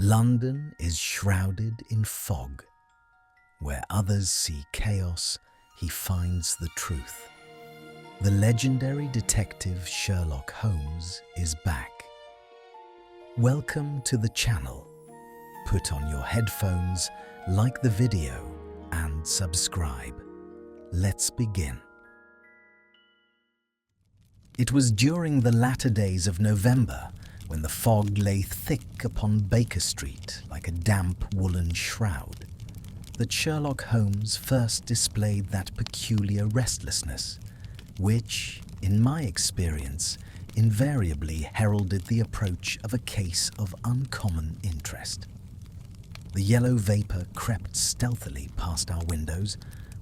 London is shrouded in fog. Where others see chaos, he finds the truth. The legendary detective Sherlock Holmes is back. Welcome to the channel. Put on your headphones, like the video, and subscribe. Let's begin. It was during the latter days of November, when the fog lay thick upon Baker Street like a damp woolen shroud, that Sherlock Holmes first displayed that peculiar restlessness, which, in my experience, invariably heralded the approach of a case of uncommon interest. The yellow vapour crept stealthily past our windows,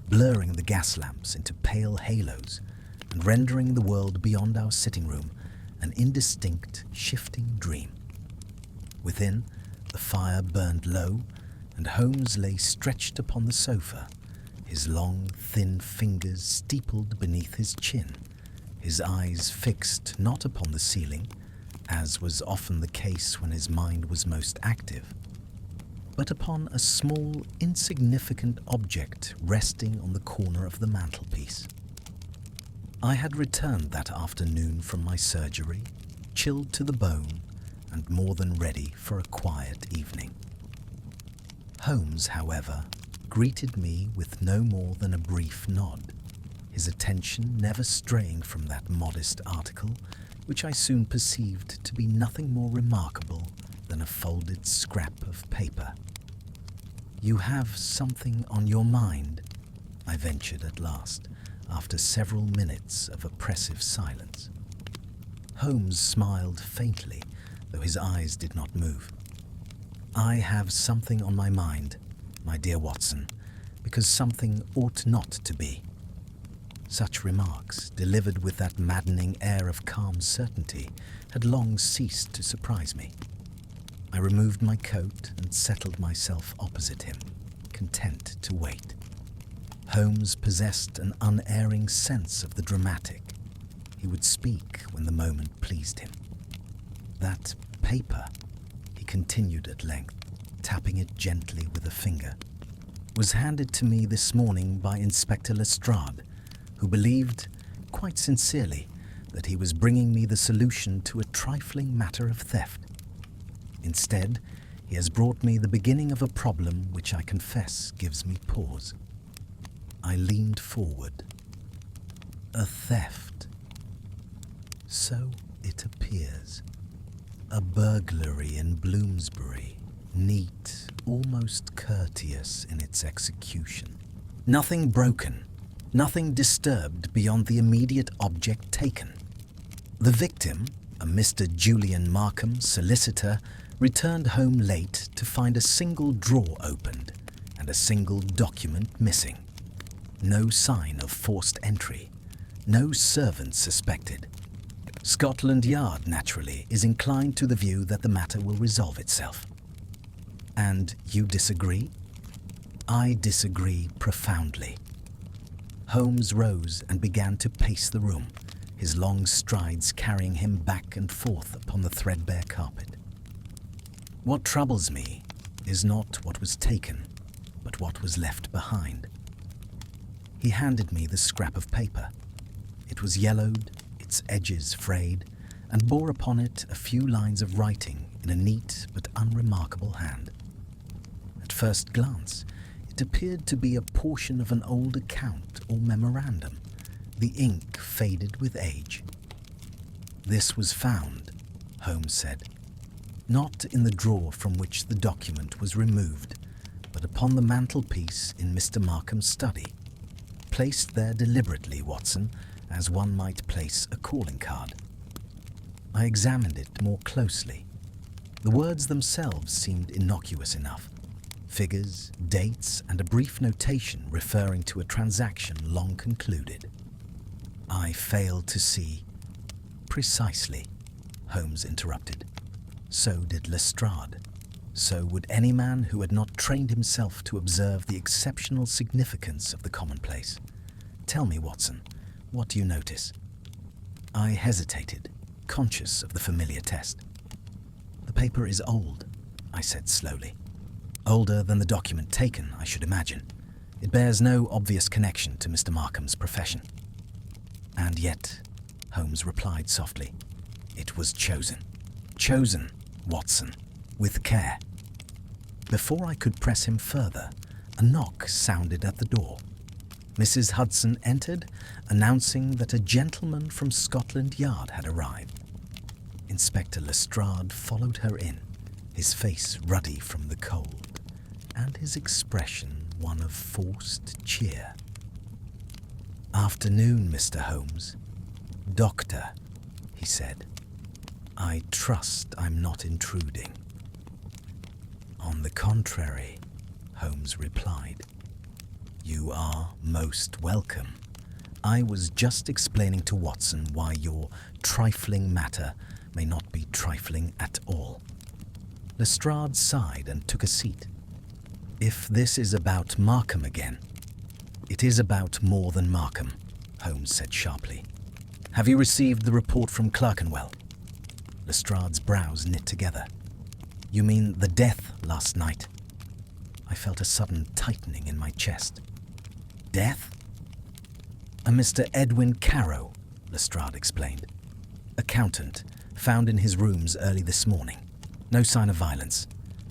blurring the gas lamps into pale halos and rendering the world beyond our sitting room an indistinct, shifting dream. Within, the fire burned low, and Holmes lay stretched upon the sofa, his long, thin fingers steepled beneath his chin, his eyes fixed not upon the ceiling, as was often the case when his mind was most active, but upon a small, insignificant object resting on the corner of the mantelpiece. I had returned that afternoon from my surgery, chilled to the bone and more than ready for a quiet evening. Holmes, however, greeted me with no more than a brief nod, his attention never straying from that modest article, which I soon perceived to be nothing more remarkable than a folded scrap of paper. "You have something on your mind?" I ventured at last, after several minutes of oppressive silence. Holmes smiled faintly, though his eyes did not move. "I have something on my mind, my dear Watson, because something ought not to be." Such remarks, delivered with that maddening air of calm certainty, had long ceased to surprise me. I removed my coat and settled myself opposite him, content to wait. Holmes possessed an unerring sense of the dramatic. He would speak when the moment pleased him. "That paper," he continued at length, tapping it gently with a finger, "was handed to me this morning by Inspector Lestrade, who believed, quite sincerely, that he was bringing me the solution to a trifling matter of theft. Instead, he has brought me the beginning of a problem which I confess gives me pause." I leaned forward. "A theft. So it appears. A burglary in Bloomsbury, neat, almost courteous in its execution. Nothing broken, nothing disturbed beyond the immediate object taken. The victim, a Mr. Julian Markham, solicitor, returned home late to find a single drawer opened and a single document missing. No sign of forced entry, no servant suspected. Scotland Yard, naturally, is inclined to the view that the matter will resolve itself. And you disagree?" "I disagree profoundly." Holmes rose and began to pace the room, his long strides carrying him back and forth upon the threadbare carpet. "What troubles me is not what was taken, but what was left behind." He handed me the scrap of paper. It was yellowed, its edges frayed, and bore upon it a few lines of writing in a neat but unremarkable hand. At first glance, it appeared to be a portion of an old account or memorandum, the ink faded with age. "This was found," Holmes said, "not in the drawer from which the document was removed, but upon the mantelpiece in Mr. Markham's study. Placed there deliberately, Watson, as one might place a calling card." I examined it more closely. The words themselves seemed innocuous enough. Figures, dates, and a brief notation referring to a transaction long concluded. "I fail to see—" "Precisely," Holmes interrupted. "So did Lestrade. So would any man who had not trained himself to observe the exceptional significance of the commonplace. Tell me, Watson, what do you notice?" I hesitated, conscious of the familiar test. "The paper is old," I said slowly. Older than the document taken, I should imagine. It bears no obvious connection to Mr. Markham's profession. And yet, Holmes replied softly, it was chosen. Chosen, Watson, with care. Before I could press him further, a knock sounded at the door. Mrs. Hudson entered, announcing that a gentleman from Scotland Yard had arrived. Inspector Lestrade followed her in, his face ruddy from the cold, and his expression one of forced cheer. "Afternoon, Mr. Holmes. Doctor," he said. "I trust I'm not intruding." "On the contrary," Holmes replied. "You are most welcome. I was just explaining to Watson why your trifling matter may not be trifling at all." Lestrade sighed and took a seat. "If this is about Markham again—" "It is about more than Markham," Holmes said sharply. "Have you received the report from Clerkenwell?" Lestrade's brows knit together. "You mean the death last night?" I felt a sudden tightening in my chest. "Death?" "A Mr. Edwin Carrow," Lestrade explained. "Accountant, found in his rooms early this morning. No sign of violence.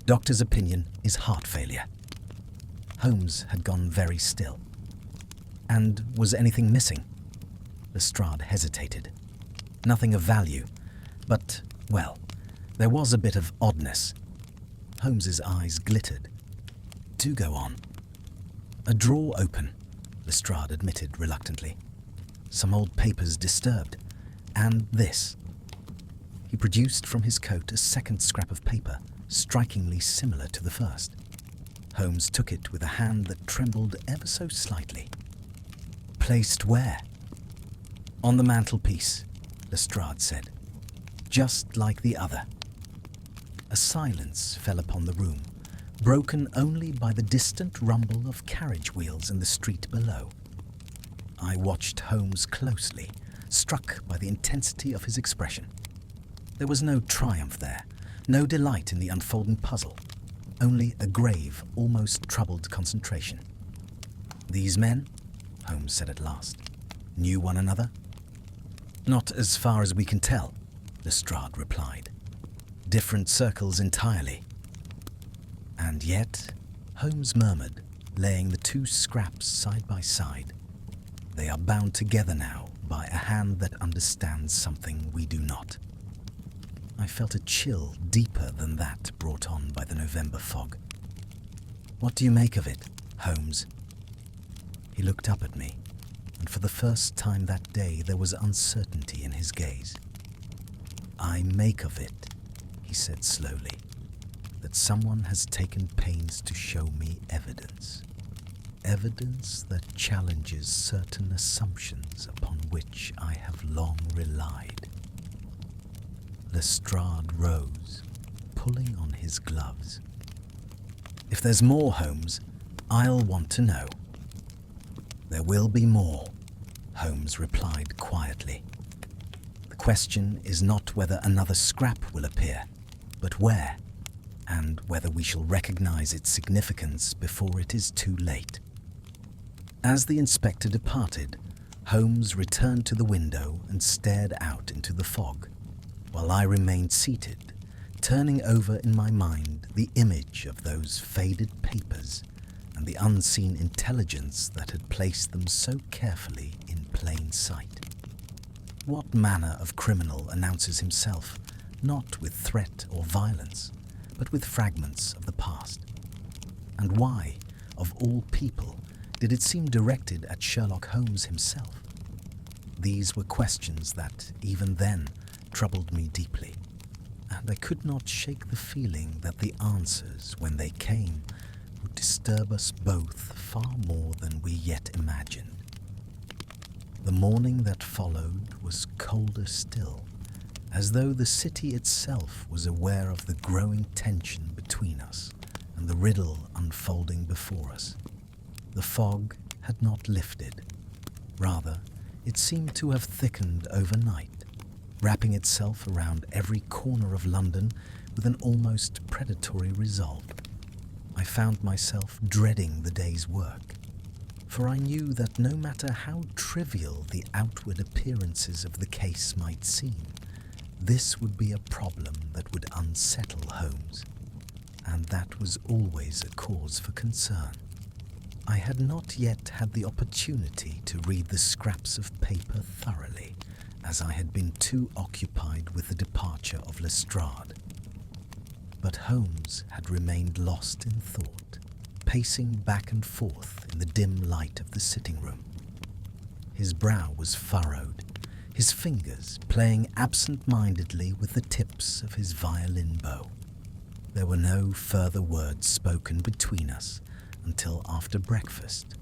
Doctor's opinion is heart failure." Holmes had gone very still. "And was anything missing?" Lestrade hesitated. "Nothing of value, but, well, there was a bit of oddness." Holmes's eyes glittered. "Do go on." "A drawer open," Lestrade admitted reluctantly. "Some old papers disturbed. And this." He produced from his coat a second scrap of paper, strikingly similar to the first. Holmes took it with a hand that trembled ever so slightly. "Placed where?" "On the mantelpiece," Lestrade said. "Just like the other." A silence fell upon the room, broken only by the distant rumble of carriage wheels in the street below. I watched Holmes closely, struck by the intensity of his expression. There was no triumph there, no delight in the unfolding puzzle, only a grave, almost troubled concentration. "These men," Holmes said at last, "knew one another?" "Not as far as we can tell," Lestrade replied. "Different circles entirely." "And yet," Holmes murmured, laying the two scraps side by side, "they are bound together now by a hand that understands something we do not." I felt a chill deeper than that brought on by the November fog. "What do you make of it, Holmes?" He looked up at me, and for the first time that day there was uncertainty in his gaze. "I make of it," he said slowly, "that someone has taken pains to show me evidence. Evidence that challenges certain assumptions upon which I have long relied." Lestrade rose, pulling on his gloves. "If there's more, Holmes, I'll want to know." "There will be more," Holmes replied quietly. "The question is not whether another scrap will appear, but where, and whether we shall recognize its significance before it is too late." As the inspector departed, Holmes returned to the window and stared out into the fog, while I remained seated, turning over in my mind the image of those faded papers and the unseen intelligence that had placed them so carefully in plain sight. What manner of criminal announces himself not with threat or violence, but with fragments of the past? And why, of all people, did it seem directed at Sherlock Holmes himself? These were questions that, even then, troubled me deeply, and I could not shake the feeling that the answers, when they came, would disturb us both far more than we yet imagined. The morning that followed was colder still, as though the city itself was aware of the growing tension between us and the riddle unfolding before us. The fog had not lifted. Rather, it seemed to have thickened overnight, wrapping itself around every corner of London with an almost predatory resolve. I found myself dreading the day's work, for I knew that no matter how trivial the outward appearances of the case might seem, this would be a problem that would unsettle Holmes, and that was always a cause for concern. I had not yet had the opportunity to read the scraps of paper thoroughly, as I had been too occupied with the departure of Lestrade. But Holmes had remained lost in thought, pacing back and forth in the dim light of the sitting room. His brow was furrowed, his fingers playing absent-mindedly with the tips of his violin bow. There were no further words spoken between us until after breakfast,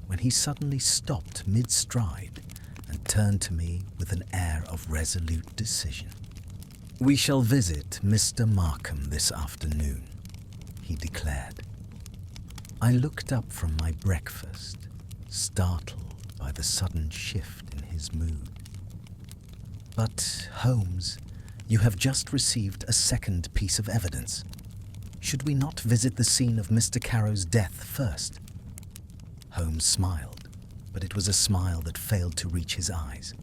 when he suddenly stopped mid-stride and turned to me with an air of resolute decision. "We shall visit Mr. Markham this afternoon," he declared. I looked up from my breakfast, startled by the sudden shift in his mood. "But, Holmes, you have just received a second piece of evidence. Should we not visit the scene of Mr. Carrow's death first?" Holmes smiled, but it was a smile that failed to reach his eyes.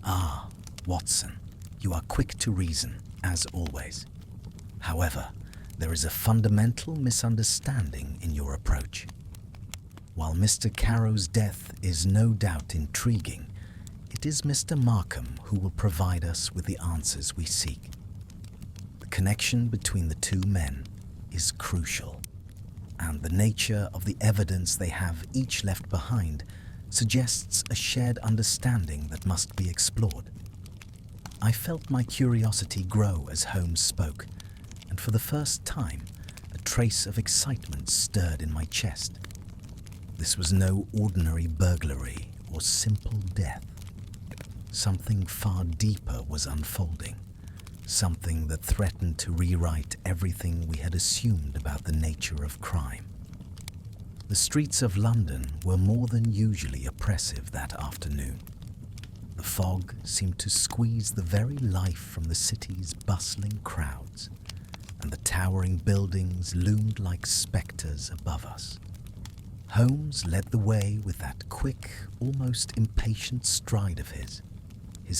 "Ah, Watson, you are quick to reason, as always. However, there is a fundamental misunderstanding in your approach. While Mr. Carrow's death is no doubt intriguing, it is Mr. Markham who will provide us with the answers we seek. The connection between the two men is crucial, and the nature of the evidence they have each left behind suggests a shared understanding that must be explored." I felt my curiosity grow as Holmes spoke, and for the first time, a trace of excitement stirred in my chest. This was no ordinary burglary or simple death. Something far deeper was unfolding, something that threatened to rewrite everything we had assumed about the nature of crime. The streets of London were more than usually oppressive that afternoon. The fog seemed to squeeze the very life from the city's bustling crowds, and the towering buildings loomed like spectres above us. Holmes led the way with that quick, almost impatient stride of his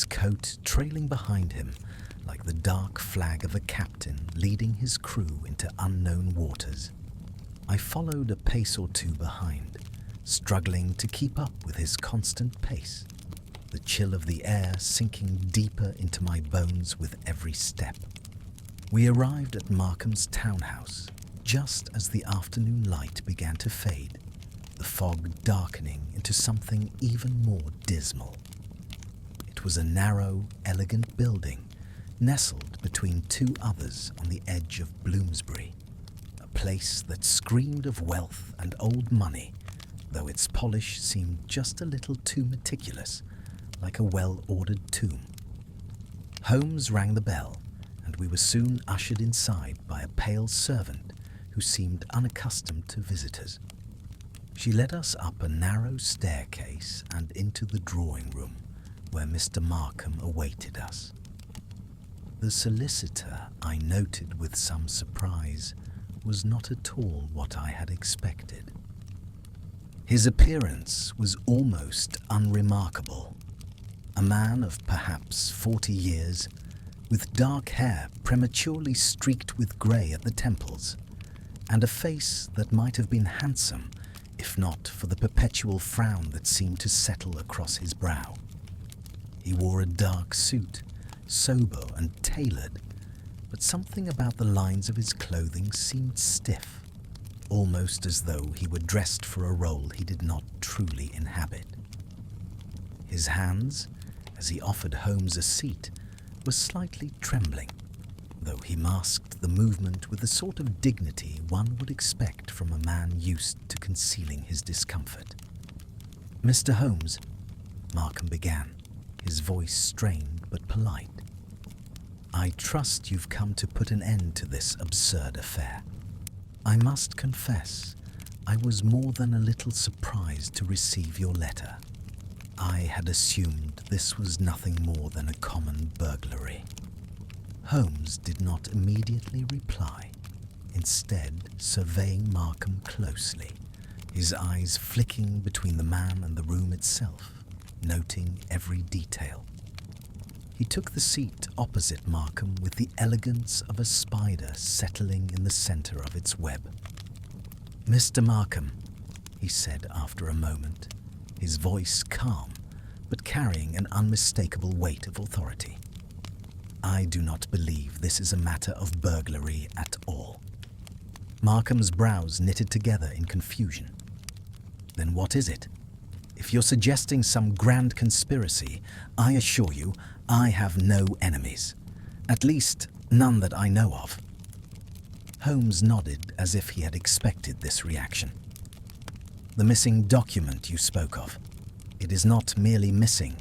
coat trailing behind him like the dark flag of a captain leading his crew into unknown waters. I followed a pace or two behind, struggling to keep up with his constant pace, the chill of the air sinking deeper into my bones with every step. We arrived at Markham's townhouse just as the afternoon light began to fade, the fog darkening into something even more dismal. It was a narrow, elegant building nestled between two others on the edge of Bloomsbury, a place that screamed of wealth and old money, though its polish seemed just a little too meticulous, like a well-ordered tomb. Holmes rang the bell, and we were soon ushered inside by a pale servant who seemed unaccustomed to visitors. She led us up a narrow staircase and into the drawing room, where Mr. Markham awaited us. The solicitor, I noted with some surprise, was not at all what I had expected. His appearance was almost unremarkable. A man of perhaps 40 years, with dark hair prematurely streaked with grey at the temples, and a face that might have been handsome if not for the perpetual frown that seemed to settle across his brow. He wore a dark suit, sober and tailored, but something about the lines of his clothing seemed stiff, almost as though he were dressed for a role he did not truly inhabit. His hands, as he offered Holmes a seat, were slightly trembling, though he masked the movement with the sort of dignity one would expect from a man used to concealing his discomfort. "Mr. Holmes," Markham began, his voice strained but polite, "I trust you've come to put an end to this absurd affair. I must confess, I was more than a little surprised to receive your letter. I had assumed this was nothing more than a common burglary." Holmes did not immediately reply, instead surveying Markham closely, his eyes flicking between the man and the room itself, noting every detail. He took the seat opposite Markham with the elegance of a spider settling in the center of its web. "Mr. Markham," he said after a moment, his voice calm but carrying an unmistakable weight of authority. "I do not believe this is a matter of burglary at all." Markham's brows knitted together in confusion. "Then what is it? If you're suggesting some grand conspiracy, I assure you I have no enemies. At least, none that I know of." Holmes nodded as if he had expected this reaction. "The missing document you spoke of. It is not merely missing.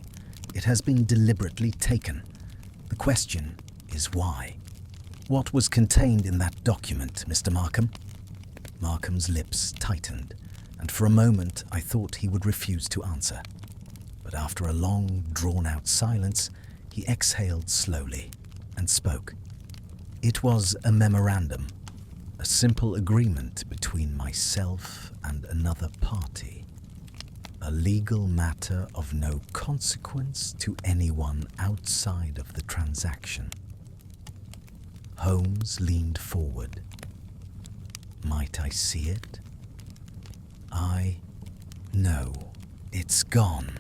It has been deliberately taken. The question is why. What was contained in that document, Mr. Markham?" Markham's lips tightened, and for a moment I thought he would refuse to answer. But after a long, drawn-out silence, he exhaled slowly and spoke. "It was a memorandum, a simple agreement between myself and another party. A legal matter of no consequence to anyone outside of the transaction." Holmes leaned forward. "Might I see it?" "No, it's gone,"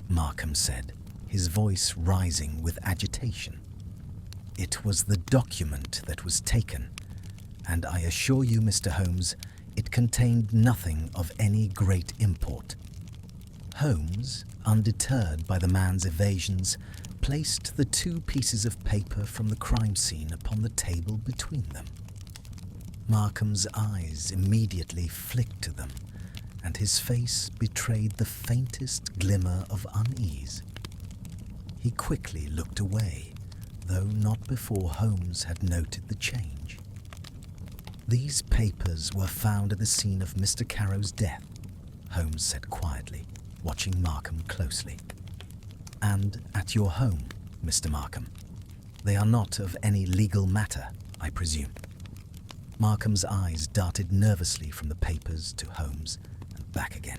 Markham said, his voice rising with agitation. "It was the document that was taken, and I assure you, Mr. Holmes, it contained nothing of any great import." Holmes, undeterred by the man's evasions, placed the two pieces of paper from the crime scene upon the table between them. Markham's eyes immediately flicked to them, and his face betrayed the faintest glimmer of unease. He quickly looked away, though not before Holmes had noted the change. "These papers were found at the scene of Mr. Carrow's death," Holmes said quietly, watching Markham closely. "And at your home, Mr. Markham. They are not of any legal matter, I presume." Markham's eyes darted nervously from the papers to Holmes and back again.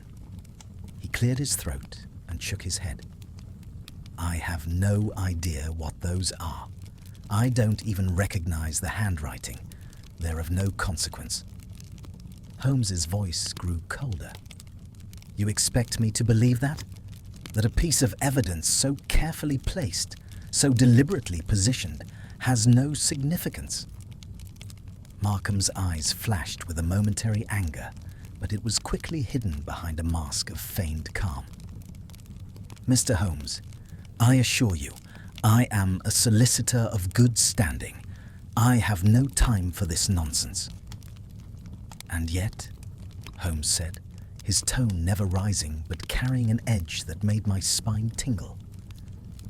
He cleared his throat and shook his head. "I have no idea what those are. I don't even recognize the handwriting. They're of no consequence." Holmes's voice grew colder. "You expect me to believe that? That a piece of evidence so carefully placed, so deliberately positioned, has no significance?" Markham's eyes flashed with a momentary anger, but it was quickly hidden behind a mask of feigned calm. "Mr. Holmes, I assure you, I am a solicitor of good standing. I have no time for this nonsense." "And yet," Holmes said, his tone never rising but carrying an edge that made my spine tingle,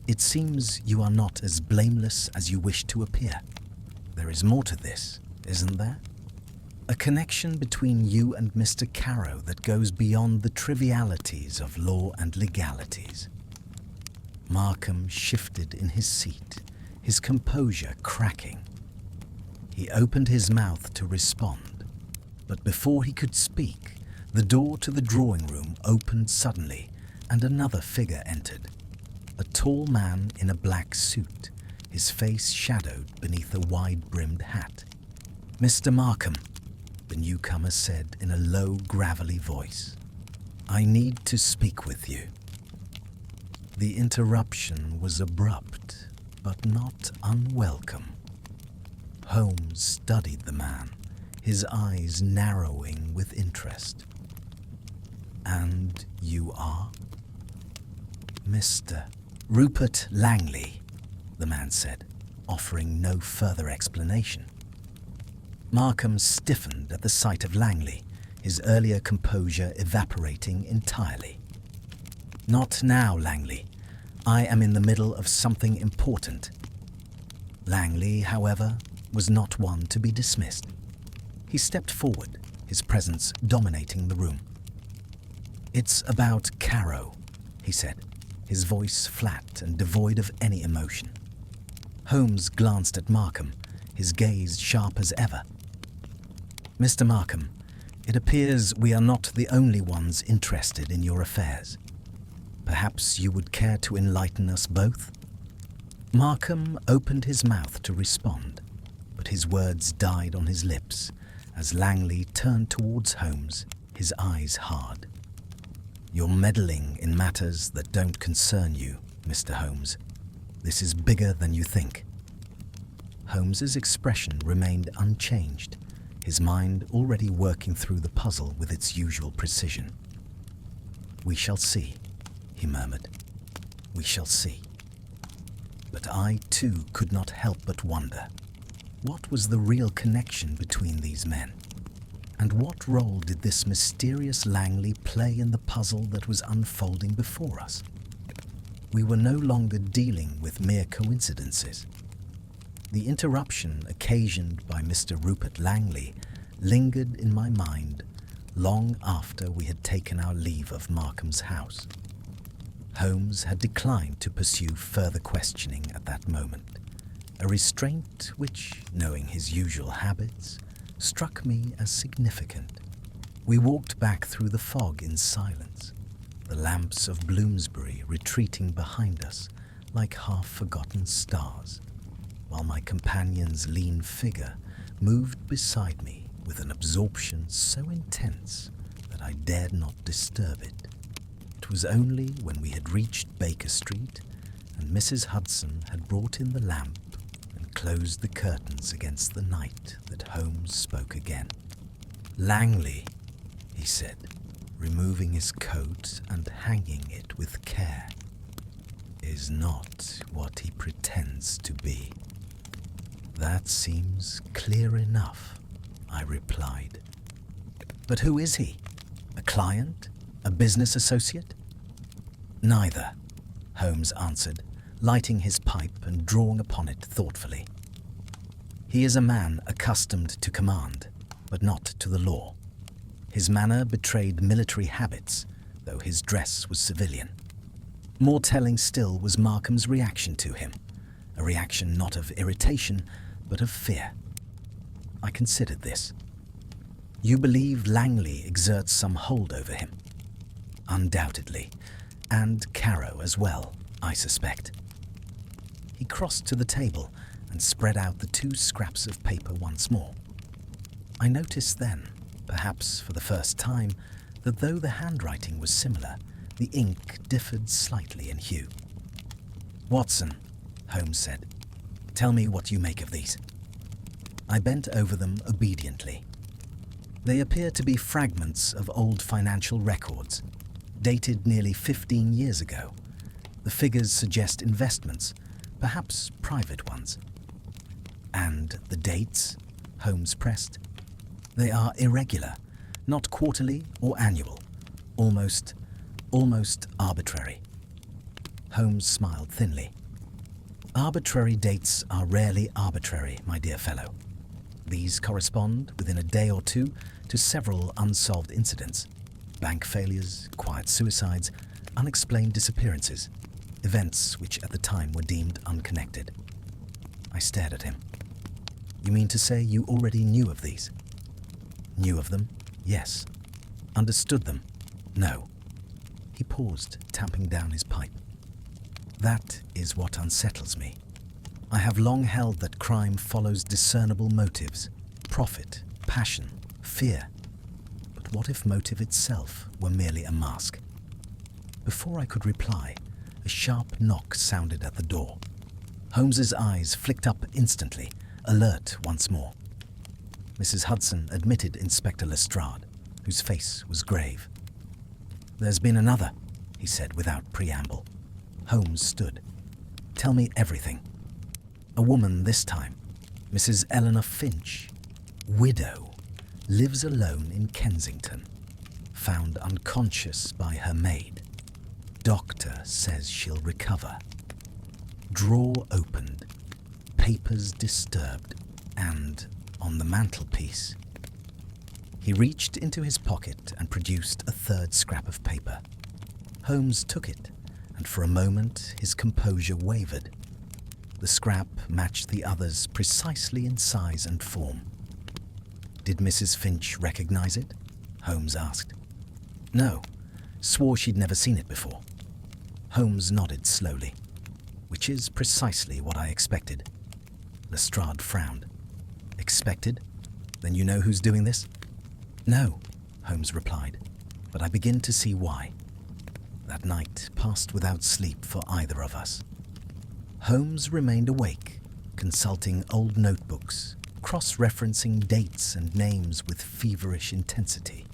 "it seems you are not as blameless as you wish to appear. There is more to this, isn't there? A connection between you and Mr. Carrow that goes beyond the trivialities of law and legalities." Markham shifted in his seat, his composure cracking. He opened his mouth to respond, but before he could speak, the door to the drawing room opened suddenly and another figure entered. A tall man in a black suit, his face shadowed beneath a wide-brimmed hat. "Mr. Markham," the newcomer said in a low, gravelly voice, "I need to speak with you." The interruption was abrupt, but not unwelcome. Holmes studied the man, his eyes narrowing with interest. "And you are?" "Mr. Rupert Langley," the man said, offering no further explanation. Markham stiffened at the sight of Langley, his earlier composure evaporating entirely. "Not now, Langley. I am in the middle of something important." Langley, however, was not one to be dismissed. He stepped forward, his presence dominating the room. "It's about Carrow," he said, his voice flat and devoid of any emotion. Holmes glanced at Markham, his gaze sharp as ever. "Mr. Markham, it appears we are not the only ones interested in your affairs. Perhaps you would care to enlighten us both?" Markham opened his mouth to respond, but his words died on his lips as Langley turned towards Holmes, his eyes hard. "You're meddling in matters that don't concern you, Mr. Holmes. This is bigger than you think." Holmes's expression remained unchanged, his mind already working through the puzzle with its usual precision. "We shall see," he murmured. "We shall see." But I, too, could not help but wonder. What was the real connection between these men? And what role did this mysterious Langley play in the puzzle that was unfolding before us? We were no longer dealing with mere coincidences. The interruption occasioned by Mr. Rupert Langley lingered in my mind long after we had taken our leave of Markham's house. Holmes had declined to pursue further questioning at that moment, a restraint which, knowing his usual habits, struck me as significant. We walked back through the fog in silence, the lamps of Bloomsbury retreating behind us like half-forgotten stars, while my companion's lean figure moved beside me with an absorption so intense that I dared not disturb it. It was only when we had reached Baker Street and Mrs. Hudson had brought in the lamp and closed the curtains against the night that Holmes spoke again. "Langley," he said, removing his coat and hanging it with care, "is not what he pretends to be." "That seems clear enough," I replied. "But who is he? A client? A business associate?" "Neither," Holmes answered, lighting his pipe and drawing upon it thoughtfully. "He is a man accustomed to command, but not to the law. His manner betrayed military habits, though his dress was civilian. More telling still was Markham's reaction to him, a reaction not of irritation, but of fear. I considered this. "You believe Langley exerts some hold over him?" "Undoubtedly, and Caro as well, I suspect." He crossed to the table and spread out the 2 scraps of paper once more. I noticed then, perhaps for the first time, that though the handwriting was similar, the ink differed slightly in hue. "Watson," Holmes said, "tell me what you make of these." I bent over them obediently. They appear to be fragments of old financial records, dated nearly 15 years ago. The figures suggest investments, perhaps private ones. "And the dates?" Holmes pressed. "They are irregular, not quarterly or annual, almost arbitrary." Holmes smiled thinly. "Arbitrary dates are rarely arbitrary, my dear fellow. These correspond within a day or two to several unsolved incidents: bank failures, quiet suicides, unexplained disappearances, events which at the time were deemed unconnected." I stared at him. "You mean to say you already knew of these?" "Knew of them? Yes. Understood them? No." He paused, tamping down his pipe. "That is what unsettles me. I have long held that crime follows discernible motives: profit, passion, fear. But what if motive itself were merely a mask?" Before I could reply, a sharp knock sounded at the door. Holmes's eyes flicked up instantly, alert once more. Mrs. Hudson admitted Inspector Lestrade, whose face was grave. "There's been another," he said without preamble. Holmes stood. "Tell me everything." "A woman this time, Mrs. Eleanor Finch, widow, lives alone in Kensington, found unconscious by her maid. Doctor says she'll recover. Drawer opened, papers disturbed, and on the mantelpiece." He reached into his pocket and produced a 3rd scrap of paper. Holmes took it, and for a moment his composure wavered. The scrap matched the others precisely in size and form. "Did Mrs. Finch recognize it?" Holmes asked. "No. Swore she'd never seen it before." Holmes nodded slowly. "Which is precisely what I expected." Lestrade frowned. "Expected? Then you know who's doing this?" "No," Holmes replied, "but I begin to see why." That night passed without sleep for either of us. Holmes remained awake, consulting old notebooks, cross-referencing dates and names with feverish intensity.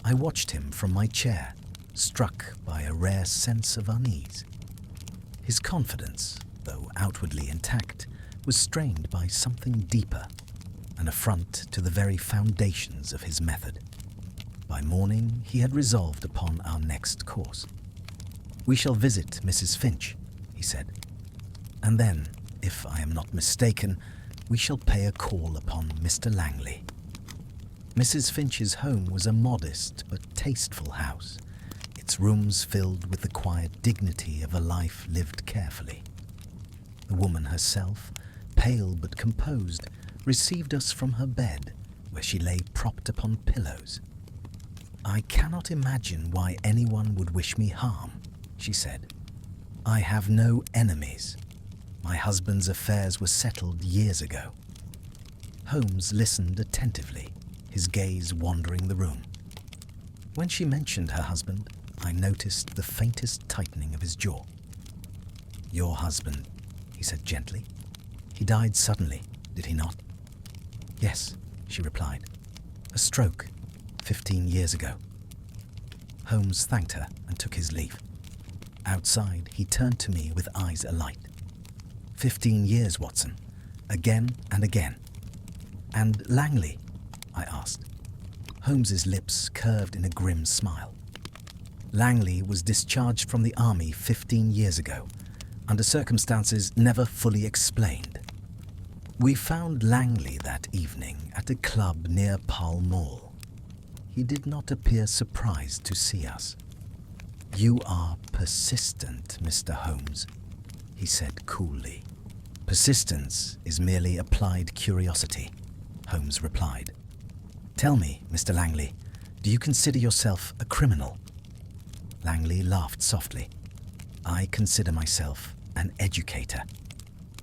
I watched him from my chair, struck by a rare sense of unease. His confidence, though outwardly intact, was strained by something deeper, an affront to the very foundations of his method. By morning, he had resolved upon our next course. "We shall visit Mrs. Finch," he said. "And then, if I am not mistaken, we shall pay a call upon Mr. Langley." Mrs. Finch's home was a modest but tasteful house, its rooms filled with the quiet dignity of a life lived carefully. The woman herself, pale but composed, received us from her bed, where she lay propped upon pillows. "I cannot imagine why anyone would wish me harm," she said. "I have no enemies. My husband's affairs were settled years ago." Holmes listened attentively, his gaze wandering the room. When she mentioned her husband, I noticed the faintest tightening of his jaw. "Your husband," he said gently. "He died suddenly, did he not?" "Yes," she replied. "A stroke, 15 years ago." Holmes thanked her and took his leave. Outside, he turned to me with eyes alight. 15 years, Watson. Again and again." "And Langley?" I asked. Holmes's lips curved in a grim smile. "Langley was discharged from the army 15 years ago, under circumstances never fully explained. We found Langley that evening at a club near Pall Mall. He did not appear surprised to see us. 'You are persistent, Mr. Holmes,' he said coolly. "Persistence is merely applied curiosity," Holmes replied. "Tell me, Mr. Langley, do you consider yourself a criminal?" Langley laughed softly. "I consider myself an educator."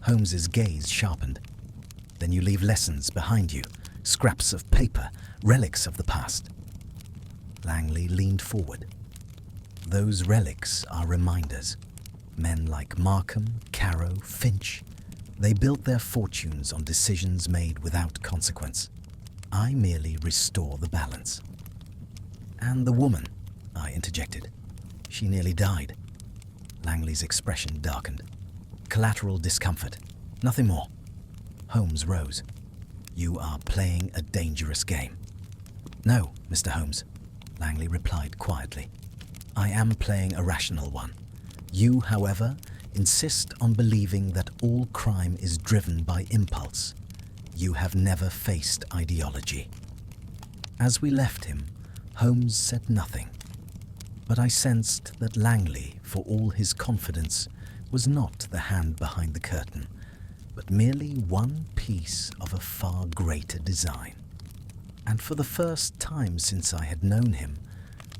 Holmes's gaze sharpened. "Then you leave lessons behind you, scraps of paper, relics of the past." Langley leaned forward. "Those relics are reminders. Men like Markham, Carrow, Finch, they built their fortunes on decisions made without consequence. I merely restore the balance." "And the woman," I interjected. "She nearly died." Langley's expression darkened. "Collateral discomfort. Nothing more." Holmes rose. "You are playing a dangerous game." "No, Mr. Holmes," Langley replied quietly. "I am playing a rational one. You, however, insist on believing that all crime is driven by impulse. You have never faced ideology." As we left him, Holmes said nothing. But I sensed that Langley, for all his confidence, was not the hand behind the curtain, but merely one piece of a far greater design. And for the first time since I had known him,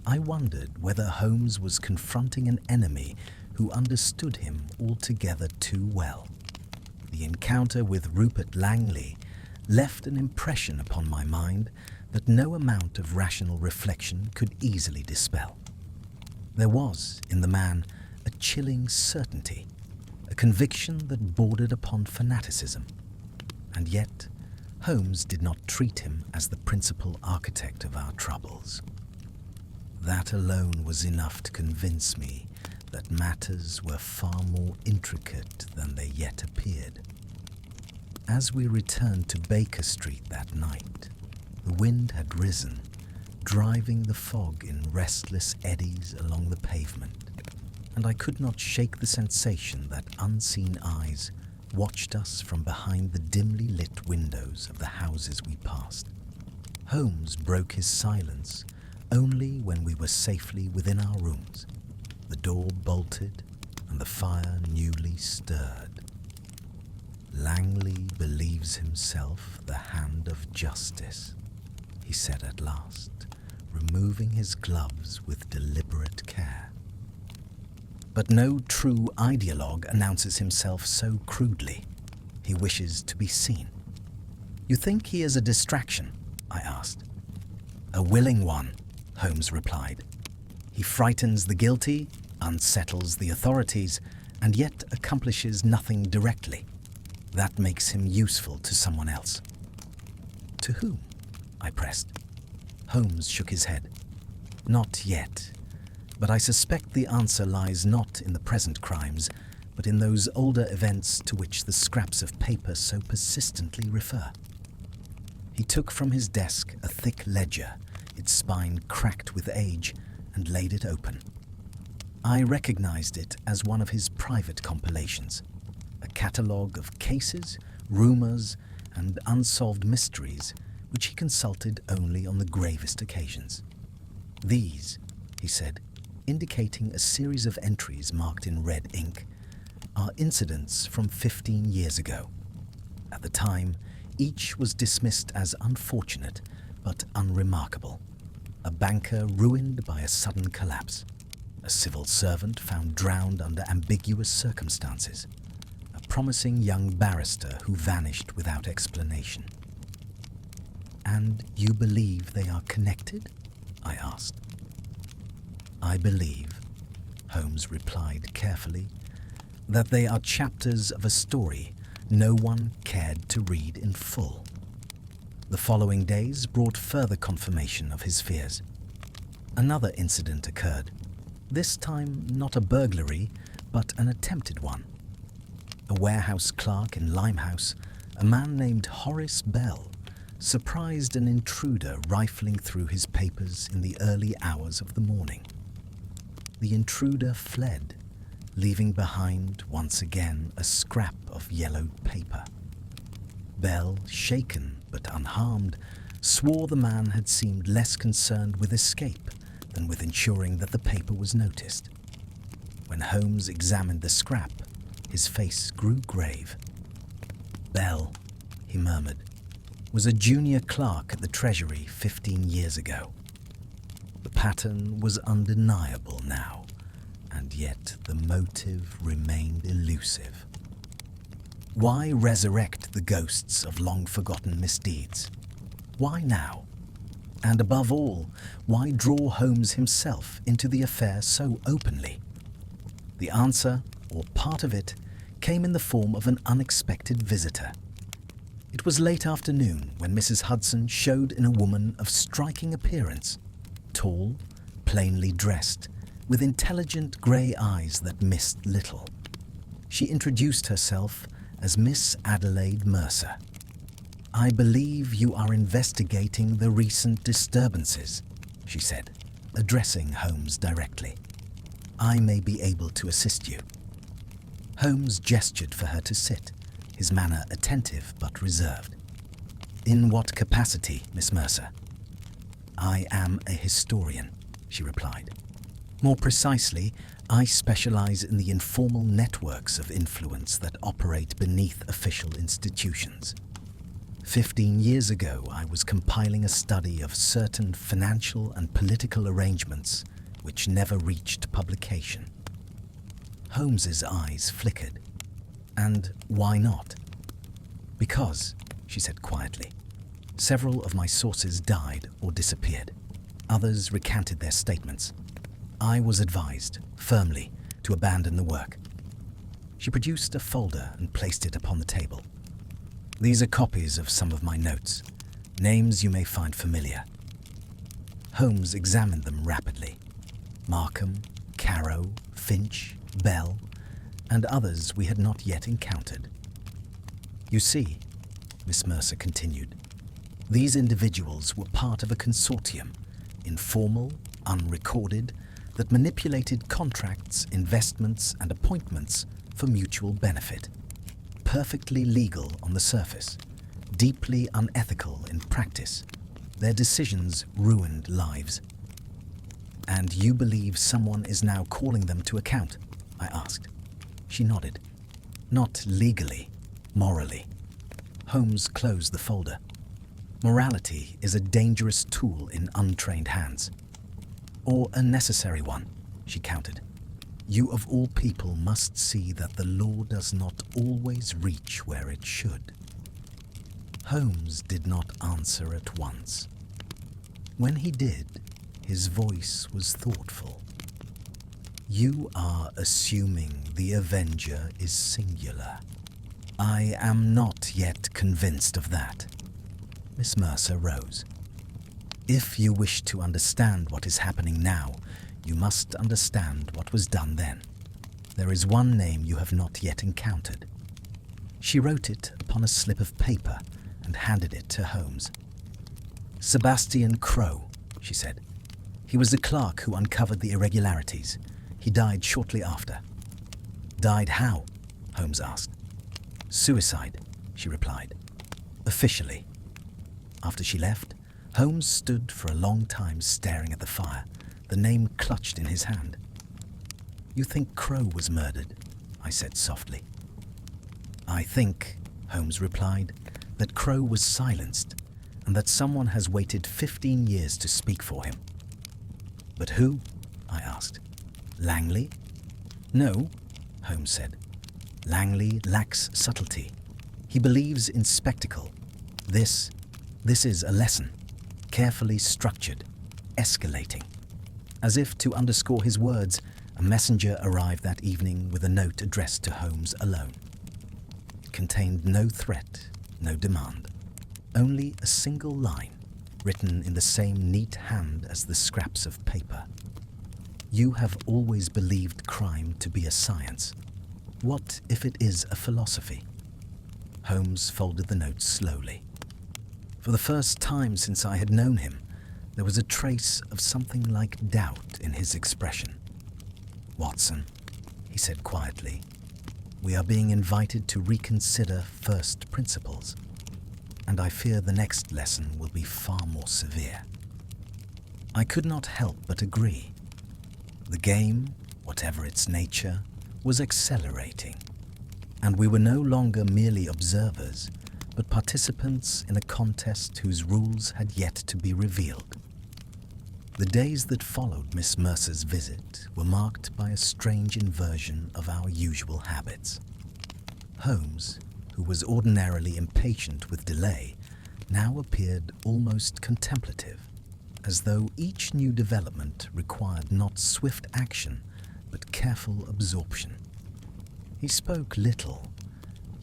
I wondered whether Holmes was confronting an enemy who understood him altogether too well. The encounter with Rupert Langley left an impression upon my mind that no amount of rational reflection could easily dispel. There was, in the man, a chilling certainty, a conviction that bordered upon fanaticism. And yet, Holmes did not treat him as the principal architect of our troubles. That alone was enough to convince me that matters were far more intricate than they yet appeared. As we returned to Baker Street that night, the wind had risen, driving the fog in restless eddies along the pavement, and I could not shake the sensation that unseen eyes watched us from behind the dimly lit windows of the houses we passed. Holmes broke his silence only when we were safely within our rooms, the door bolted and the fire newly stirred. Langley believes himself the hand of justice, he said at last, removing his gloves with deliberate care. But no true ideologue announces himself so crudely. He wishes to be seen. You think he is a distraction? I asked. A willing one, Holmes replied. He frightens the guilty, unsettles the authorities, and yet accomplishes nothing directly. That makes him useful to someone else. To whom? I pressed. Holmes shook his head. Not yet, but I suspect the answer lies not in the present crimes, but in those older events to which the scraps of paper so persistently refer. He took from his desk a thick ledger, its spine cracked with age, and laid it open. I recognized it as one of his private compilations, a catalogue of cases, rumors, and unsolved mysteries which he consulted only on the gravest occasions. These, he said, indicating a series of entries marked in red ink, are incidents from 15 years ago. At the time, each was dismissed as unfortunate but unremarkable. A banker ruined by a sudden collapse, a civil servant found drowned under ambiguous circumstances, a promising young barrister who vanished without explanation. And you believe they are connected? I asked. I believe, Holmes replied carefully, that they are chapters of a story no one cared to read in full. The following days brought further confirmation of his fears. Another incident occurred, this time not a burglary, but an attempted one. A warehouse clerk in Limehouse, a man named Horace Bell, surprised an intruder rifling through his papers in the early hours of the morning. The intruder fled, leaving behind once again a scrap of yellowed paper. Bell, shaken but unharmed, swore the man had seemed less concerned with escape than with ensuring that the paper was noticed. When Holmes examined the scrap, his face grew grave. Bell, he murmured, was a junior clerk at the Treasury 15 years ago. The pattern was undeniable now, and yet the motive remained elusive. Why resurrect the ghosts of long-forgotten misdeeds? Why now? And above all, why draw Holmes himself into the affair so openly? The answer, or part of it, came in the form of an unexpected visitor. It was late afternoon when Mrs. Hudson showed in a woman of striking appearance, tall, plainly dressed, with intelligent grey eyes that missed little. She introduced herself as Miss Adelaide Mercer. I believe you are investigating the recent disturbances, she said, addressing Holmes directly. I may be able to assist you. Holmes gestured for her to sit, his manner attentive but reserved. In what capacity, Miss Mercer? I am a historian, she replied. More precisely, I specialize in the informal networks of influence that operate beneath official institutions. 15 years ago, I was compiling a study of certain financial and political arrangements which never reached publication. Holmes's eyes flickered. And why not? Because, she said quietly, several of my sources died or disappeared. Others recanted their statements. I was advised, firmly, to abandon the work. She produced a folder and placed it upon the table. These are copies of some of my notes, names you may find familiar. Holmes examined them rapidly. Markham, Carrow, Finch, Bell, and others we had not yet encountered. You see, Miss Mercer continued, these individuals were part of a consortium, informal, unrecorded, that manipulated contracts, investments, and appointments for mutual benefit. Perfectly legal on the surface, deeply unethical in practice. Their decisions ruined lives. And you believe someone is now calling them to account? I asked. She nodded. Not legally, morally. Holmes closed the folder. Morality is a dangerous tool in untrained hands. Or a necessary one, she countered. You of all people must see that the law does not always reach where it should. Holmes did not answer at once. When he did, his voice was thoughtful. You are assuming the Avenger is singular. I am not yet convinced of that. Miss Mercer rose. If you wish to understand what is happening now, you must understand what was done then. There is one name you have not yet encountered. She wrote it upon a slip of paper and handed it to Holmes. Sebastian Crowe, she said. He was the clerk who uncovered the irregularities. He died shortly after. Died how? Holmes asked. Suicide, she replied. Officially. After she left, Holmes stood for a long time staring at the fire, the name clutched in his hand. You think Crowe was murdered? I said softly. I think, Holmes replied, that Crowe was silenced and that someone has waited 15 years to speak for him. But who? I asked. Langley? No, Holmes said. Langley lacks subtlety. He believes in spectacle. This is a lesson, carefully structured, escalating. As if to underscore his words, a messenger arrived that evening with a note addressed to Holmes alone. It contained no threat, no demand, only a single line, written in the same neat hand as the scraps of paper. You have always believed crime to be a science. What if it is a philosophy? Holmes folded the note slowly. For the first time since I had known him, there was a trace of something like doubt in his expression. Watson, he said quietly, we are being invited to reconsider first principles, and I fear the next lesson will be far more severe. I could not help but agree. The game, whatever its nature, was accelerating, and we were no longer merely observers, but participants in a contest whose rules had yet to be revealed. The days that followed Miss Mercer's visit were marked by a strange inversion of our usual habits. Holmes, who was ordinarily impatient with delay, now appeared almost contemplative, as though each new development required not swift action, but careful absorption. He spoke little,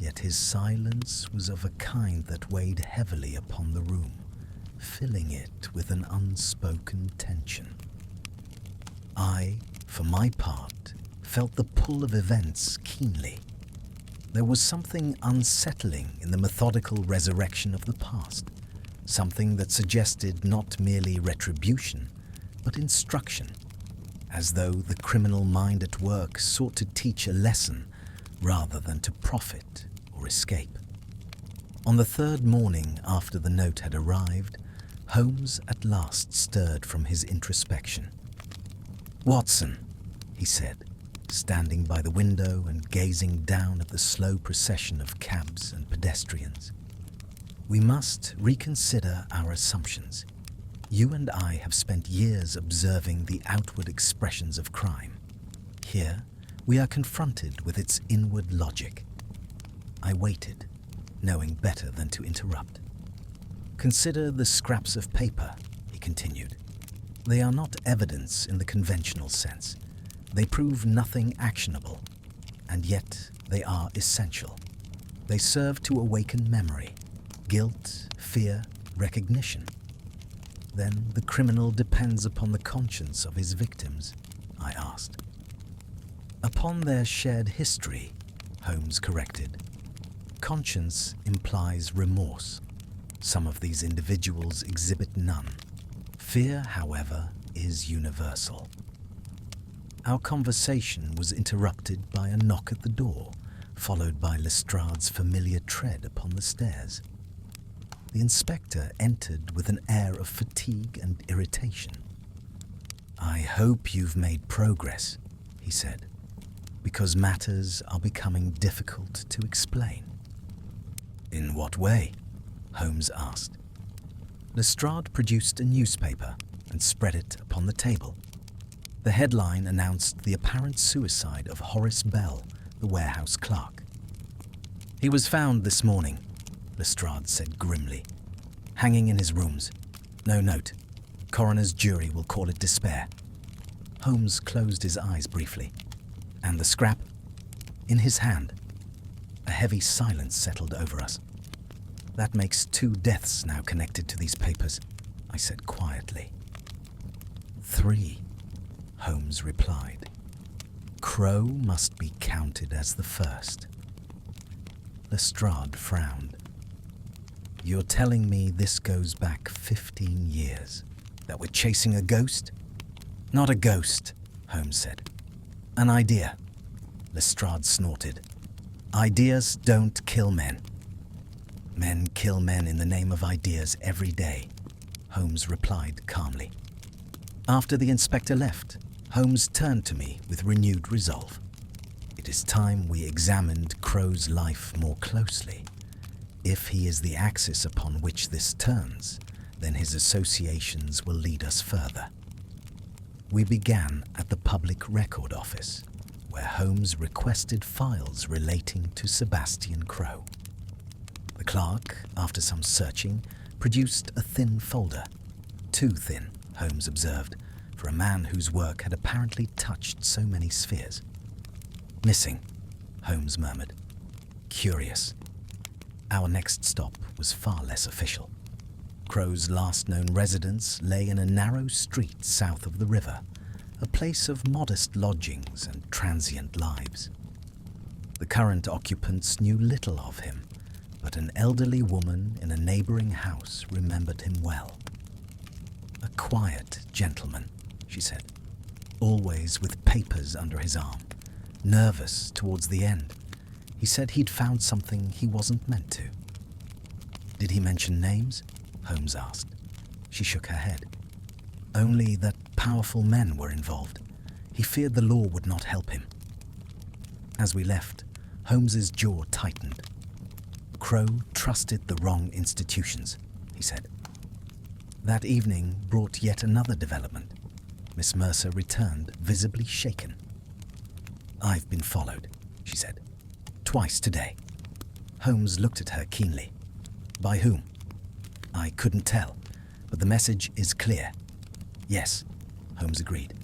yet his silence was of a kind that weighed heavily upon the room, filling it with an unspoken tension. I, for my part, felt the pull of events keenly. There was something unsettling in the methodical resurrection of the past, something that suggested not merely retribution, but instruction, as though the criminal mind at work sought to teach a lesson rather than to profit or escape. On the third morning after the note had arrived, Holmes at last stirred from his introspection. Watson, he said, standing by the window and gazing down at the slow procession of cabs and pedestrians. We must reconsider our assumptions. You and I have spent years observing the outward expressions of crime. Here, we are confronted with its inward logic. I waited, knowing better than to interrupt. Consider the scraps of paper, he continued. They are not evidence in the conventional sense. They prove nothing actionable, and yet they are essential. They serve to awaken memory, guilt, fear, recognition. Then the criminal depends upon the conscience of his victims, I asked. Upon their shared history, Holmes corrected. Conscience implies remorse. Some of these individuals exhibit none. Fear, however, is universal. Our conversation was interrupted by a knock at the door, followed by Lestrade's familiar tread upon the stairs. The inspector entered with an air of fatigue and irritation. I hope you've made progress, he said, because matters are becoming difficult to explain. In what way? Holmes asked. Lestrade produced a newspaper and spread it upon the table. The headline announced the apparent suicide of Horace Bell, the warehouse clerk. He was found this morning, Lestrade said grimly, hanging in his rooms. No note. Coroner's jury will call it despair. Holmes closed his eyes briefly. And the scrap? In his hand. A heavy silence settled over us. That makes 2 deaths now connected to these papers, I said quietly. 3, Holmes replied. Crow must be counted as the first. Lestrade frowned. You're telling me this goes back 15 years? That we're chasing a ghost? Not a ghost, Holmes said. An idea. Lestrade snorted. Ideas don't kill men. Men kill men in the name of ideas every day, Holmes replied calmly. After the inspector left, Holmes turned to me with renewed resolve. It is time we examined Crow's life more closely. If he is the axis upon which this turns, then his associations will lead us further. We began at the Public Record Office, where Holmes requested files relating to Sebastian Crow. The clerk, after some searching, produced a thin folder. Too thin, Holmes observed, for a man whose work had apparently touched so many spheres. Missing, Holmes murmured. Curious. Our next stop was far less official. Crow's last known residence lay in a narrow street south of the river, a place of modest lodgings and transient lives. The current occupants knew little of him, but an elderly woman in a neighboring house remembered him well. A quiet gentleman, she said, always with papers under his arm, nervous towards the end. He said he'd found something he wasn't meant to. Did he mention names? Holmes asked. She shook her head. Only that powerful men were involved. He feared the law would not help him. As we left, Holmes's jaw tightened. Crow trusted the wrong institutions, he said. That evening brought yet another development. Miss Mercer returned, visibly shaken. I've been followed, she said. Twice today. Holmes looked at her keenly. By whom? I couldn't tell, but the message is clear. Yes, Holmes agreed.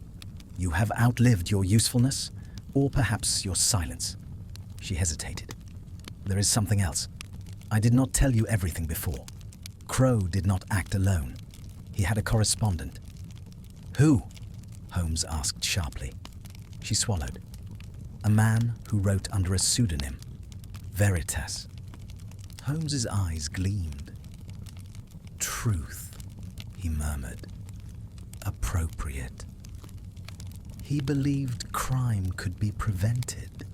You have outlived your usefulness, or perhaps your silence. She hesitated. There is something else. I did not tell you everything before. Crow did not act alone. He had a correspondent. Who? Holmes asked sharply. She swallowed. A man who wrote under a pseudonym. Veritas. Holmes's eyes gleamed. Truth, he murmured. Appropriate. He believed crime could be prevented,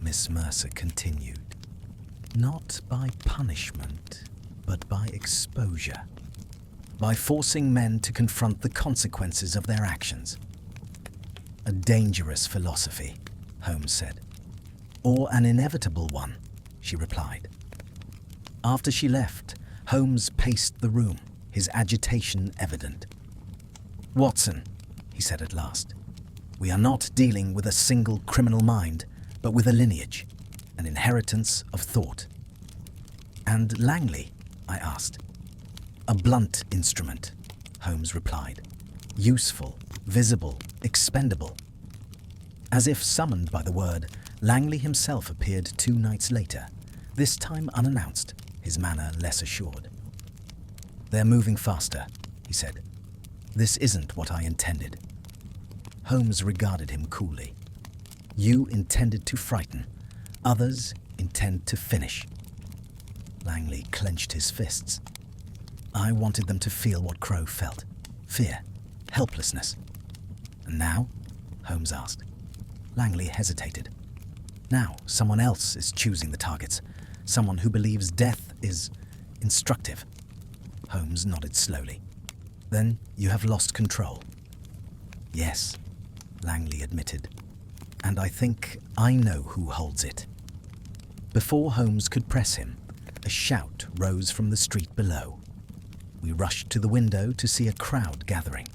Miss Mercer continued. Not by punishment, but by exposure. By forcing men to confront the consequences of their actions. A dangerous philosophy, Holmes said. Or an inevitable one, she replied. After she left, Holmes paced the room, his agitation evident. Watson, he said at last, we are not dealing with a single criminal mind, but with a lineage, an inheritance of thought. And Langley, I asked. A blunt instrument, Holmes replied. Useful, visible, expendable. As if summoned by the word, Langley himself appeared 2 nights later, this time unannounced, his manner less assured. They're moving faster, he said. This isn't what I intended. Holmes regarded him coolly. You intended to frighten. Others intend to finish. Langley clenched his fists. I wanted them to feel what Crow felt. Fear. Helplessness. And now? Holmes asked. Langley hesitated. Now someone else is choosing the targets. Someone who believes death is instructive. Holmes nodded slowly. Then you have lost control. Yes, Langley admitted. And I think I know who holds it. Before Holmes could press him, A shout rose from the street below. We rushed to the window to see a crowd gathering.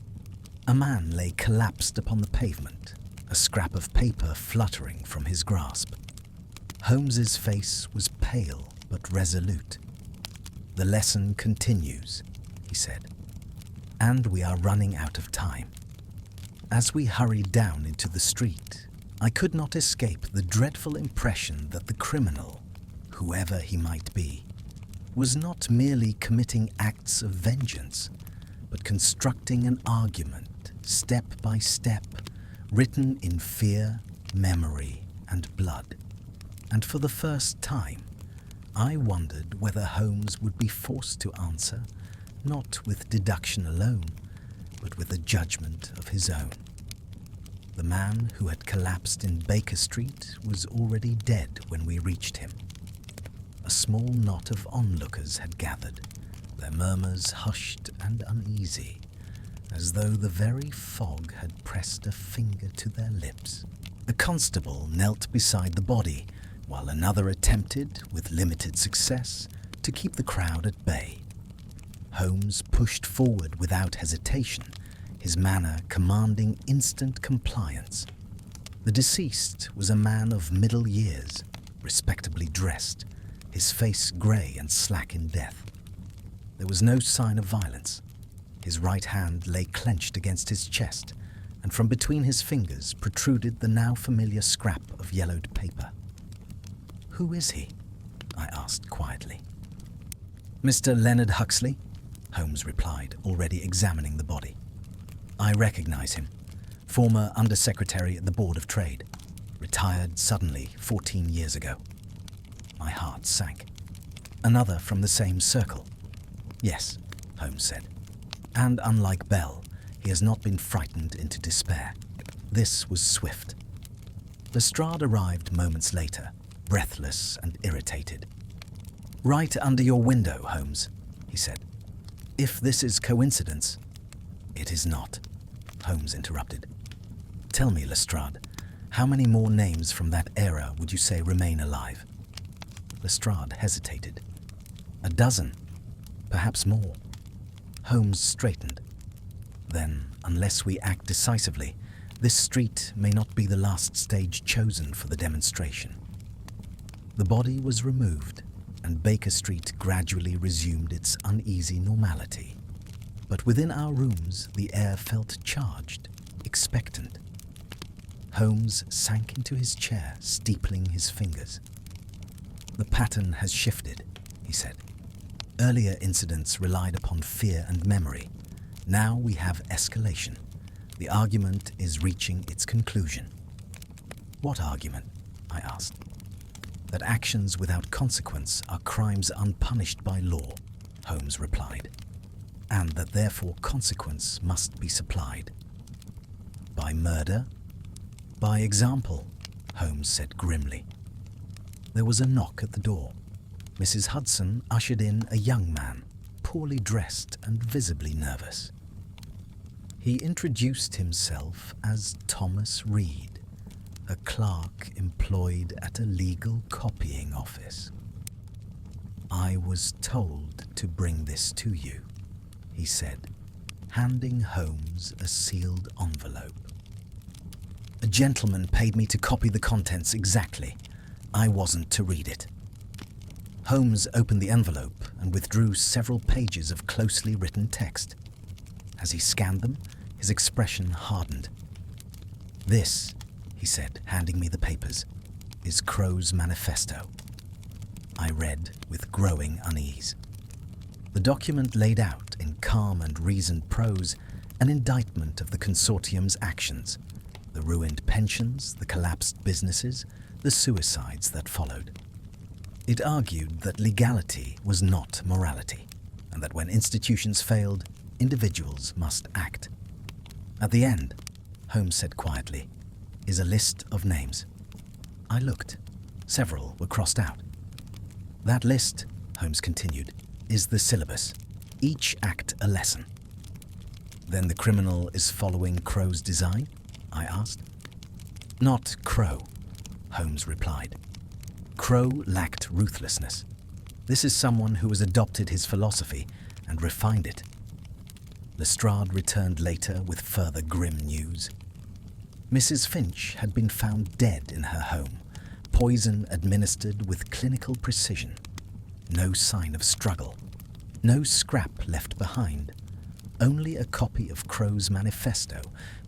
A man lay collapsed upon the pavement, a scrap of paper fluttering from his grasp. Holmes's face was pale but resolute. "The lesson continues," he said, "and we are running out of time." As we hurried down into the street, I could not escape the dreadful impression that the criminal, whoever he might be, was not merely committing acts of vengeance, but constructing an argument, step by step, written in fear, memory, and blood. And for the first time, I wondered whether Holmes would be forced to answer, not with deduction alone, but with a judgment of his own. The man who had collapsed in Baker Street was already dead when we reached him. A small knot of onlookers had gathered, their murmurs hushed and uneasy, as though the very fog had pressed a finger to their lips. A constable knelt beside the body, while another attempted, with limited success, to keep the crowd at bay. Holmes pushed forward without hesitation, his manner commanding instant compliance. The deceased was a man of middle years, respectably dressed, his face grey and slack in death. There was no sign of violence. His right hand lay clenched against his chest, and from between his fingers protruded the now familiar scrap of yellowed paper. "Who is he?" I asked quietly. "Mr. Leonard Huxley," Holmes replied, already examining the body. "I recognize him. Former Undersecretary at the Board of Trade. Retired suddenly 14 years ago." My heart sank. "Another from the same circle?" "Yes," Holmes said. "And unlike Bell, he has not been frightened into despair. This was swift." Lestrade arrived moments later, breathless and irritated. "Right under your window, Holmes," he said. "If this is coincidence—" "It is not," Holmes interrupted. "Tell me, Lestrade, how many more names from that era would you say remain alive?" Lestrade hesitated. "A dozen, perhaps more." Holmes straightened. "Then, unless we act decisively, this street may not be the last stage chosen for the demonstration." The body was removed, and Baker Street gradually resumed its uneasy normality. But within our rooms, the air felt charged, expectant. Holmes sank into his chair, steepling his fingers. "The pattern has shifted," he said. "Earlier incidents relied upon fear and memory. Now we have escalation. The argument is reaching its conclusion." "What argument?" I asked. "That actions without consequence are crimes unpunished by law," Holmes replied, "and that therefore consequence must be supplied." "By murder?" "By example," Holmes said grimly. There was a knock at the door. Mrs. Hudson ushered in a young man, poorly dressed and visibly nervous. He introduced himself as Thomas Reed, a clerk employed at a legal copying office. "I was told to bring this to you," he said, handing Holmes a sealed envelope. "A gentleman paid me to copy the contents exactly. I wasn't to read it." Holmes opened the envelope and withdrew several pages of closely written text. As he scanned them, his expression hardened. "This," he said, handing me the papers, "is Crow's manifesto." I read with growing unease. The document laid out in calm and reasoned prose an indictment of the consortium's actions, the ruined pensions, the collapsed businesses, the suicides that followed. It argued that legality was not morality, and that when institutions failed, individuals must act. At the end, Holmes said quietly, is a list of names. I looked. Several were crossed out. "That list," Holmes continued, "is the syllabus. Each act a lesson." "Then the criminal is following Crow's design?" I asked. "Not Crow," Holmes replied. "Crow lacked ruthlessness. This is someone who has adopted his philosophy and refined it. Lestrade returned later with further grim news. Mrs. Finch had been found dead in her home, poison administered with clinical precision. No sign of struggle, no scrap left behind, only a copy of Crow's manifesto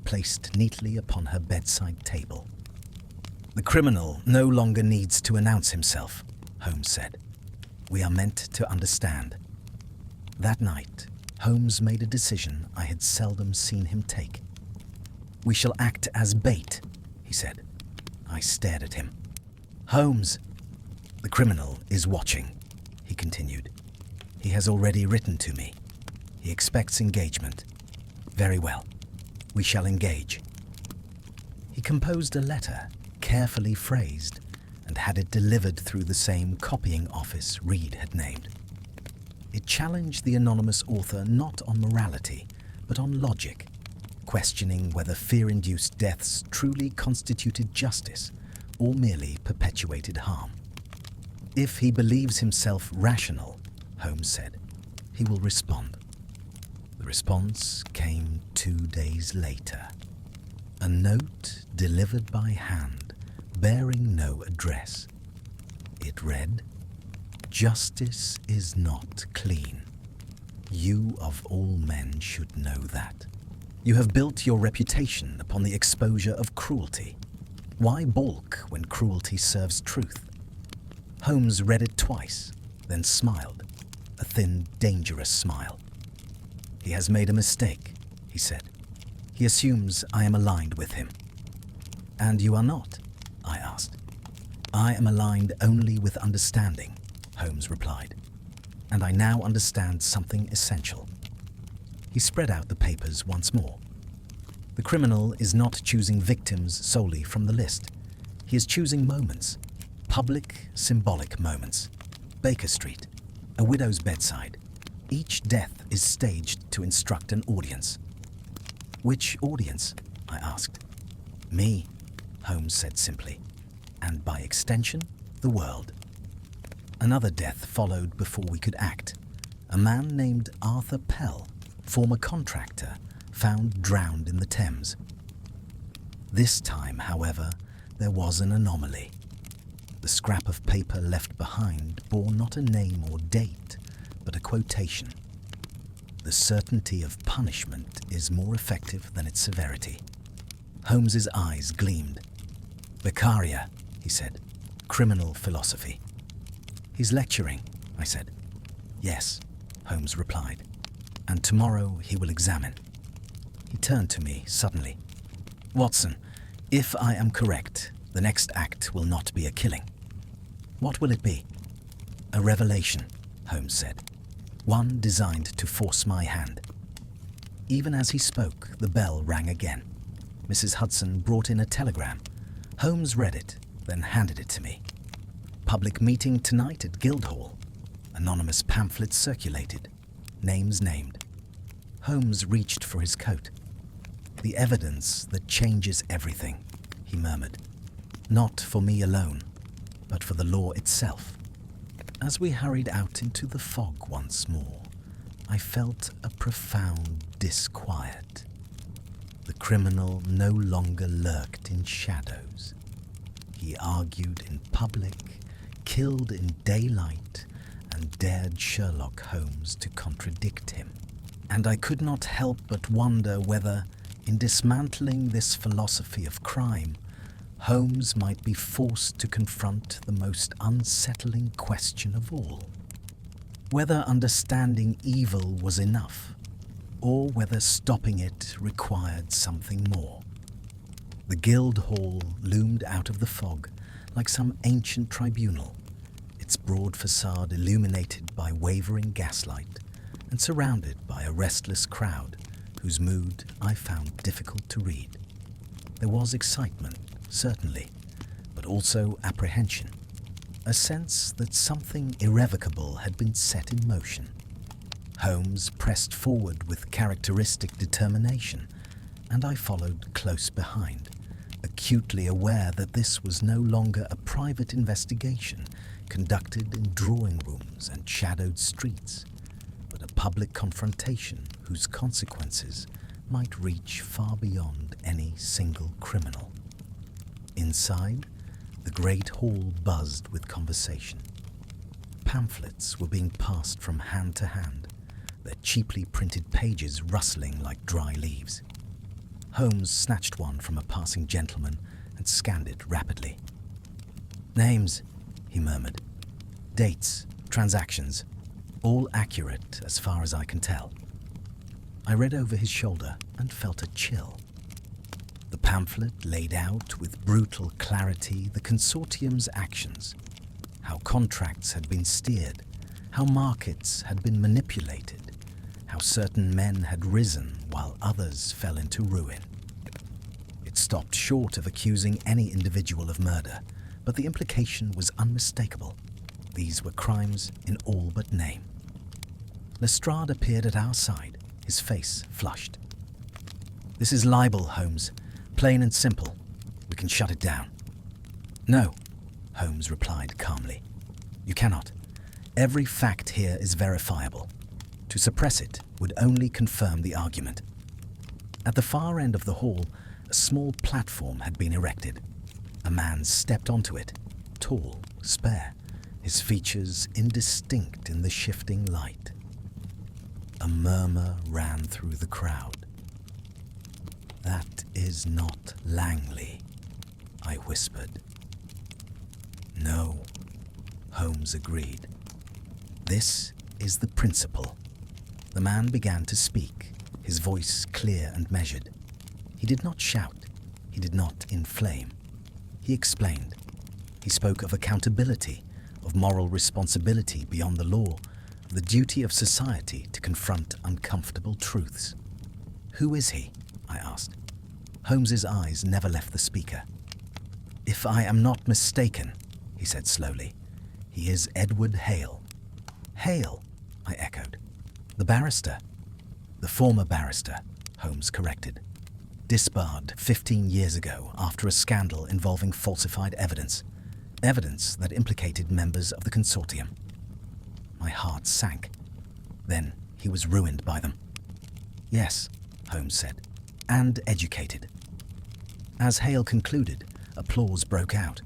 placed neatly upon her bedside table. "The criminal no longer needs to announce himself," Holmes said. "We are meant to understand." That night, Holmes made a decision I had seldom seen him take. "We shall act as bait," he said. I stared at him. "Holmes, the criminal is watching," he continued. "He has already written to me. He expects engagement. Very well. We shall engage." He composed a letter, carefully phrased, and had it delivered through the same copying office Reed had named. It challenged the anonymous author not on morality, but on logic, questioning whether fear-induced deaths truly constituted justice or merely perpetuated harm. "If he believes himself rational," Holmes said, "he will respond." The response came 2 days later. A note delivered by hand, bearing no address. It read, "Justice is not clean. You of all men should know that. You have built your reputation upon the exposure of cruelty. Why balk when cruelty serves truth?" Holmes read it twice, then smiled, a thin, dangerous smile. "He has made a mistake," he said. "He assumes I am aligned with him." "And you are not?" I asked. "I am aligned only with understanding," Holmes replied. "And I now understand something essential." He spread out the papers once more. "The criminal is not choosing victims solely from the list. He is choosing moments, public, symbolic moments. Baker Street, a widow's bedside. Each death is staged to instruct an audience." "Which audience?" I asked. "Me," Holmes said simply, "and by extension, the world." Another death followed before we could act. A man named Arthur Pell, former contractor, found drowned in the Thames. This time, however, there was an anomaly. The scrap of paper left behind bore not a name or date, but a quotation. "The certainty of punishment is more effective than its severity." Holmes's eyes gleamed. "Beccaria," he said. "Criminal philosophy." "He's lecturing," I said. "Yes," Holmes replied. "And tomorrow he will examine." He turned to me suddenly. "Watson, if I am correct, the next act will not be a killing." "What will it be?" "A revelation," Holmes said. "One designed to force my hand." Even as he spoke, the bell rang again. Mrs. Hudson brought in a telegram. Holmes read it, then handed it to me. "Public meeting tonight at Guildhall." Anonymous pamphlets circulated. Names named. Holmes reached for his coat. "The evidence that changes everything," he murmured. "Not for me alone, but for the law itself." As we hurried out into the fog once more, I felt a profound disquiet. The criminal no longer lurked in shadows. He argued in public, killed in daylight, and dared Sherlock Holmes to contradict him. And I could not help but wonder whether, in dismantling this philosophy of crime, Holmes might be forced to confront the most unsettling question of all. Whether understanding evil was enough, or whether stopping it required something more. The Guildhall loomed out of the fog like some ancient tribunal, its broad facade illuminated by wavering gaslight and surrounded by a restless crowd whose mood I found difficult to read. There was excitement, certainly, but also apprehension, a sense that something irrevocable had been set in motion. Holmes pressed forward with characteristic determination, and I followed close behind, acutely aware that this was no longer a private investigation conducted in drawing rooms and shadowed streets, but a public confrontation whose consequences might reach far beyond any single criminal. Inside, the great hall buzzed with conversation. Pamphlets were being passed from hand to hand, their cheaply printed pages rustling like dry leaves. Holmes snatched one from a passing gentleman and scanned it rapidly. "Names," he murmured. "Dates, transactions, all accurate as far as I can tell." I read over his shoulder and felt a chill. The pamphlet laid out with brutal clarity the consortium's actions, how contracts had been steered, how markets had been manipulated, how certain men had risen while others fell into ruin. It stopped short of accusing any individual of murder, but the implication was unmistakable. These were crimes in all but name. Lestrade appeared at our side, his face flushed. "This is libel, Holmes. Plain and simple. We can shut it down." "No," Holmes replied calmly. "You cannot. Every fact here is verifiable. To suppress it would only confirm the argument." At the far end of the hall, a small platform had been erected. A man stepped onto it, tall, spare, his features indistinct in the shifting light. A murmur ran through the crowd. "That is not Langley," I whispered. "No," Holmes agreed. "This is the principal." The man began to speak, his voice clear and measured. He did not shout. He did not inflame. He explained. He spoke of accountability, of moral responsibility beyond the law, of the duty of society to confront uncomfortable truths. "Who is he?" I asked. Holmes's eyes never left the speaker. "If I am not mistaken," he said slowly, "he is Edward Hale." "Hale?" I echoed. "The barrister." "The former barrister," Holmes corrected. "Disbarred 15 years ago after a scandal involving falsified evidence that implicated members of the consortium." My heart sank. Then he was ruined by them. "Yes," Holmes said, "and educated." As Hale concluded, applause broke out,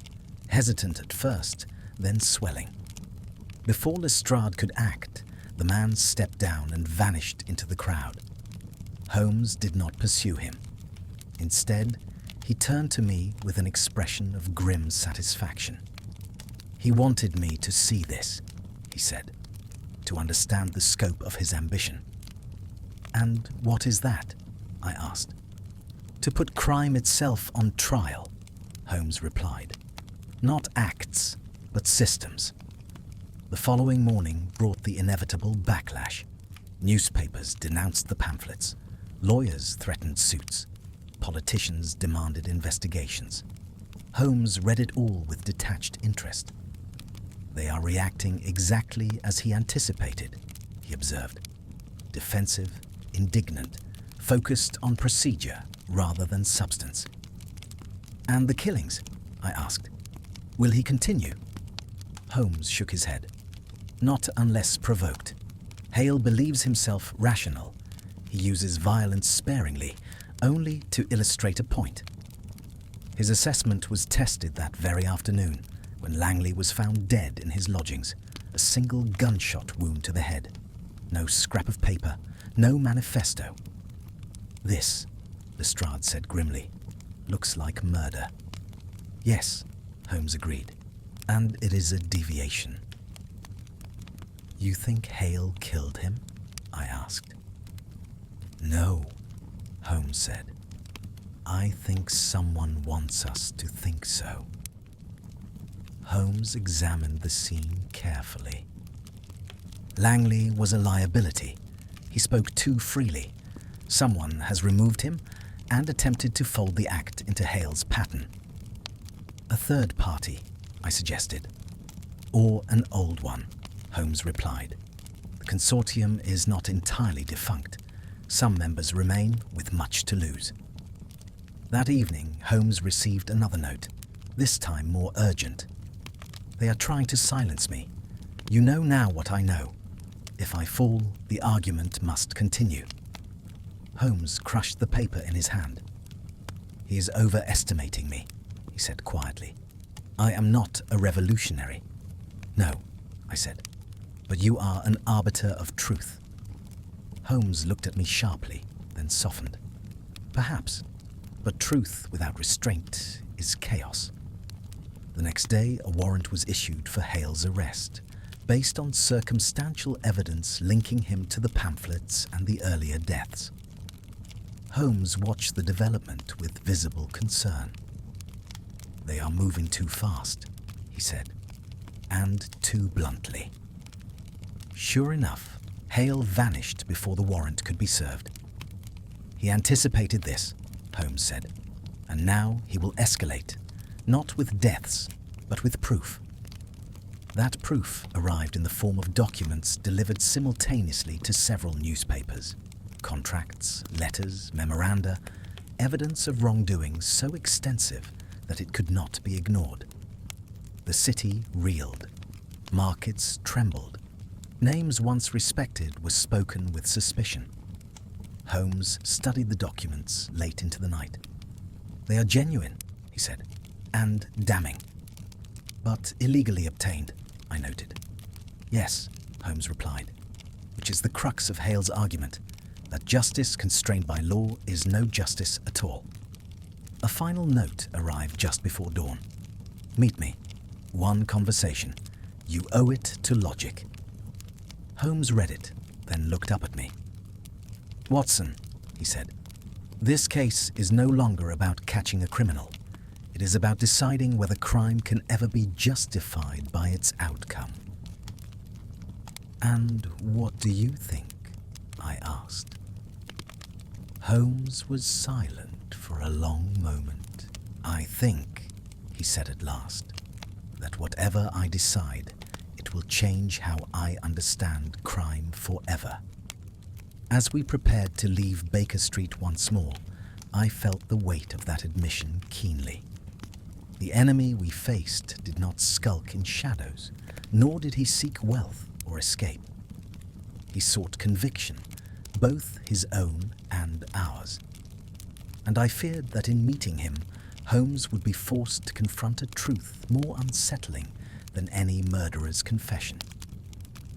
hesitant at first, then swelling. Before Lestrade could act, the man stepped down and vanished into the crowd. Holmes did not pursue him. Instead, he turned to me with an expression of grim satisfaction. "He wanted me to see this," he said, "to understand the scope of his ambition." "And what is that?" I asked. "To put crime itself on trial," Holmes replied. "Not acts, but systems." The following morning brought the inevitable backlash. Newspapers denounced the pamphlets. Lawyers threatened suits. Politicians demanded investigations. Holmes read it all with detached interest. "They are reacting exactly as he anticipated," he observed. "Defensive, indignant, focused on procedure rather than substance." "And the killings?" I asked. "Will he continue?" Holmes shook his head. "Not unless provoked. Hale believes himself rational. He uses violence sparingly, only to illustrate a point." His assessment was tested that very afternoon when Langley was found dead in his lodgings, a single gunshot wound to the head. No scrap of paper, no manifesto. "This," Lestrade said grimly, "looks like murder." "Yes," Holmes agreed, "and it is a deviation." "You think Hale killed him?" I asked. "No," Holmes said. "I think someone wants us to think so." Holmes examined the scene carefully. Langley was a liability. He spoke too freely. Someone has removed him and attempted to fold the act into Hale's pattern. "A third party," I suggested. "Or an old one," Holmes replied. "The consortium is not entirely defunct. Some members remain with much to lose." That evening, Holmes received another note, this time more urgent. They are trying to silence me. You know now what I know. If I fall, the argument must continue." Holmes crushed the paper in his hand. "He is overestimating me," he said quietly. "I am not a revolutionary." "No," I said, "but you are an arbiter of truth." Holmes looked at me sharply, then softened. "Perhaps, but truth without restraint is chaos." The next day, a warrant was issued for Hale's arrest, based on circumstantial evidence linking him to the pamphlets and the earlier deaths. Holmes watched the development with visible concern. "They are moving too fast," he said, "and too bluntly." Sure enough, Hale vanished before the warrant could be served. "He anticipated this," Holmes said, "and now he will escalate, not with deaths, but with proof." That proof arrived in the form of documents delivered simultaneously to several newspapers. Contracts, letters, memoranda, evidence of wrongdoing so extensive that it could not be ignored. The city reeled. Markets trembled. Names once respected were spoken with suspicion. Holmes studied the documents late into the night. "They are genuine," he said, "and damning." "But illegally obtained," I noted. "Yes," Holmes replied, "which is the crux of Hale's argument, that justice constrained by law is no justice at all." A final note arrived just before dawn. "Meet me. One conversation. You owe it to logic." Holmes read it, then looked up at me. "Watson," he said, "this case is no longer about catching a criminal. It is about deciding whether crime can ever be justified by its outcome." "And what do you think?" I asked. Holmes was silent for a long moment. "I think," he said at last, "that whatever I decide, it will change how I understand crime forever." As we prepared to leave Baker Street once more, I felt the weight of that admission keenly. The enemy we faced did not skulk in shadows, nor did he seek wealth or escape. He sought conviction, both his own and ours. And I feared that in meeting him, Holmes would be forced to confront a truth more unsettling than any murderer's confession.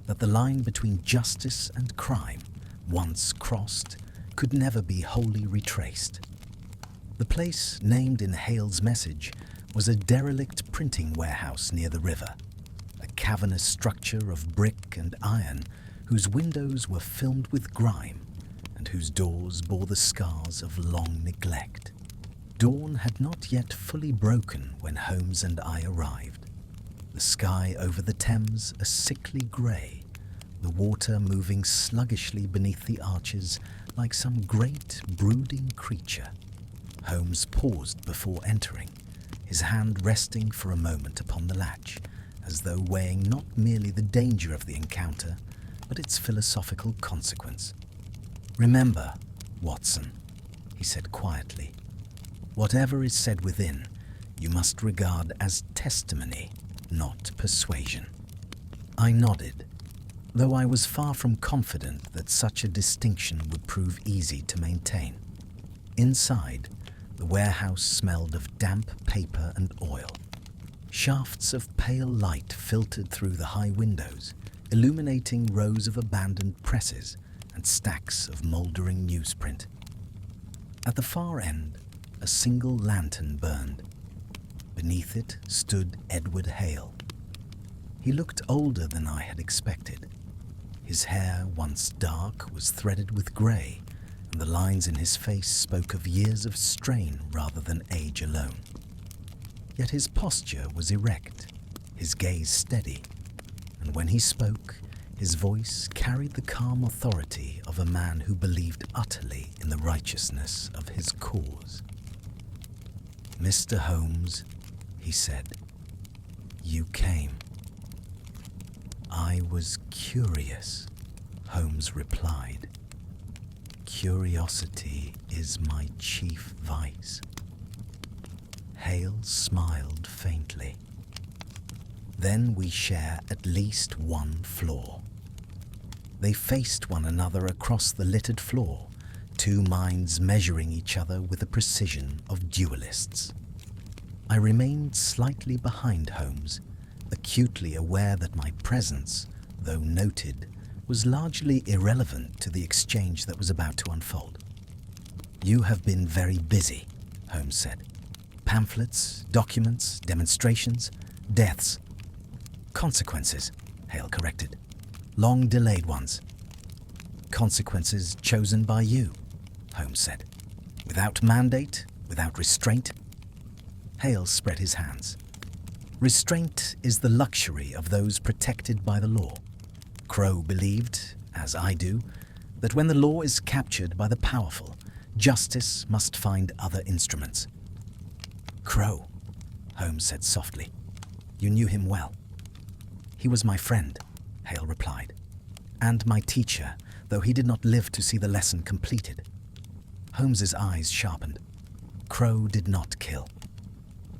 That the line between justice and crime, once crossed, could never be wholly retraced. The place named in Hale's message was a derelict printing warehouse near the river, a cavernous structure of brick and iron whose windows were filmed with grime and whose doors bore the scars of long neglect. Dawn had not yet fully broken when Holmes and I arrived. The sky over the Thames a sickly grey, the water moving sluggishly beneath the arches like some great brooding creature. Holmes paused before entering, his hand resting for a moment upon the latch, as though weighing not merely the danger of the encounter, but its philosophical consequence. "Remember, Watson," he said quietly, "whatever is said within, you must regard as testimony, not persuasion." I nodded, though I was far from confident that such a distinction would prove easy to maintain. Inside, the warehouse smelled of damp paper and oil. Shafts of pale light filtered through the high windows, illuminating rows of abandoned presses and stacks of mouldering newsprint. At the far end, a single lantern burned. Beneath it stood Edward Hale. He looked older than I had expected. His hair, once dark, was threaded with grey, and the lines in his face spoke of years of strain rather than age alone. Yet his posture was erect, his gaze steady, and when he spoke, his voice carried the calm authority of a man who believed utterly in the righteousness of his cause. "Mr. Holmes," he said, "you came." "I was curious," Holmes replied. "Curiosity is my chief vice." Hale smiled faintly. Then we share at least one flaw. They faced one another across the littered floor, two minds measuring each other with the precision of duelists. I remained slightly behind Holmes, acutely aware that my presence, though noted, was largely irrelevant to the exchange that was about to unfold. "You have been very busy," Holmes said. "Pamphlets, documents, demonstrations, deaths." "Consequences," Hale corrected. "Long delayed ones." "Consequences chosen by you," Holmes said. "Without mandate, without restraint." Hale spread his hands. "Restraint is the luxury of those protected by the law. Crow believed, as I do, that when the law is captured by the powerful, justice must find other instruments." "Crow," Holmes said softly. "You knew him well." "He was my friend," Hale replied, "and my teacher, though he did not live to see the lesson completed." Holmes's eyes sharpened. "Crow did not kill."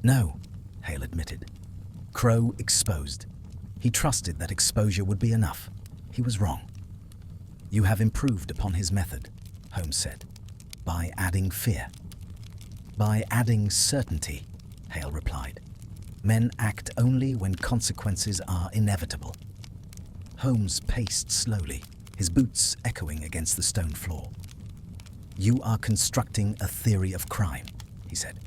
"No," Hale admitted. "Crow exposed. He trusted that exposure would be enough. He was wrong." "You have improved upon his method," Holmes said, "by adding fear." "By adding certainty," Hale replied. "Men act only when consequences are inevitable." Holmes paced slowly, his boots echoing against the stone floor. "You are constructing a theory of crime," he said,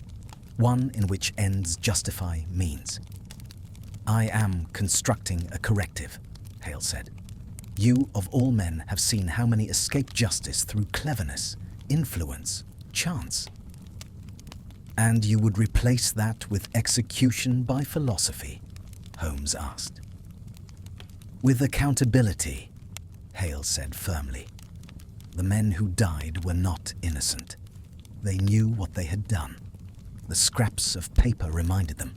"one in which ends justify means." "I am constructing a corrective," Hale said. "You, of all men, have seen how many escape justice through cleverness, influence, chance. And you would replace that with execution by philosophy?" Holmes asked. "With accountability," Hale said firmly. "The men who died were not innocent. They knew what they had done. The scraps of paper reminded them."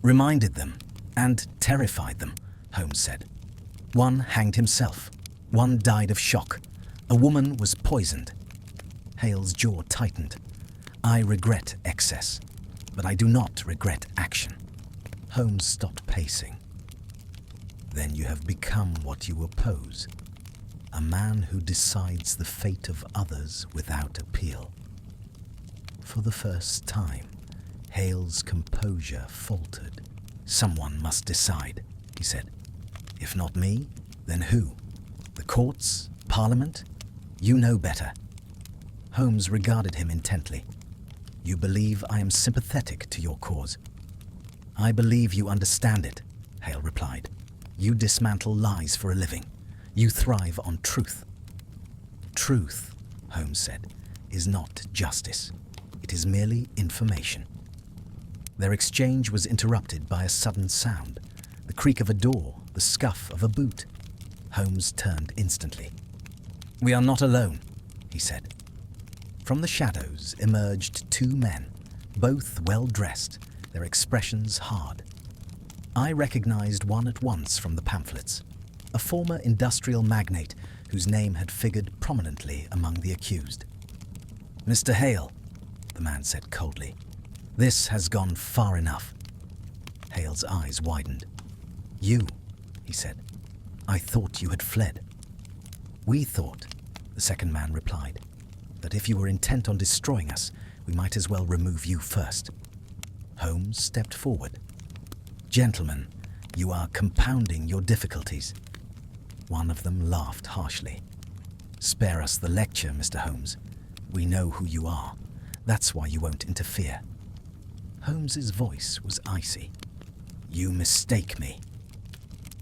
"Reminded them and terrified them," Holmes said. "One hanged himself. One died of shock. A woman was poisoned." Hale's jaw tightened. "I regret excess, but I do not regret action." Holmes stopped pacing. "Then you have become what you oppose, a man who decides the fate of others without appeal." For the first time, Hale's composure faltered. "Someone must decide," he said. "If not me, then who? The courts? Parliament? You know better." Holmes regarded him intently. "You believe I am sympathetic to your cause?" "I believe you understand it," Hale replied. "You dismantle lies for a living. You thrive on truth." "Truth," Holmes said, "is not justice. It is merely information." Their exchange was interrupted by a sudden sound, the creak of a door, the scuff of a boot. Holmes turned instantly. "We are not alone," he said. From the shadows emerged two men, both well-dressed, their expressions hard. I recognized one at once from the pamphlets, a former industrial magnate whose name had figured prominently among the accused. "Mr. Hale," the man said coldly, "this has gone far enough." Hale's eyes widened. "You," he said. "I thought you had fled." "We thought," the second man replied, "that if you were intent on destroying us, we might as well remove you first." Holmes stepped forward. "Gentlemen, you are compounding your difficulties." One of them laughed harshly. "Spare us the lecture, Mr. Holmes. We know who you are. That's why you won't interfere." Holmes's voice was icy. "You mistake me."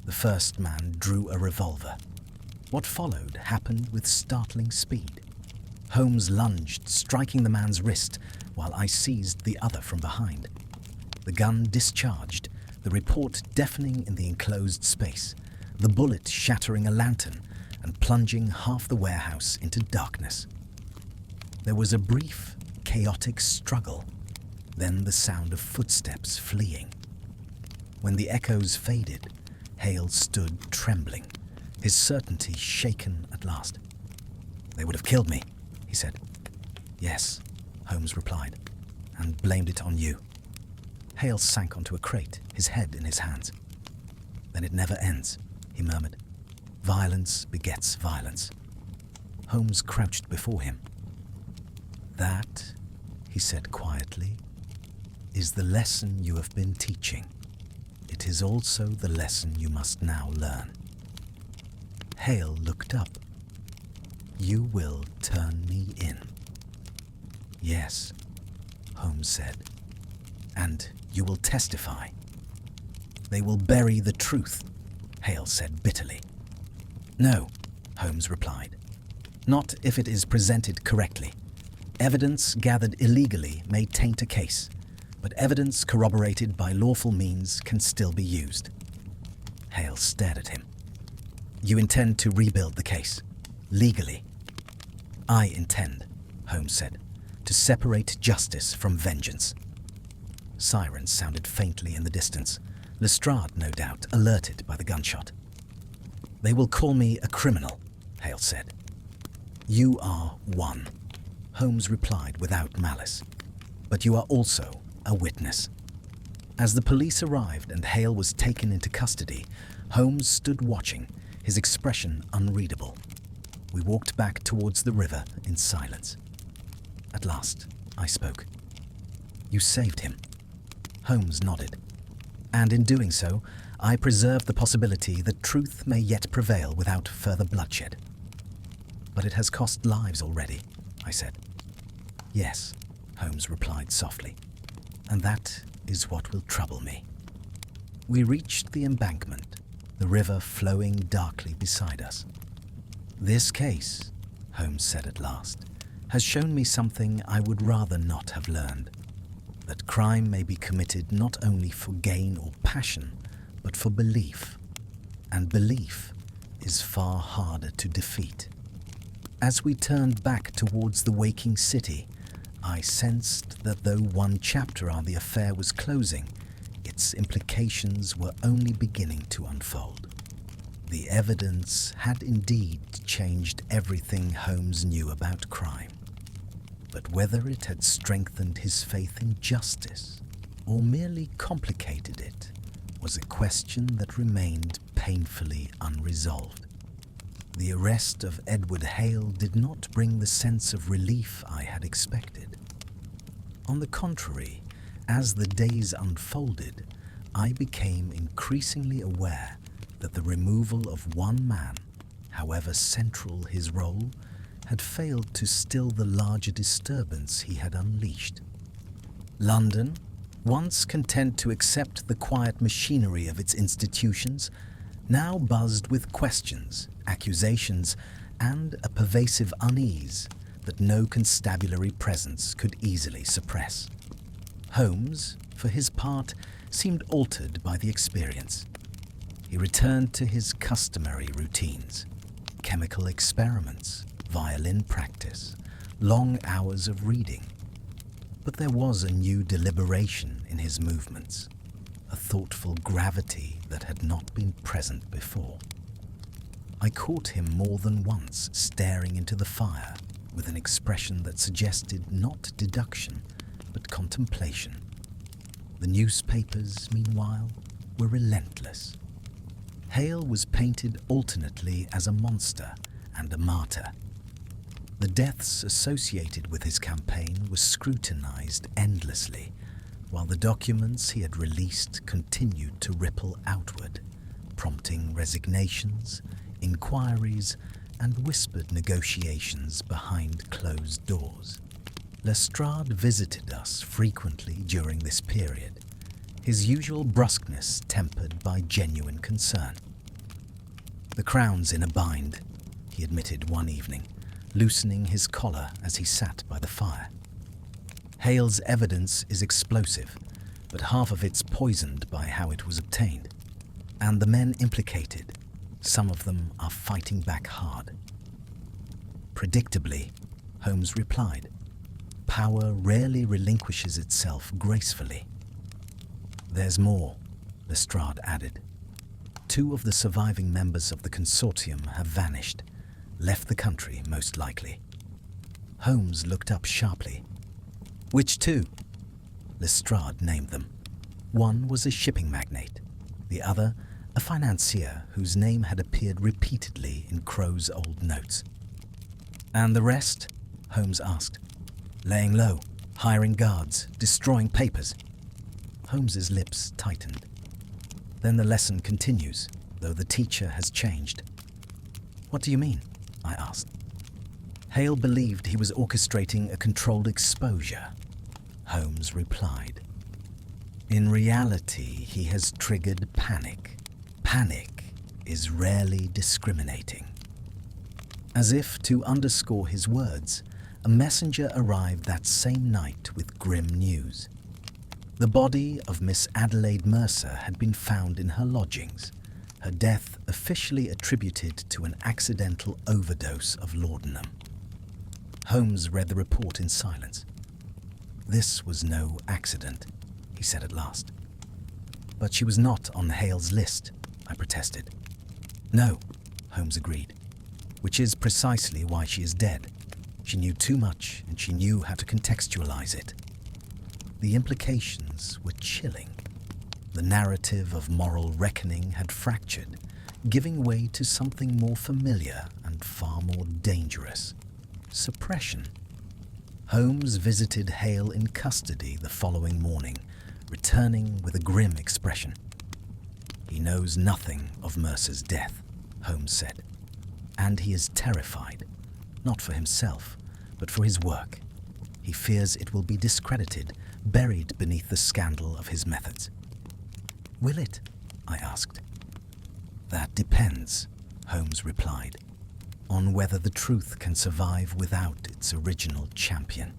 The first man drew a revolver. What followed happened with startling speed. Holmes lunged, striking the man's wrist, while I seized the other from behind. The gun discharged, the report deafening in the enclosed space, the bullet shattering a lantern and plunging half the warehouse into darkness. There was a brief, chaotic struggle, then the sound of footsteps fleeing. When the echoes faded, Hale stood trembling, his certainty shaken at last. "They would have killed me," he said. "Yes," Holmes replied, "and blamed it on you." Hale sank onto a crate, his head in his hands. Then it never ends, he murmured. Violence begets violence. Holmes crouched before him. That, he said quietly, is the lesson you have been teaching. It is also the lesson you must now learn. Hale looked up. You will turn me in. Yes, Holmes said. And you will testify. They will bury the truth, Hale said bitterly. No, Holmes replied. Not if it is presented correctly. Evidence gathered illegally may taint a case, but evidence corroborated by lawful means can still be used. Hale stared at him. You intend to rebuild the case, legally. I intend, Holmes said, to separate justice from vengeance. Sirens sounded faintly in the distance. Lestrade, no doubt, alerted by the gunshot. They will call me a criminal, Hale said. You are one, Holmes replied without malice. But you are also a witness. As the police arrived and Hale was taken into custody, Holmes stood watching, his expression unreadable. We walked back towards the river in silence. At last, I spoke. You saved him. Holmes nodded. And in doing so, I preserved the possibility that truth may yet prevail without further bloodshed. But it has cost lives already, I said. Yes, Holmes replied softly. And that is what will trouble me. We reached the embankment, the river flowing darkly beside us. This case, Holmes said at last, has shown me something I would rather not have learned. That crime may be committed not only for gain or passion, but for belief. And belief is far harder to defeat. As we turned back towards the waking city, I sensed that though one chapter of the affair was closing, its implications were only beginning to unfold. The evidence had indeed changed everything Holmes knew about crime. But whether it had strengthened his faith in justice or merely complicated it was a question that remained painfully unresolved. The arrest of Edward Hale did not bring the sense of relief I had expected. On the contrary, as the days unfolded, I became increasingly aware that the removal of one man, however central his role, had failed to still the larger disturbance he had unleashed. London, once content to accept the quiet machinery of its institutions, now buzzed with questions, accusations, and a pervasive unease that no constabulary presence could easily suppress. Holmes, for his part, seemed altered by the experience. He returned to his customary routines, chemical experiments, violin practice, long hours of reading. But there was a new deliberation in his movements, a thoughtful gravity that had not been present before. I caught him more than once staring into the fire with an expression that suggested not deduction, but contemplation. The newspapers, meanwhile, were relentless. Hale was painted alternately as a monster and a martyr. The deaths associated with his campaign were scrutinized endlessly, while the documents he had released continued to ripple outward, prompting resignations, inquiries, and whispered negotiations behind closed doors. Lestrade visited us frequently during this period, his usual brusqueness tempered by genuine concern. "The Crown's in a bind," he admitted one evening, loosening his collar as he sat by the fire. "Hale's evidence is explosive, but half of it's poisoned by how it was obtained. And the men implicated, some of them are fighting back hard." Predictably, Holmes replied, "Power rarely relinquishes itself gracefully." "There's more," Lestrade added. "2 of the surviving members of the consortium have vanished, left the country most likely." Holmes looked up sharply. "Which 2? Lestrade named them. One was a shipping magnate, the other a financier whose name had appeared repeatedly in Crow's old notes. "And the rest?" Holmes asked. "Laying low, hiring guards, destroying papers." Holmes's lips tightened. Then the lesson continues, though the teacher has changed. "What do you mean?" I asked. Hale believed he was orchestrating a controlled exposure. Holmes replied. "In reality, he has triggered panic. Panic is rarely discriminating." As if to underscore his words, a messenger arrived that same night with grim news. The body of Miss Adelaide Mercer had been found in her lodgings, her death officially attributed to an accidental overdose of laudanum. Holmes read the report in silence. "This was no accident," he said at last. "But she was not on Hale's list," I protested. "No," Holmes agreed, "which is precisely why she is dead. She knew too much, and she knew how to contextualize it." The implications were chilling. The narrative of moral reckoning had fractured, giving way to something more familiar and far more dangerous: suppression. Holmes visited Hale in custody the following morning, returning with a grim expression. "He knows nothing of Mercer's death," Holmes said, "and he is terrified, not for himself, but for his work. He fears it will be discredited, buried beneath the scandal of his methods." "Will it?" I asked. "That depends," Holmes replied, "on whether the truth can survive without its original champion."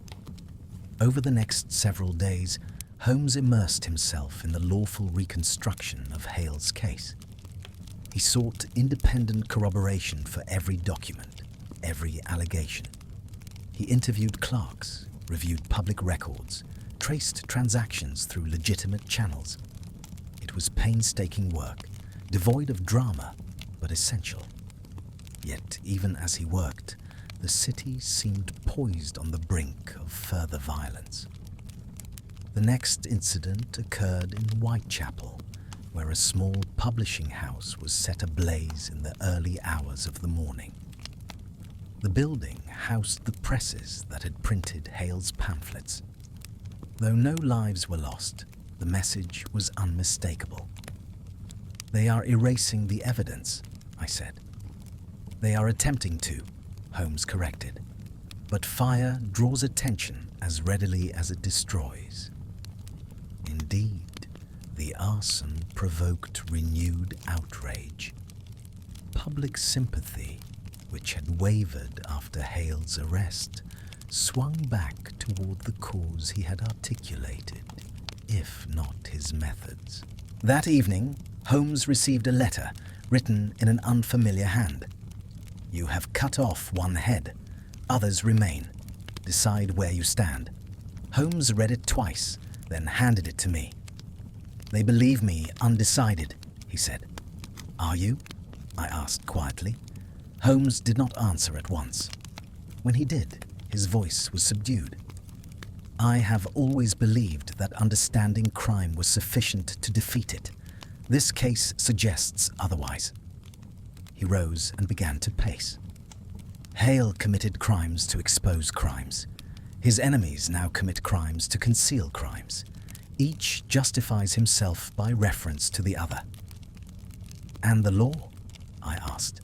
Over the next several days, Holmes immersed himself in the lawful reconstruction of Hale's case. He sought independent corroboration for every document, every allegation. He interviewed clerks, reviewed public records, traced transactions through legitimate channels. It was painstaking work, devoid of drama, but essential. Yet, even as he worked, the city seemed poised on the brink of further violence. The next incident occurred in Whitechapel, where a small publishing house was set ablaze in the early hours of the morning. The building housed the presses that had printed Hale's pamphlets. Though no lives were lost, the message was unmistakable. "They are erasing the evidence," I said. "They are attempting to," Holmes corrected. "But fire draws attention as readily as it destroys." Indeed, the arson provoked renewed outrage. Public sympathy, which had wavered after Hale's arrest, swung back toward the cause he had articulated, if not his methods. That evening, Holmes received a letter written in an unfamiliar hand. "You have cut off one head. Others remain. Decide where you stand." Holmes read it twice, then handed it to me. "They believe me undecided," he said. "Are you?" I asked quietly. Holmes did not answer at once. When he did, his voice was subdued. "I have always believed that understanding crime was sufficient to defeat it. This case suggests otherwise." He rose and began to pace. "Hale committed crimes to expose crimes. His enemies now commit crimes to conceal crimes. Each justifies himself by reference to the other." "And the law?" I asked.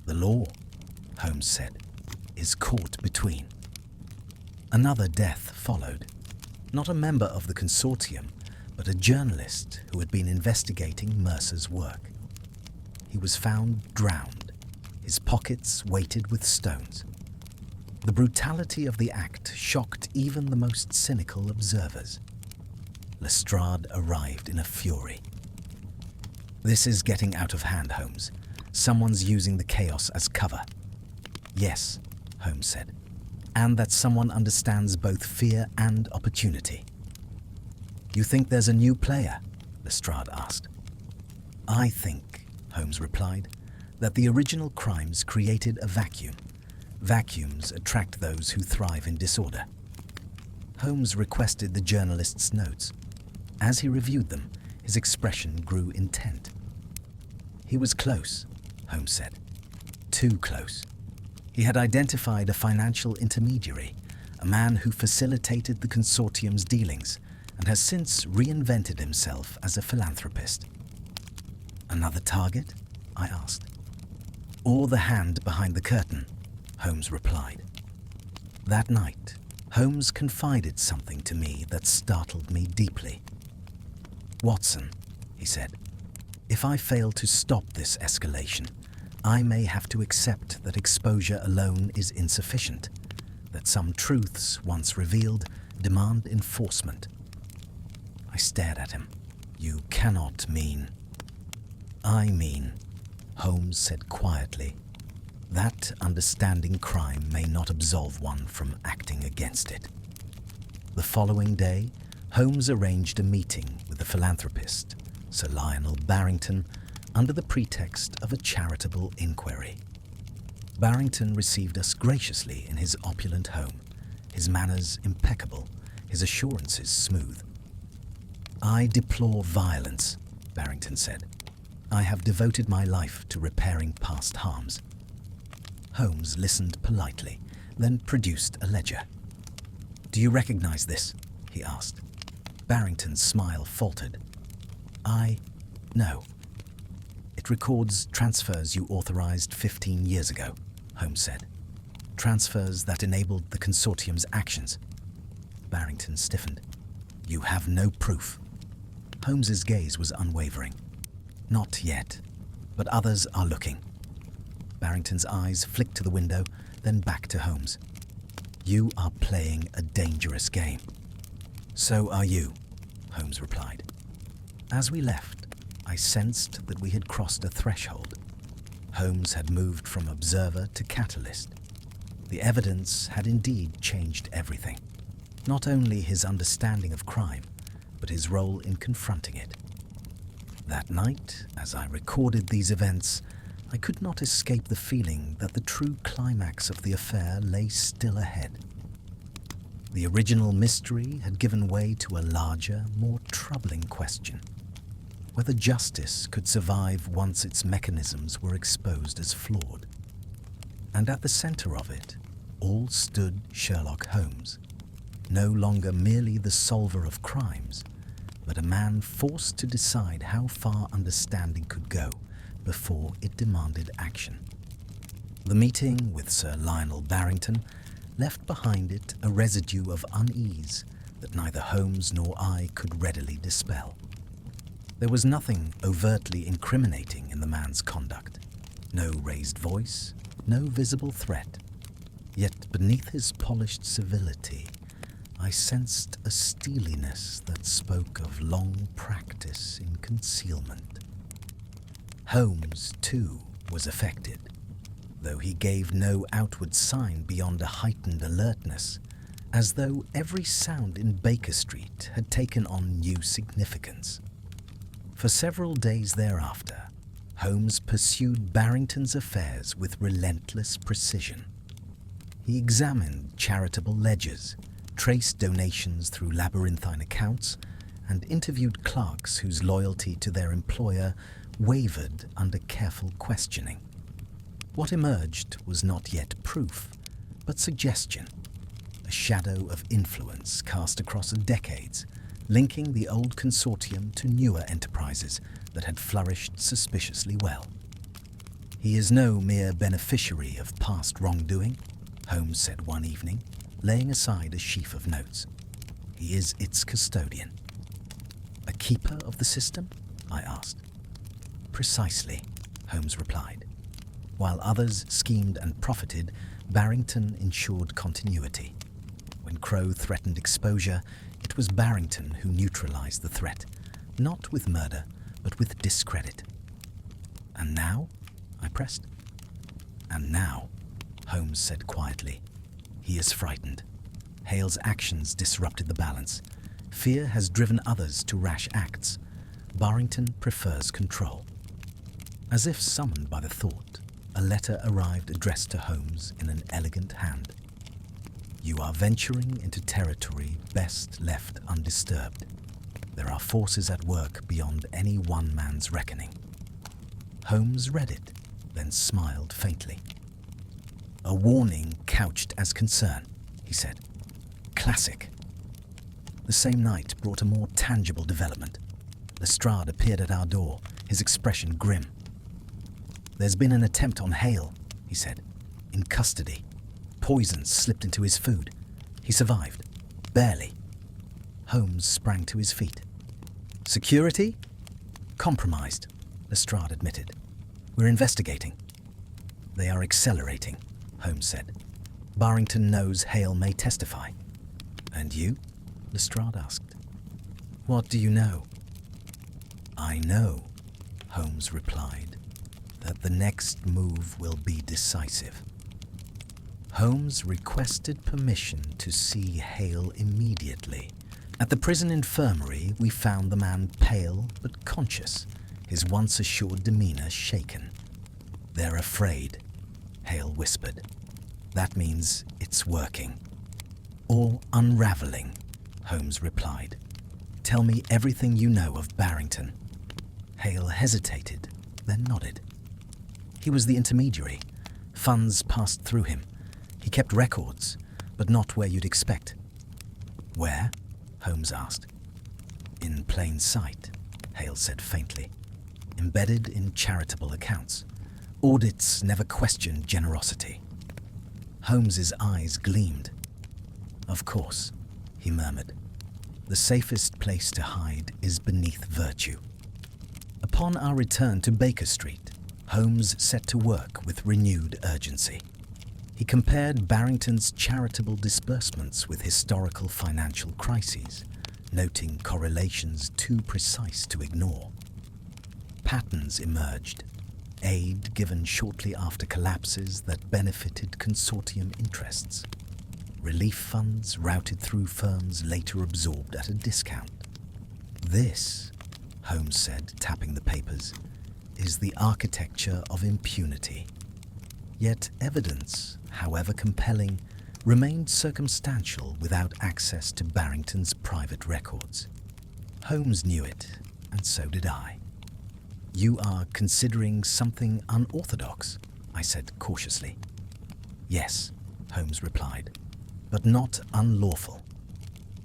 "The law," Holmes said, "is caught between." Another death followed. Not a member of the consortium, but a journalist who had been investigating Mercer's work. He was found drowned, his pockets weighted with stones. The brutality of the act shocked even the most cynical observers. Lestrade arrived in a fury. "This is getting out of hand, Holmes. Someone's using the chaos as cover." "Yes," Holmes said, "and that someone understands both fear and opportunity." "You think there's a new player?" Lestrade asked. "I think," Holmes replied, "that the original crimes created a vacuum. Vacuums attract those who thrive in disorder." Holmes requested the journalist's notes. As he reviewed them, his expression grew intent. He was close, Holmes said. Too close. He had identified a financial intermediary, a man who facilitated the consortium's dealings, and has since reinvented himself as a philanthropist. Another target? I asked. Or the hand behind the curtain, Holmes replied. That night, Holmes confided something to me that startled me deeply. Watson, he said, if I fail to stop this escalation, I may have to accept that exposure alone is insufficient, that some truths, once revealed, demand enforcement. I stared at him. You cannot mean... I mean, Holmes said quietly, that understanding crime may not absolve one from acting against it. The following day, Holmes arranged a meeting with the philanthropist, Sir Lionel Barrington, under the pretext of a charitable inquiry. Barrington received us graciously in his opulent home, his manners impeccable, his assurances smooth. I deplore violence, Barrington said. I have devoted my life to repairing past harms. Holmes listened politely, then produced a ledger. Do you recognize this? He asked. Barrington's smile faltered. No. It records transfers you authorized 15 years ago, Holmes said. Transfers that enabled the consortium's actions. Barrington stiffened. You have no proof. Holmes's gaze was unwavering. Not yet, but others are looking. Barrington's eyes flicked to the window, then back to Holmes. You are playing a dangerous game. So are you, Holmes replied. As we left, I sensed that we had crossed a threshold. Holmes had moved from observer to catalyst. The evidence had indeed changed everything. Not only his understanding of crime, but his role in confronting it. That night, as I recorded these events, I could not escape the feeling that the true climax of the affair lay still ahead. The original mystery had given way to a larger, more troubling question: whether justice could survive once its mechanisms were exposed as flawed. And at the center of it, all stood Sherlock Holmes, no longer merely the solver of crimes, but a man forced to decide how far understanding could go before it demanded action. The meeting with Sir Lionel Barrington left behind it a residue of unease that neither Holmes nor I could readily dispel. There was nothing overtly incriminating in the man's conduct. No raised voice, no visible threat. Yet beneath his polished civility, I sensed a steeliness that spoke of long practice in concealment. Holmes, too, was affected, though he gave no outward sign beyond a heightened alertness, as though every sound in Baker Street had taken on new significance. For several days thereafter, Holmes pursued Barrington's affairs with relentless precision. He examined charitable ledgers, traced donations through labyrinthine accounts, and interviewed clerks whose loyalty to their employer wavered under careful questioning. What emerged was not yet proof, but suggestion, a shadow of influence cast across decades, linking the old consortium to newer enterprises that had flourished suspiciously well. He is no mere beneficiary of past wrongdoing, Holmes said one evening, laying aside a sheaf of notes. He is its custodian. A keeper of the system? I asked. Precisely, Holmes replied. While others schemed and profited, Barrington ensured continuity. When Crowe threatened exposure, it was Barrington who neutralized the threat, not with murder, but with discredit. And now? I pressed. And now, Holmes said quietly, he is frightened. Hale's actions disrupted the balance. Fear has driven others to rash acts. Barrington prefers control. As if summoned by the thought, a letter arrived addressed to Holmes in an elegant hand. You are venturing into territory best left undisturbed. There are forces at work beyond any one man's reckoning. Holmes read it, then smiled faintly. "A warning couched as concern," he said. "Classic." The same night brought a more tangible development. Lestrade appeared at our door, his expression grim. "There's been an attempt on Hale," he said. "In custody. Poison slipped into his food. He survived. Barely." Holmes sprang to his feet. "Security?" "Compromised," Lestrade admitted. "We're investigating." "They are accelerating," Holmes said. "Barrington knows Hale may testify." "And you?" Lestrade asked. "What do you know?" "I know," Holmes replied, "that the next move will be decisive." Holmes requested permission to see Hale immediately. At the prison infirmary, we found the man pale but conscious, his once assured demeanor shaken. "They're afraid," Hale whispered. "That means it's working." "Or unraveling," Holmes replied. "Tell me everything you know of Barrington." Hale hesitated, then nodded. "He was the intermediary. Funds passed through him. He kept records, but not where you'd expect." "Where?" Holmes asked. "In plain sight," Hale said faintly. "Embedded in charitable accounts. Audits never questioned generosity." Holmes's eyes gleamed. "Of course," he murmured. "The safest place to hide is beneath virtue." Upon our return to Baker Street, Holmes set to work with renewed urgency. He compared Barrington's charitable disbursements with historical financial crises, noting correlations too precise to ignore. Patterns emerged. Aid given shortly after collapses that benefited consortium interests. Relief funds routed through firms later absorbed at a discount. "This," Holmes said, tapping the papers, "is the architecture of impunity." Yet evidence, however compelling, remained circumstantial without access to Barrington's private records. Holmes knew it, and so did I. "You are considering something unorthodox," I said cautiously. "Yes," Holmes replied, "but not unlawful."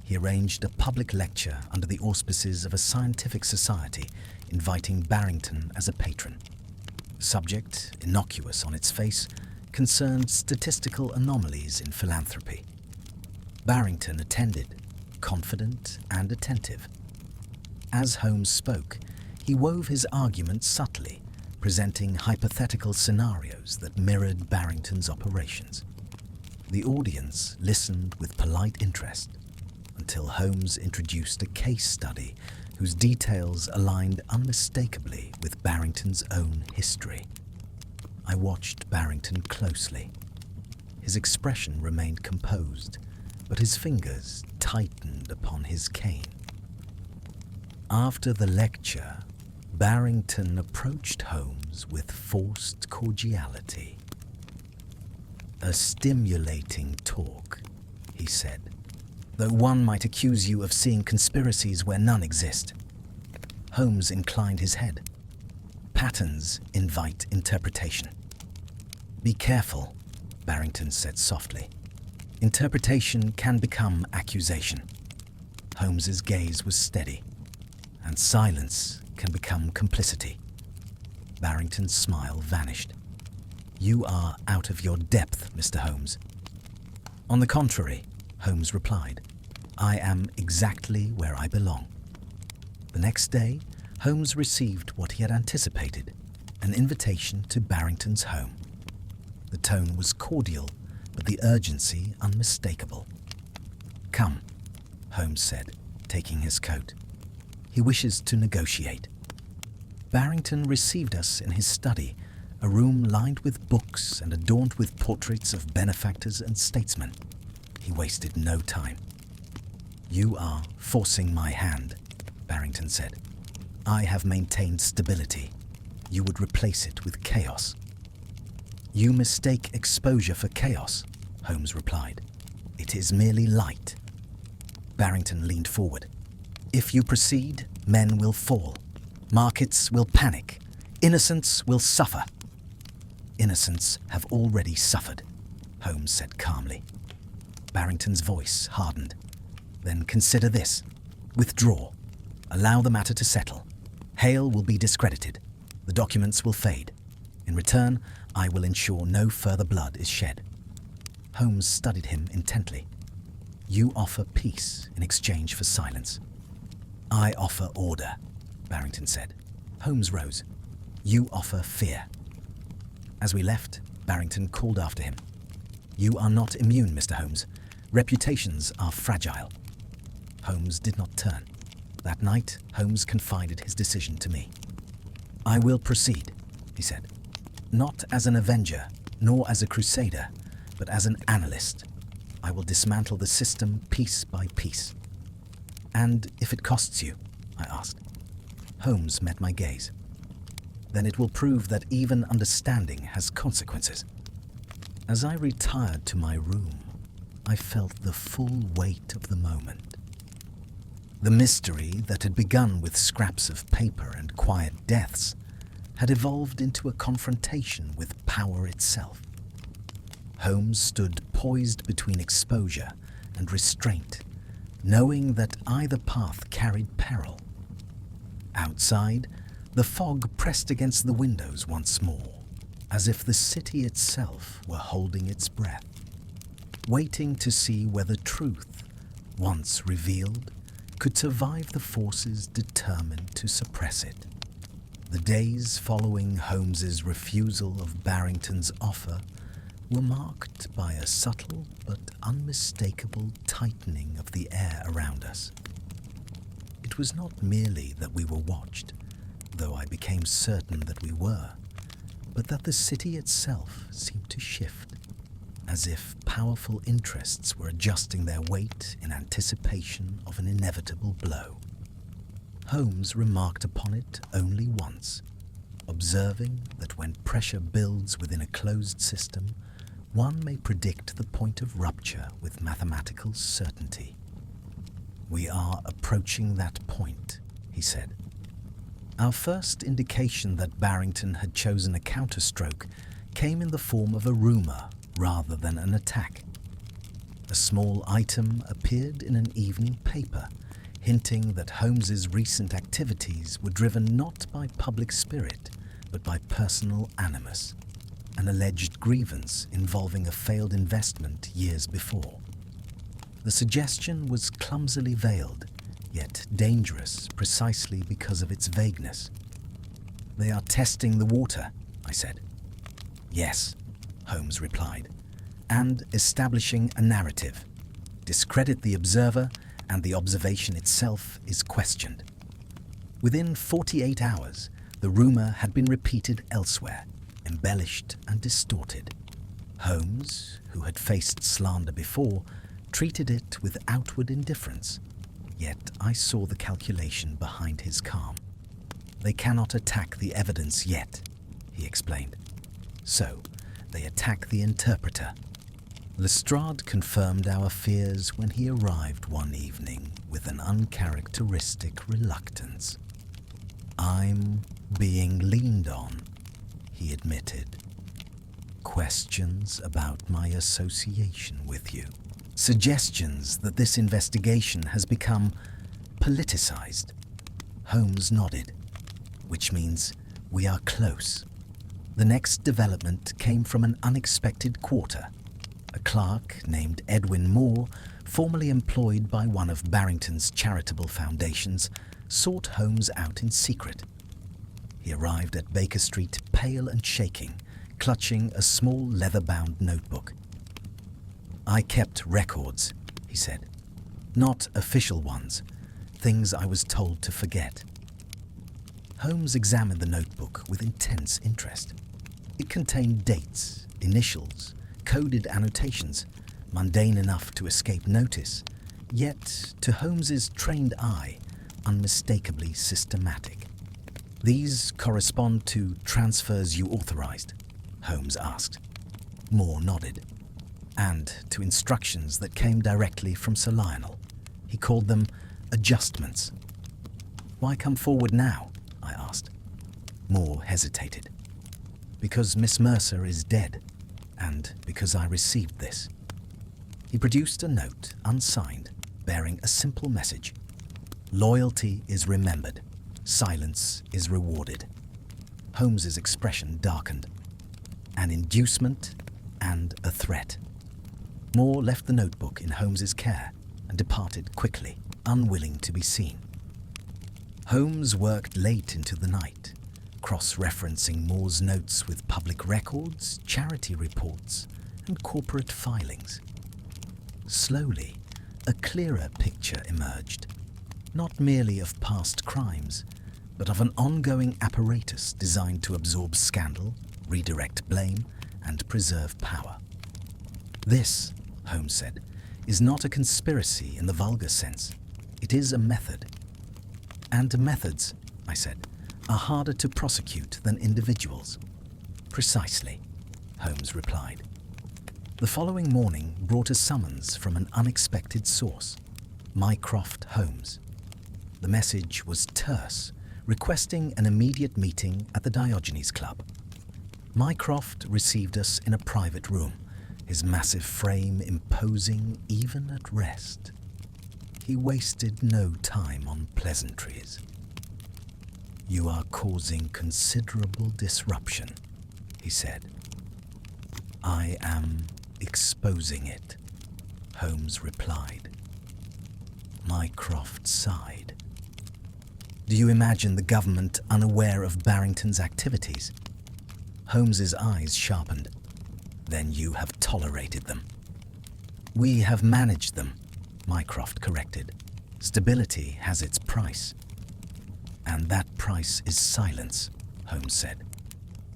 He arranged a public lecture under the auspices of a scientific society, inviting Barrington as a patron. The subject, innocuous on its face, concerned statistical anomalies in philanthropy. Barrington attended, confident and attentive. As Holmes spoke, he wove his argument subtly, presenting hypothetical scenarios that mirrored Barrington's operations. The audience listened with polite interest until Holmes introduced a case study whose details aligned unmistakably with Barrington's own history. I watched Barrington closely. His expression remained composed, but his fingers tightened upon his cane. After the lecture, Barrington approached Holmes with forced cordiality. "A stimulating talk," he said, "though one might accuse you of seeing conspiracies where none exist." Holmes inclined his head. "Patterns invite interpretation." "Be careful," Barrington said softly. "Interpretation can become accusation." Holmes's gaze was steady. "And silence can become complicity." Barrington's smile vanished. "You are out of your depth, Mr. Holmes." "On the contrary," Holmes replied, "I am exactly where I belong." The next day, Holmes received what he had anticipated, an invitation to Barrington's home. The tone was cordial, but the urgency unmistakable. "Come," Holmes said, taking his coat. "He wishes to negotiate." Barrington received us in his study, a room lined with books and adorned with portraits of benefactors and statesmen. He wasted no time. "You are forcing my hand," Barrington said. "I have maintained stability. You would replace it with chaos." "You mistake exposure for chaos," Holmes replied. "It is merely light." Barrington leaned forward. "If you proceed, men will fall. Markets will panic. Innocents will suffer. Innocents have already suffered, Holmes said calmly. Barrington's voice hardened. Then consider this. Withdraw. Allow the matter to settle. Hale will be discredited. The documents will fade. In return, I will ensure no further blood is shed. Holmes studied him intently. You offer peace in exchange for silence. I offer order, Barrington said. Holmes rose. You offer fear. As we left, Barrington called after him. You are not immune, Mr. Holmes. Reputations are fragile. Holmes did not turn. That night, Holmes confided his decision to me. I will proceed, he said. Not as an avenger, nor as a crusader, but as an analyst. I will dismantle the system piece by piece. And if it costs you, I asked. Holmes met my gaze. Then it will prove that even understanding has consequences. As I retired to my room, I felt the full weight of the moment. The mystery that had begun with scraps of paper and quiet deaths had evolved into a confrontation with power itself. Holmes stood poised between exposure and restraint, knowing that either path carried peril. Outside, the fog pressed against the windows once more, as if the city itself were holding its breath, waiting to see whether truth, once revealed, could survive the forces determined to suppress it. The days following Holmes's refusal of Barrington's offer were marked by a subtle but unmistakable tightening of the air around us. It was not merely that we were watched, though I became certain that we were, but that the city itself seemed to shift, as if powerful interests were adjusting their weight in anticipation of an inevitable blow. Holmes remarked upon it only once, observing that when pressure builds within a closed system, one may predict the point of rupture with mathematical certainty. We are approaching that point, he said. Our first indication that Barrington had chosen a counterstroke came in the form of a rumor rather than an attack. A small item appeared in an evening paper, hinting that Holmes's recent activities were driven not by public spirit, but by personal animus, an alleged grievance involving a failed investment years before. The suggestion was clumsily veiled, yet dangerous precisely because of its vagueness. They are testing the water, I said. Yes, Holmes replied, and establishing a narrative. Discredit the observer, and the observation itself is questioned. Within 48 hours, the rumor had been repeated elsewhere, embellished and distorted. Holmes, who had faced slander before, treated it with outward indifference. Yet I saw the calculation behind his calm. They cannot attack the evidence yet, he explained. So, they attack the interpreter. Lestrade confirmed our fears when he arrived one evening with an uncharacteristic reluctance. I'm being leaned on, he admitted. Questions about my association with you. Suggestions that this investigation has become politicized. Holmes nodded, which means we are close. The next development came from an unexpected quarter. A clerk named Edwin Moore, formerly employed by one of Barrington's charitable foundations, sought Holmes out in secret. He arrived at Baker Street pale and shaking, clutching a small leather-bound notebook. I kept records, he said. Not official ones, things I was told to forget. Holmes examined the notebook with intense interest. It contained dates, initials, coded annotations, mundane enough to escape notice, yet, to Holmes's trained eye, unmistakably systematic. These correspond to transfers you authorized, Holmes asked. Moore nodded. And to instructions that came directly from Sir Lionel. He called them adjustments. Why come forward now? I asked. Moore hesitated. Because Miss Mercer is dead, and because I received this. He produced a note, unsigned, bearing a simple message. Loyalty is remembered. Silence is rewarded. Holmes's expression darkened. An inducement and a threat. Moore left the notebook in Holmes's care and departed quickly, unwilling to be seen. Holmes worked late into the night, cross-referencing Moore's notes with public records, charity reports, and corporate filings. Slowly, a clearer picture emerged, not merely of past crimes, but of an ongoing apparatus designed to absorb scandal, redirect blame, and preserve power. This, Holmes said, is not a conspiracy in the vulgar sense. It is a method. And methods, I said, are harder to prosecute than individuals. Precisely, Holmes replied. The following morning brought a summons from an unexpected source, Mycroft Holmes. The message was terse, requesting an immediate meeting at the Diogenes Club. Mycroft received us in a private room, his massive frame imposing even at rest. He wasted no time on pleasantries. You are causing considerable disruption, he said. I am exposing it, Holmes replied. Mycroft sighed. Do you imagine the government unaware of Barrington's activities? Holmes's eyes sharpened. Then you have tolerated them. We have managed them, Mycroft corrected. Stability has its price. And that price is silence, Holmes said.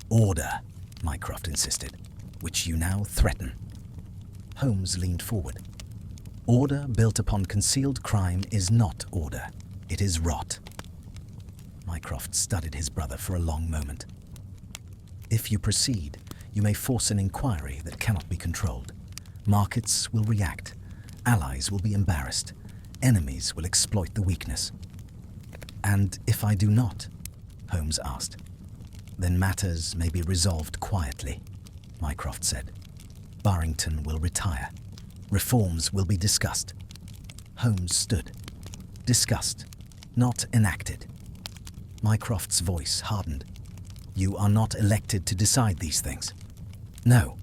Order, Mycroft insisted, which you now threaten. Holmes leaned forward. Order built upon concealed crime is not order. It is rot. Mycroft studied his brother for a long moment. If you proceed, you may force an inquiry that cannot be controlled. Markets will react. Allies will be embarrassed. Enemies will exploit the weakness. And if I do not, Holmes asked, then matters may be resolved quietly, Mycroft said. Barrington will retire. Reforms will be discussed. Holmes stood. Discussed, not enacted. Mycroft's voice hardened. You are not elected to decide these things. No,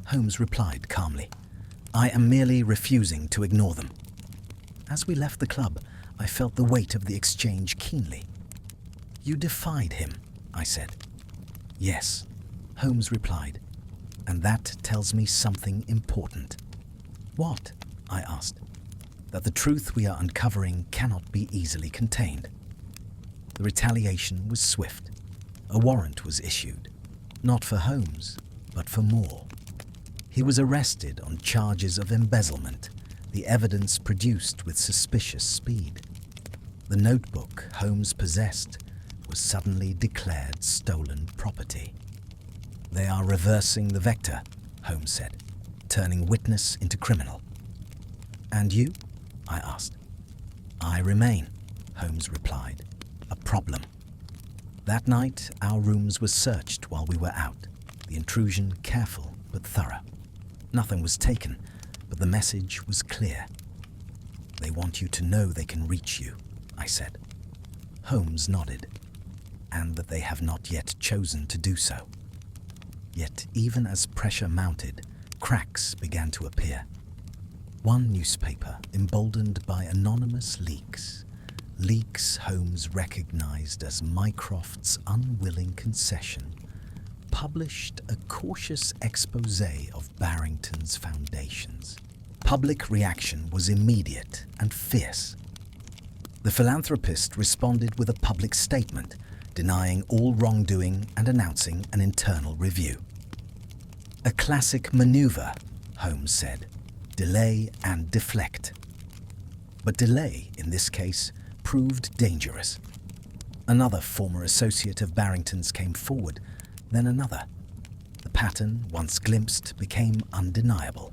Holmes replied calmly. I am merely refusing to ignore them. As we left the club, I felt the weight of the exchange keenly. You defied him, I said. Yes, Holmes replied, and that tells me something important. What? I asked. That the truth we are uncovering cannot be easily contained. The retaliation was swift. A warrant was issued, not for Holmes, but for Moore. He was arrested on charges of embezzlement, the evidence produced with suspicious speed. The notebook Holmes possessed was suddenly declared stolen property. They are reversing the vector, Holmes said, turning witness into criminal. And you? I asked. I remain, Holmes replied. A problem. That night, our rooms were searched while we were out, the intrusion careful but thorough. Nothing was taken, but the message was clear. They want you to know they can reach you, I said. Holmes nodded, and that they have not yet chosen to do so. Yet even as pressure mounted, cracks began to appear. One newspaper, emboldened by anonymous leaks Holmes recognized as Mycroft's unwilling concession, published a cautious exposé of Barrington's foundations. Public reaction was immediate and fierce. The philanthropist responded with a public statement, denying all wrongdoing and announcing an internal review. A classic maneuver, Holmes said. Delay and deflect. But delay, in this case, proved dangerous. Another former associate of Barrington's came forward, then another. The pattern, once glimpsed, became undeniable.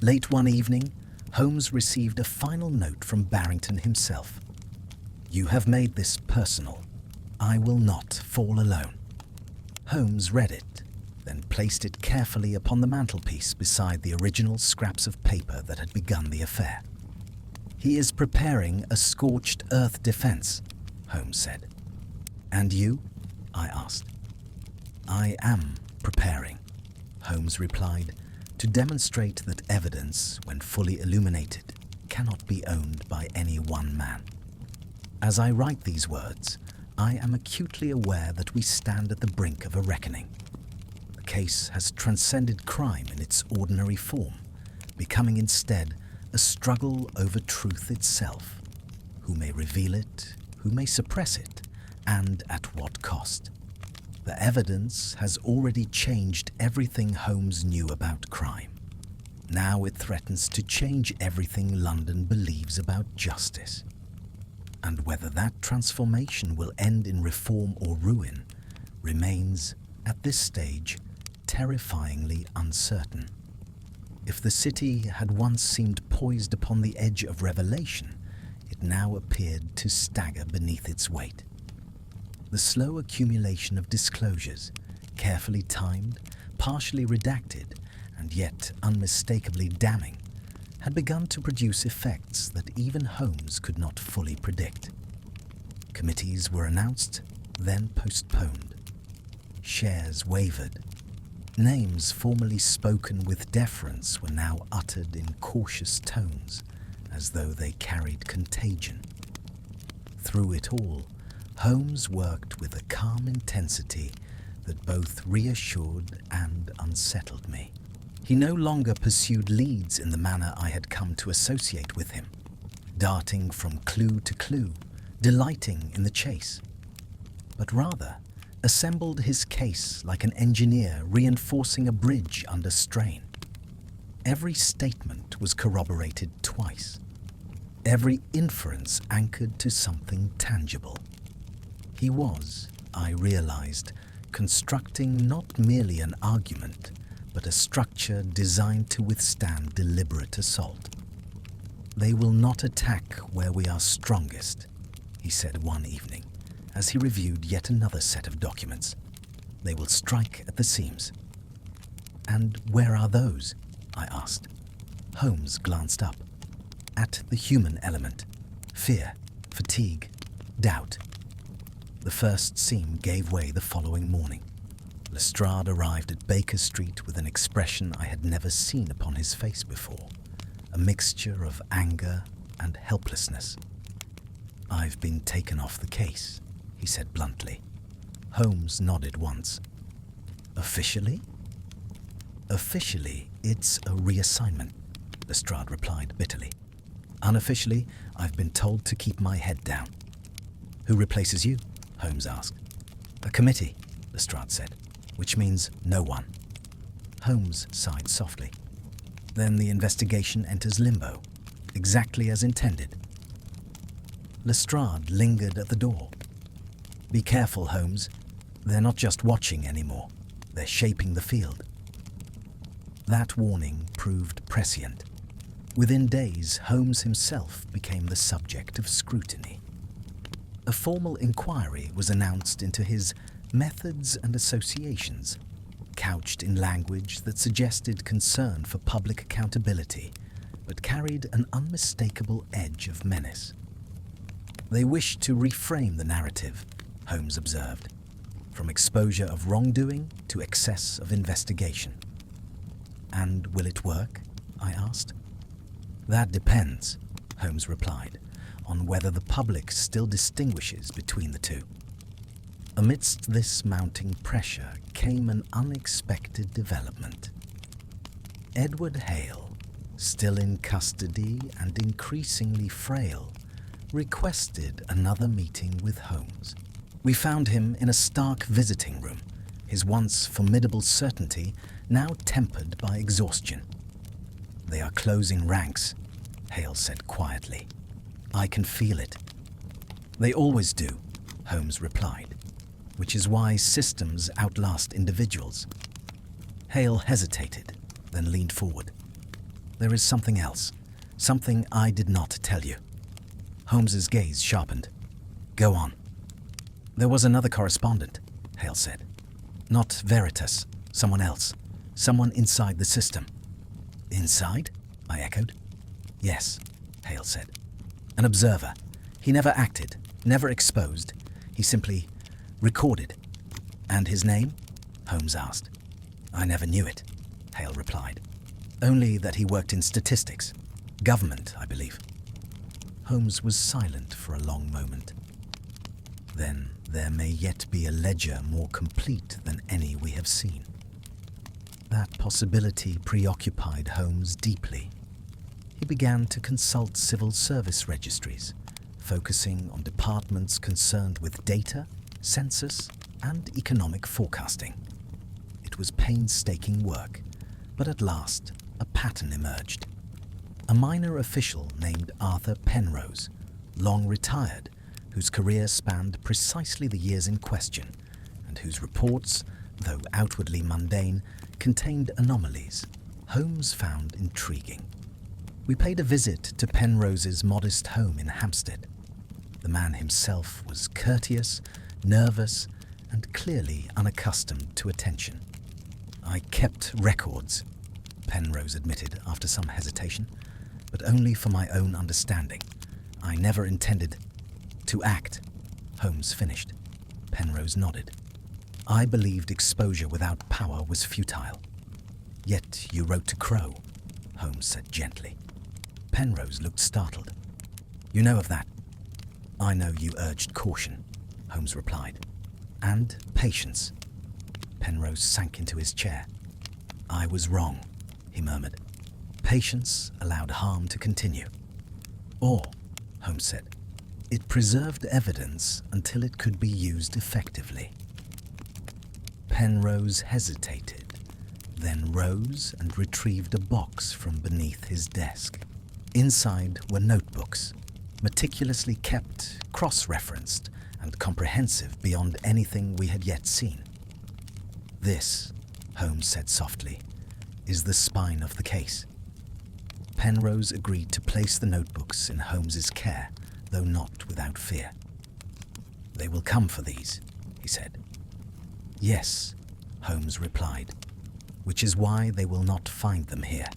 Late one evening, Holmes received a final note from Barrington himself. You have made this personal. I will not fall alone. Holmes read it, then placed it carefully upon the mantelpiece beside the original scraps of paper that had begun the affair. He is preparing a scorched earth defense, Holmes said. And you? I asked. I am preparing, Holmes replied, to demonstrate that evidence, when fully illuminated, cannot be owned by any one man. As I write these words, I am acutely aware that we stand at the brink of a reckoning. The case has transcended crime in its ordinary form, becoming instead a struggle over truth itself. Who may reveal it, who may suppress it, and at what cost? The evidence has already changed everything Holmes knew about crime. Now it threatens to change everything London believes about justice. And whether that transformation will end in reform or ruin remains, at this stage, terrifyingly uncertain. If the city had once seemed poised upon the edge of revelation, it now appeared to stagger beneath its weight. The slow accumulation of disclosures, carefully timed, partially redacted, and yet unmistakably damning, had begun to produce effects that even Holmes could not fully predict. Committees were announced, then postponed. Shares wavered. Names formerly spoken with deference were now uttered in cautious tones, as though they carried contagion. Through it all, Holmes worked with a calm intensity that both reassured and unsettled me. He no longer pursued leads in the manner I had come to associate with him, darting from clue to clue, delighting in the chase, but rather assembled his case like an engineer reinforcing a bridge under strain. Every statement was corroborated twice, every inference anchored to something tangible. He was, I realized, constructing not merely an argument, but a structure designed to withstand deliberate assault. "They will not attack where we are strongest," he said one evening, as he reviewed yet another set of documents. "They will strike at the seams." "And where are those?" I asked. Holmes glanced up. "At the human element. Fear, fatigue, doubt." The first seam gave way the following morning. Lestrade arrived at Baker Street with an expression I had never seen upon his face before, a mixture of anger and helplessness. "I've been taken off the case," he said bluntly. Holmes nodded once. "Officially?" "Officially, it's a reassignment," Lestrade replied bitterly. "Unofficially, I've been told to keep my head down." "Who replaces you?" Holmes asked. "A committee," Lestrade said, "which means no one." Holmes sighed softly. "Then the investigation enters limbo, exactly as intended." Lestrade lingered at the door. "Be careful, Holmes. They're not just watching anymore. They're shaping the field." That warning proved prescient. Within days, Holmes himself became the subject of scrutiny. A formal inquiry was announced into his methods and associations, couched in language that suggested concern for public accountability, but carried an unmistakable edge of menace. "They wish to reframe the narrative," Holmes observed, "from exposure of wrongdoing to excess of investigation." "And will it work?" I asked. "That depends," Holmes replied, "on whether the public still distinguishes between the two." Amidst this mounting pressure came an unexpected development. Edward Hale, still in custody and increasingly frail, requested another meeting with Holmes. We found him in a stark visiting room, his once formidable certainty now tempered by exhaustion. "They are closing ranks," Hale said quietly. "I can feel it." "They always do," Holmes replied, "which is why systems outlast individuals." Hale hesitated, then leaned forward. "There is something else, something I did not tell you." Holmes's gaze sharpened. "Go on." There was another correspondent, Hale said. Not Veritas, someone else. Someone inside the system. Inside? I echoed. Yes, Hale said. An observer. He never acted, never exposed. He simply recorded. And his name? Holmes asked. I never knew it, Hale replied. Only that he worked in statistics. Government, I believe. Holmes was silent for a long moment. Then there may yet be a ledger more complete than any we have seen. That possibility preoccupied Holmes deeply. He began to consult civil service registries, focusing on departments concerned with data, census, and economic forecasting. It was painstaking work, but at last a pattern emerged. A minor official named Arthur Penrose, long retired, whose career spanned precisely the years in question, and whose reports, though outwardly mundane, contained anomalies Holmes found intriguing. We paid a visit to Penrose's modest home in Hampstead. The man himself was courteous, nervous, and clearly unaccustomed to attention. I kept records, Penrose admitted after some hesitation, but only for my own understanding. I never intended to act, Holmes finished. Penrose nodded. I believed exposure without power was futile. Yet you wrote to Crow, Holmes said gently. Penrose looked startled. You know of that? I know you urged caution, Holmes replied. And patience. Penrose sank into his chair. I was wrong, he murmured. Patience allowed harm to continue. Or, Holmes said, it preserved evidence until it could be used effectively. Penrose hesitated, then rose and retrieved a box from beneath his desk. Inside were notebooks, meticulously kept, cross-referenced, and comprehensive beyond anything we had yet seen. This, Holmes said softly, is the spine of the case. Penrose agreed to place the notebooks in Holmes's care, though not without fear. They will come for these, he said. Yes, Holmes replied, which is why they will not find them here.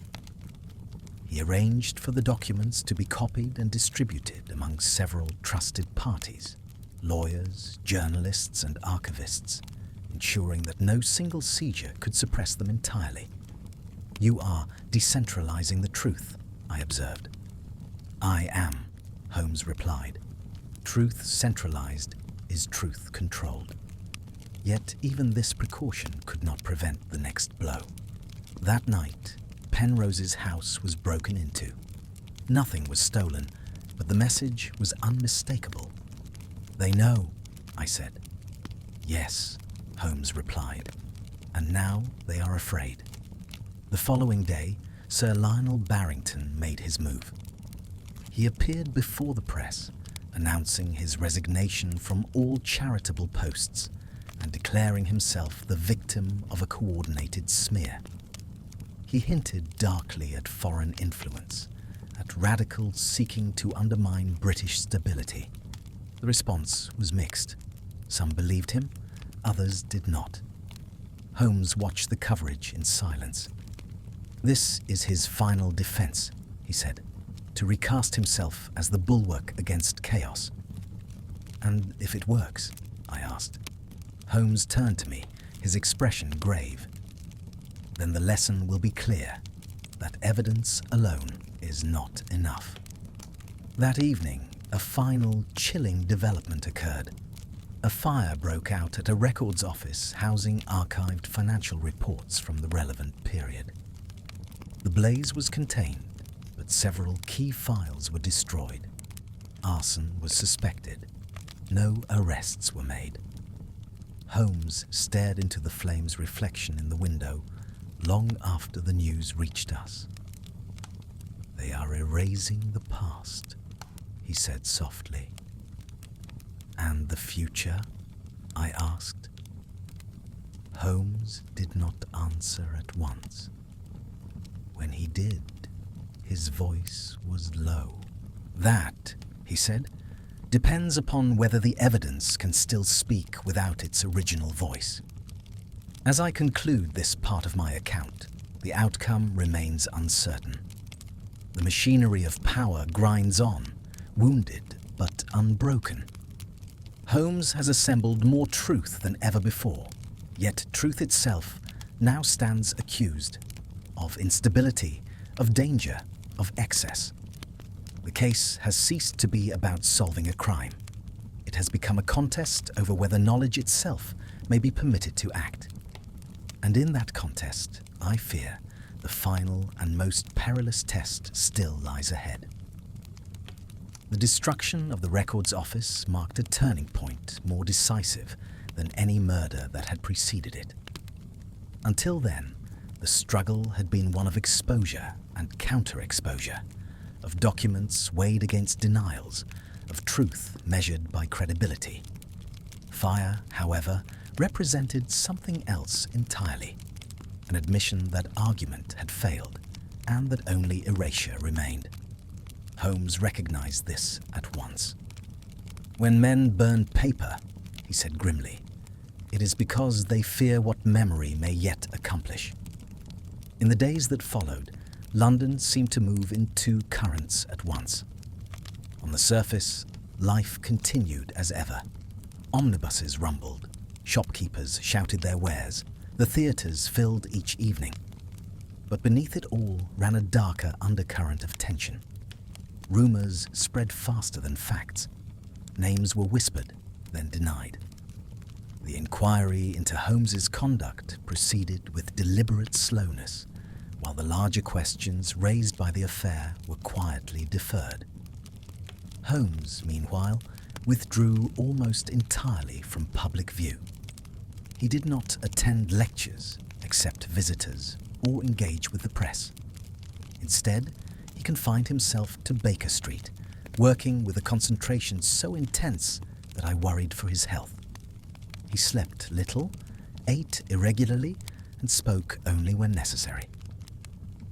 He arranged for the documents to be copied and distributed among several trusted parties, lawyers, journalists, and archivists, ensuring that no single seizure could suppress them entirely. You are decentralizing the truth, I observed. I am, Holmes replied. Truth centralized is truth controlled. Yet even this precaution could not prevent the next blow. That night, Penrose's house was broken into. Nothing was stolen, but the message was unmistakable. They know, I said. Yes, Holmes replied, and now they are afraid. The following day, Sir Lionel Barrington made his move. He appeared before the press, announcing his resignation from all charitable posts and declaring himself the victim of a coordinated smear. He hinted darkly at foreign influence, at radicals seeking to undermine British stability. The response was mixed. Some believed him, others did not. Holmes watched the coverage in silence. This is his final defense, he said, to recast himself as the bulwark against chaos. And if it works, I asked. Holmes turned to me, his expression grave. Then the lesson will be clear, that evidence alone is not enough. That evening, a final chilling development occurred. A fire broke out at a records office housing archived financial reports from the relevant period. The blaze was contained, but several key files were destroyed. Arson was suspected. No arrests were made. Holmes stared into the flame's reflection in the window long after the news reached us. They are erasing the past, he said softly. And the future? I asked. Holmes did not answer at once. When he did, his voice was low. That, he said, depends upon whether the evidence can still speak without its original voice. As I conclude this part of my account, the outcome remains uncertain. The machinery of power grinds on, wounded but unbroken. Holmes has assembled more truth than ever before, yet truth itself now stands accused of instability, of danger, of excess. The case has ceased to be about solving a crime. It has become a contest over whether knowledge itself may be permitted to act. And in that contest, I fear, the final and most perilous test still lies ahead. The destruction of the Records Office marked a turning point more decisive than any murder that had preceded it. Until then, the struggle had been one of exposure and counter-exposure, of documents weighed against denials, of truth measured by credibility. Fire, however, represented something else entirely, an admission that argument had failed and that only erasure remained. Holmes recognized this at once. "When men burn paper," he said grimly, "it is because they fear what memory may yet accomplish." In the days that followed, London seemed to move in two currents at once. On the surface, life continued as ever. Omnibuses rumbled, shopkeepers shouted their wares, the theatres filled each evening. But beneath it all ran a darker undercurrent of tension. Rumours spread faster than facts. Names were whispered, then denied. The inquiry into Holmes's conduct proceeded with deliberate slowness, while the larger questions raised by the affair were quietly deferred. Holmes, meanwhile, withdrew almost entirely from public view. He did not attend lectures, accept visitors, or engage with the press. Instead, he confined himself to Baker Street, working with a concentration so intense that I worried for his health. He slept little, ate irregularly, and spoke only when necessary.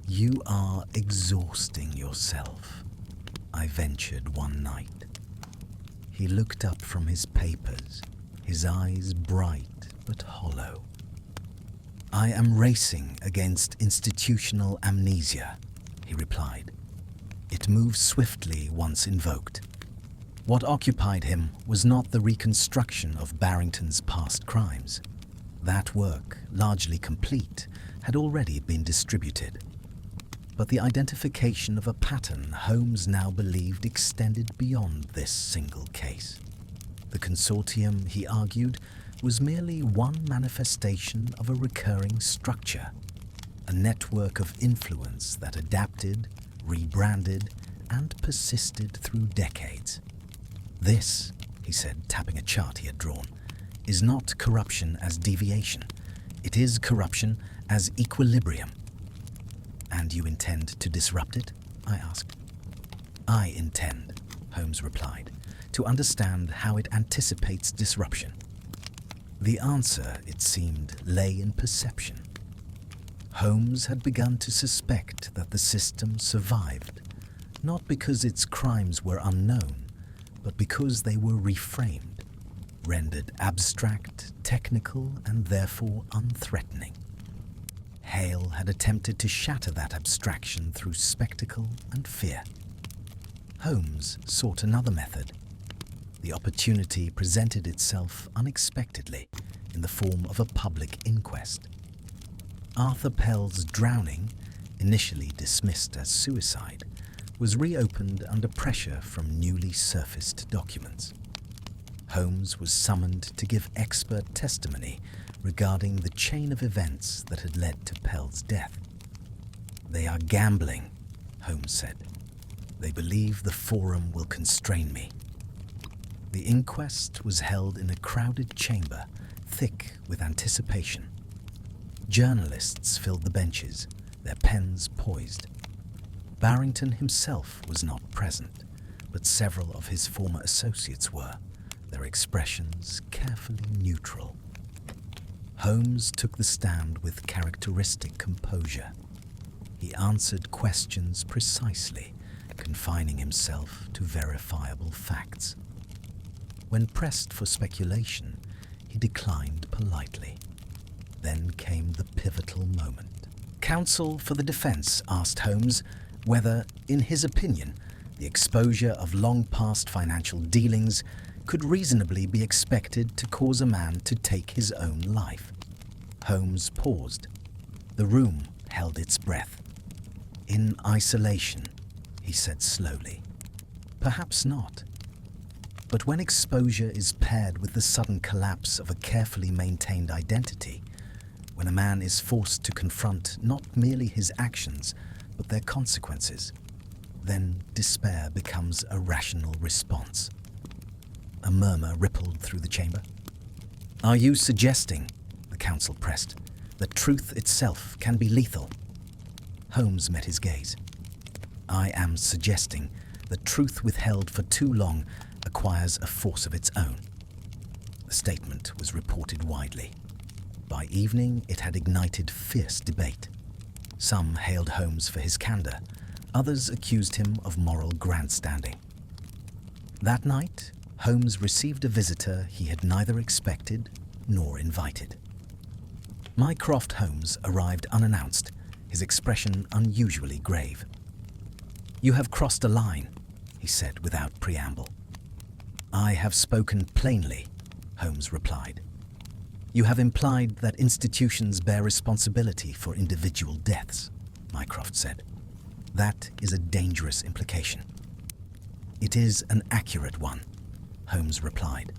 "You are exhausting yourself," I ventured one night. He looked up from his papers, his eyes bright but hollow. "I am racing against institutional amnesia," he replied. "It moves swiftly once invoked." What occupied him was not the reconstruction of Barrington's past crimes. That work, largely complete, had already been distributed. But the identification of a pattern Holmes now believed extended beyond this single case. The consortium, he argued, was merely one manifestation of a recurring structure, a network of influence that adapted, rebranded, and persisted through decades. "This," he said, tapping a chart he had drawn, "is not corruption as deviation. It is corruption as equilibrium." "And you intend to disrupt it?" I asked. "I intend," Holmes replied, "to understand how it anticipates disruption." The answer, it seemed, lay in perception. Holmes had begun to suspect that the system survived, not because its crimes were unknown, but because they were reframed, rendered abstract, technical, and therefore unthreatening. Hale had attempted to shatter that abstraction through spectacle and fear. Holmes sought another method. The opportunity presented itself unexpectedly in the form of a public inquest. Arthur Pell's drowning, initially dismissed as suicide, was reopened under pressure from newly surfaced documents. Holmes was summoned to give expert testimony regarding the chain of events that had led to Pell's death. "They are gambling," Holmes said. "They believe the forum will constrain me." The inquest was held in a crowded chamber, thick with anticipation. Journalists filled the benches, their pens poised. Barrington himself was not present, but several of his former associates were, their expressions carefully neutral. Holmes took the stand with characteristic composure. He answered questions precisely, confining himself to verifiable facts. When pressed for speculation, he declined politely. Then came the pivotal moment. Counsel for the defense asked Holmes whether, in his opinion, the exposure of long-past financial dealings could reasonably be expected to cause a man to take his own life. Holmes paused. The room held its breath. "In isolation," he said slowly. "Perhaps not. But when exposure is paired with the sudden collapse of a carefully maintained identity, when a man is forced to confront not merely his actions, but their consequences, then despair becomes a rational response." A murmur rippled through the chamber. "Are you suggesting," the counsel pressed, "that truth itself can be lethal?" Holmes met his gaze. "I am suggesting that truth withheld for too long acquires a force of its own." The statement was reported widely. By evening, it had ignited fierce debate. Some hailed Holmes for his candor. Others accused him of moral grandstanding. That night, Holmes received a visitor he had neither expected nor invited. Mycroft Holmes arrived unannounced, his expression unusually grave. "You have crossed a line," he said without preamble. "I have spoken plainly," Holmes replied. "You have implied that institutions bear responsibility for individual deaths," Mycroft said. "That is a dangerous implication." "It is an accurate one," Holmes replied.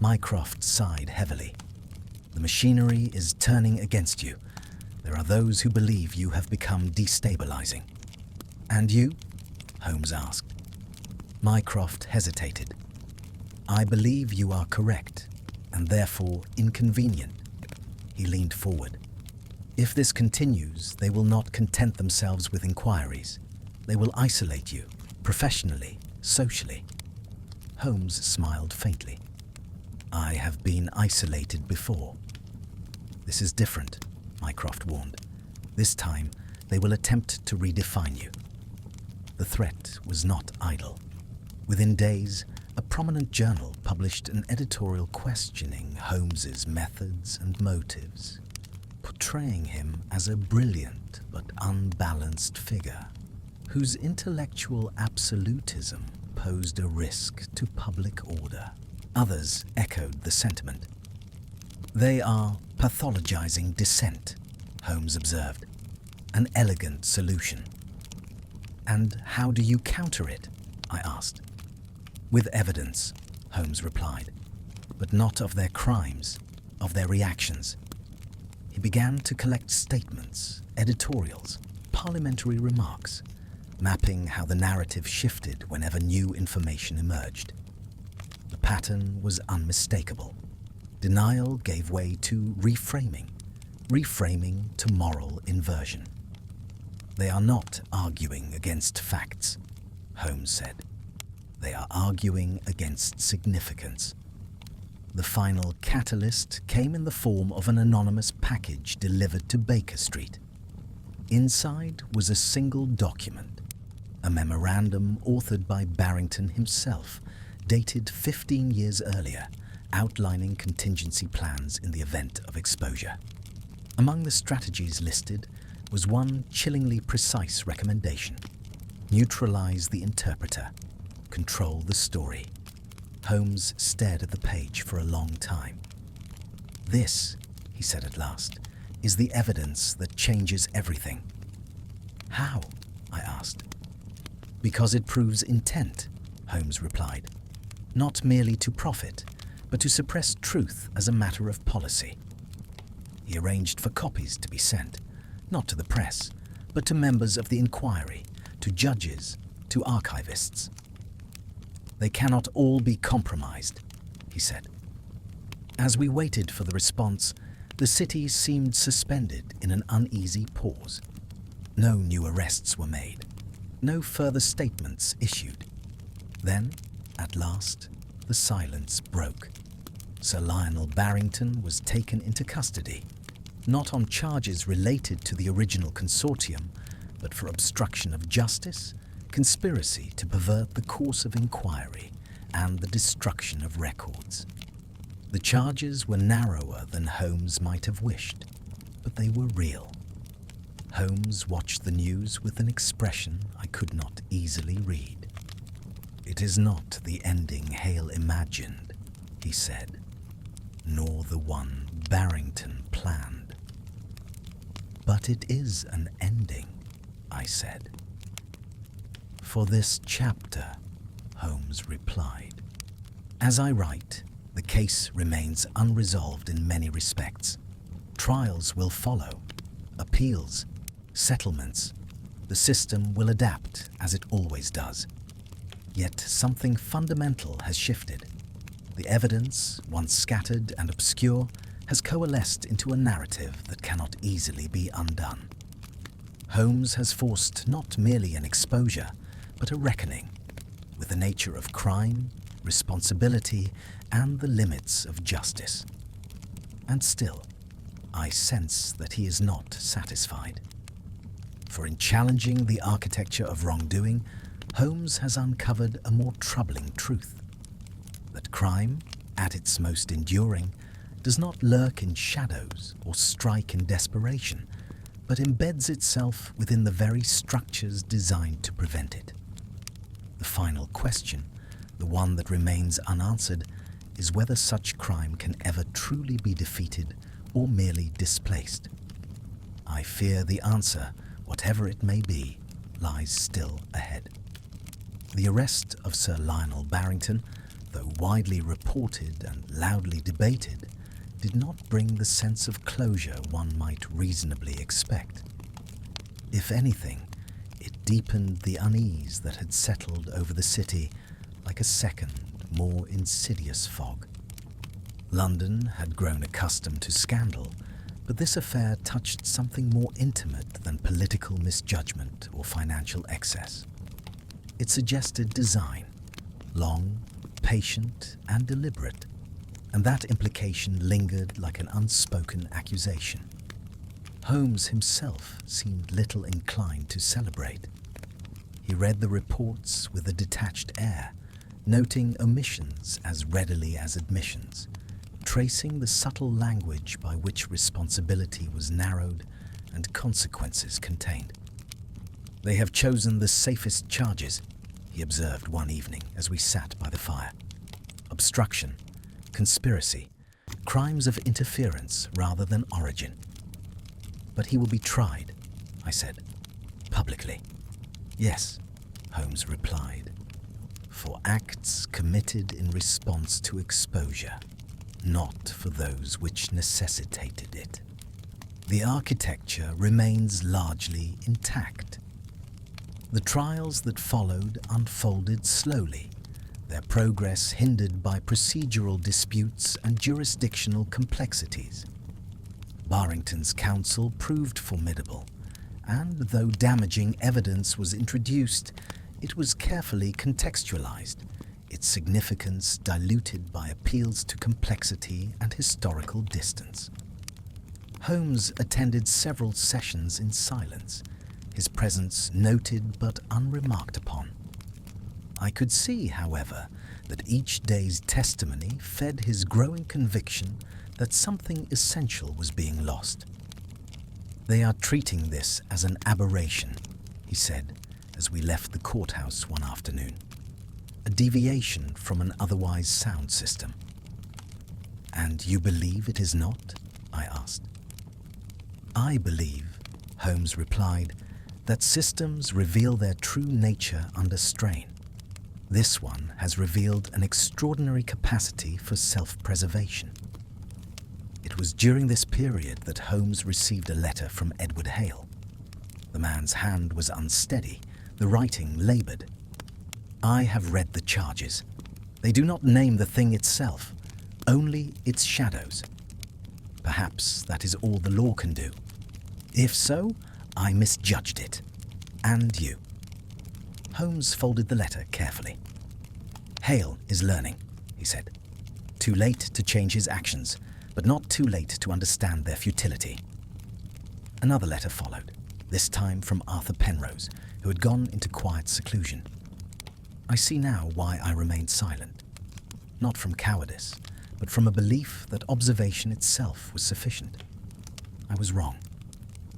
Mycroft sighed heavily. "The machinery is turning against you. There are those who believe you have become destabilizing." "And you?" Holmes asked. Mycroft hesitated. "I believe you are correct, and therefore inconvenient." He leaned forward. "If this continues, they will not content themselves with inquiries. They will isolate you, professionally, socially." Holmes smiled faintly. "I have been isolated before." "This is different," Mycroft warned. "This time, they will attempt to redefine you." The threat was not idle. Within days, a prominent journal published an editorial questioning Holmes's methods and motives, portraying him as a brilliant but unbalanced figure whose intellectual absolutism posed a risk to public order. Others echoed the sentiment. "They are pathologizing dissent," Holmes observed. "An elegant solution." "And how do you counter it?" I asked. "With evidence," Holmes replied, "but not of their crimes, of their reactions." He began to collect statements, editorials, parliamentary remarks, mapping how the narrative shifted whenever new information emerged. The pattern was unmistakable. Denial gave way to reframing, reframing to moral inversion. "They are not arguing against facts," Holmes said. "They are arguing against significance." The final catalyst came in the form of an anonymous package delivered to Baker Street. Inside was a single document, a memorandum authored by Barrington himself, dated 15 years earlier, outlining contingency plans in the event of exposure. Among the strategies listed was one chillingly precise recommendation: neutralize the interpreter, control the story. Holmes stared at the page for a long time. "This," he said at last, "is the evidence that changes everything." "How?" I asked. "Because it proves intent," Holmes replied. "Not merely to profit, but to suppress truth as a matter of policy." He arranged for copies to be sent, not to the press, but to members of the inquiry, to judges, to archivists. "They cannot all be compromised," he said. As we waited for the response, the city seemed suspended in an uneasy pause. No new arrests were made. No further statements issued. Then, at last, the silence broke. Sir Lionel Barrington was taken into custody, not on charges related to the original consortium, but for obstruction of justice, conspiracy to pervert the course of inquiry, and the destruction of records. The charges were narrower than Holmes might have wished, but they were real. Holmes watched the news with an expression I could not easily read. "It is not the ending Hale imagined," he said, "nor the one Barrington planned." "But it is an ending," I said. "For this chapter," Holmes replied. "As I write, the case remains unresolved in many respects. Trials will follow, appeals, settlements. The system will adapt, as it always does. Yet something fundamental has shifted. The evidence, once scattered and obscure, has coalesced into a narrative that cannot easily be undone. Holmes has forced not merely an exposure, but a reckoning with the nature of crime, responsibility, and the limits of justice. And still, I sense that he is not satisfied. For in challenging the architecture of wrongdoing, Holmes has uncovered a more troubling truth: that crime, at its most enduring, does not lurk in shadows or strike in desperation, but embeds itself within the very structures designed to prevent it. The final question, the one that remains unanswered, is whether such crime can ever truly be defeated or merely displaced. I fear the answer, whatever it may be, lies still ahead. The arrest of Sir Lionel Barrington, though widely reported and loudly debated, did not bring the sense of closure one might reasonably expect. If anything, it deepened the unease that had settled over the city like a second, more insidious fog. London had grown accustomed to scandal, but this affair touched something more intimate than political misjudgment or financial excess. It suggested design, long, patient, and deliberate, and that implication lingered like an unspoken accusation. Holmes himself seemed little inclined to celebrate. He read the reports with a detached air, noting omissions as readily as admissions, tracing the subtle language by which responsibility was narrowed and consequences contained. "They have chosen the safest charges," he observed one evening as we sat by the fire. "Obstruction, conspiracy, crimes of interference rather than origin." "But he will be tried," I said, "publicly." "Yes," Holmes replied, "for acts committed in response to exposure, not for those which necessitated it. The architecture remains largely intact." The trials that followed unfolded slowly, their progress hindered by procedural disputes and jurisdictional complexities. Barrington's counsel proved formidable, and though damaging evidence was introduced, it was carefully contextualized, its significance diluted by appeals to complexity and historical distance. Holmes attended several sessions in silence, his presence noted but unremarked upon. I could see, however, that each day's testimony fed his growing conviction that something essential was being lost. "They are treating this as an aberration," he said as we left the courthouse one afternoon. "A deviation from an otherwise sound system." "And you believe it is not?" I asked. "I believe," Holmes replied, "that systems reveal their true nature under strain. This one has revealed an extraordinary capacity for self-preservation." It was during this period that Holmes received a letter from Edward Hale. The man's hand was unsteady, the writing labored. "I have read the charges. They do not name the thing itself, only its shadows. Perhaps that is all the law can do. If so, I misjudged it. And you." Holmes folded the letter carefully. "Hale is learning," he said. "Too late to change his actions, but not too late to understand their futility." Another letter followed, this time from Arthur Penrose, who had gone into quiet seclusion. I see now why I remained silent. not from cowardice, but from a belief that observation itself was sufficient. I was wrong.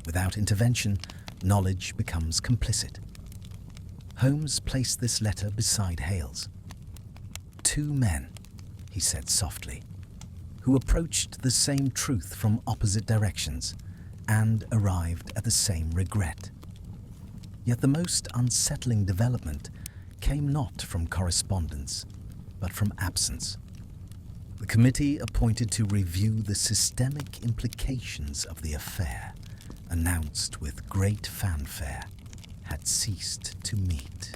Without intervention, knowledge becomes complicit. Holmes placed this letter beside Hale's. Two men, he said softly, who approached the same truth from opposite directions and arrived at the same regret. Yet the most unsettling development came not from correspondence, but from absence. The committee appointed to review the systemic implications of the affair, announced with great fanfare, had ceased to meet.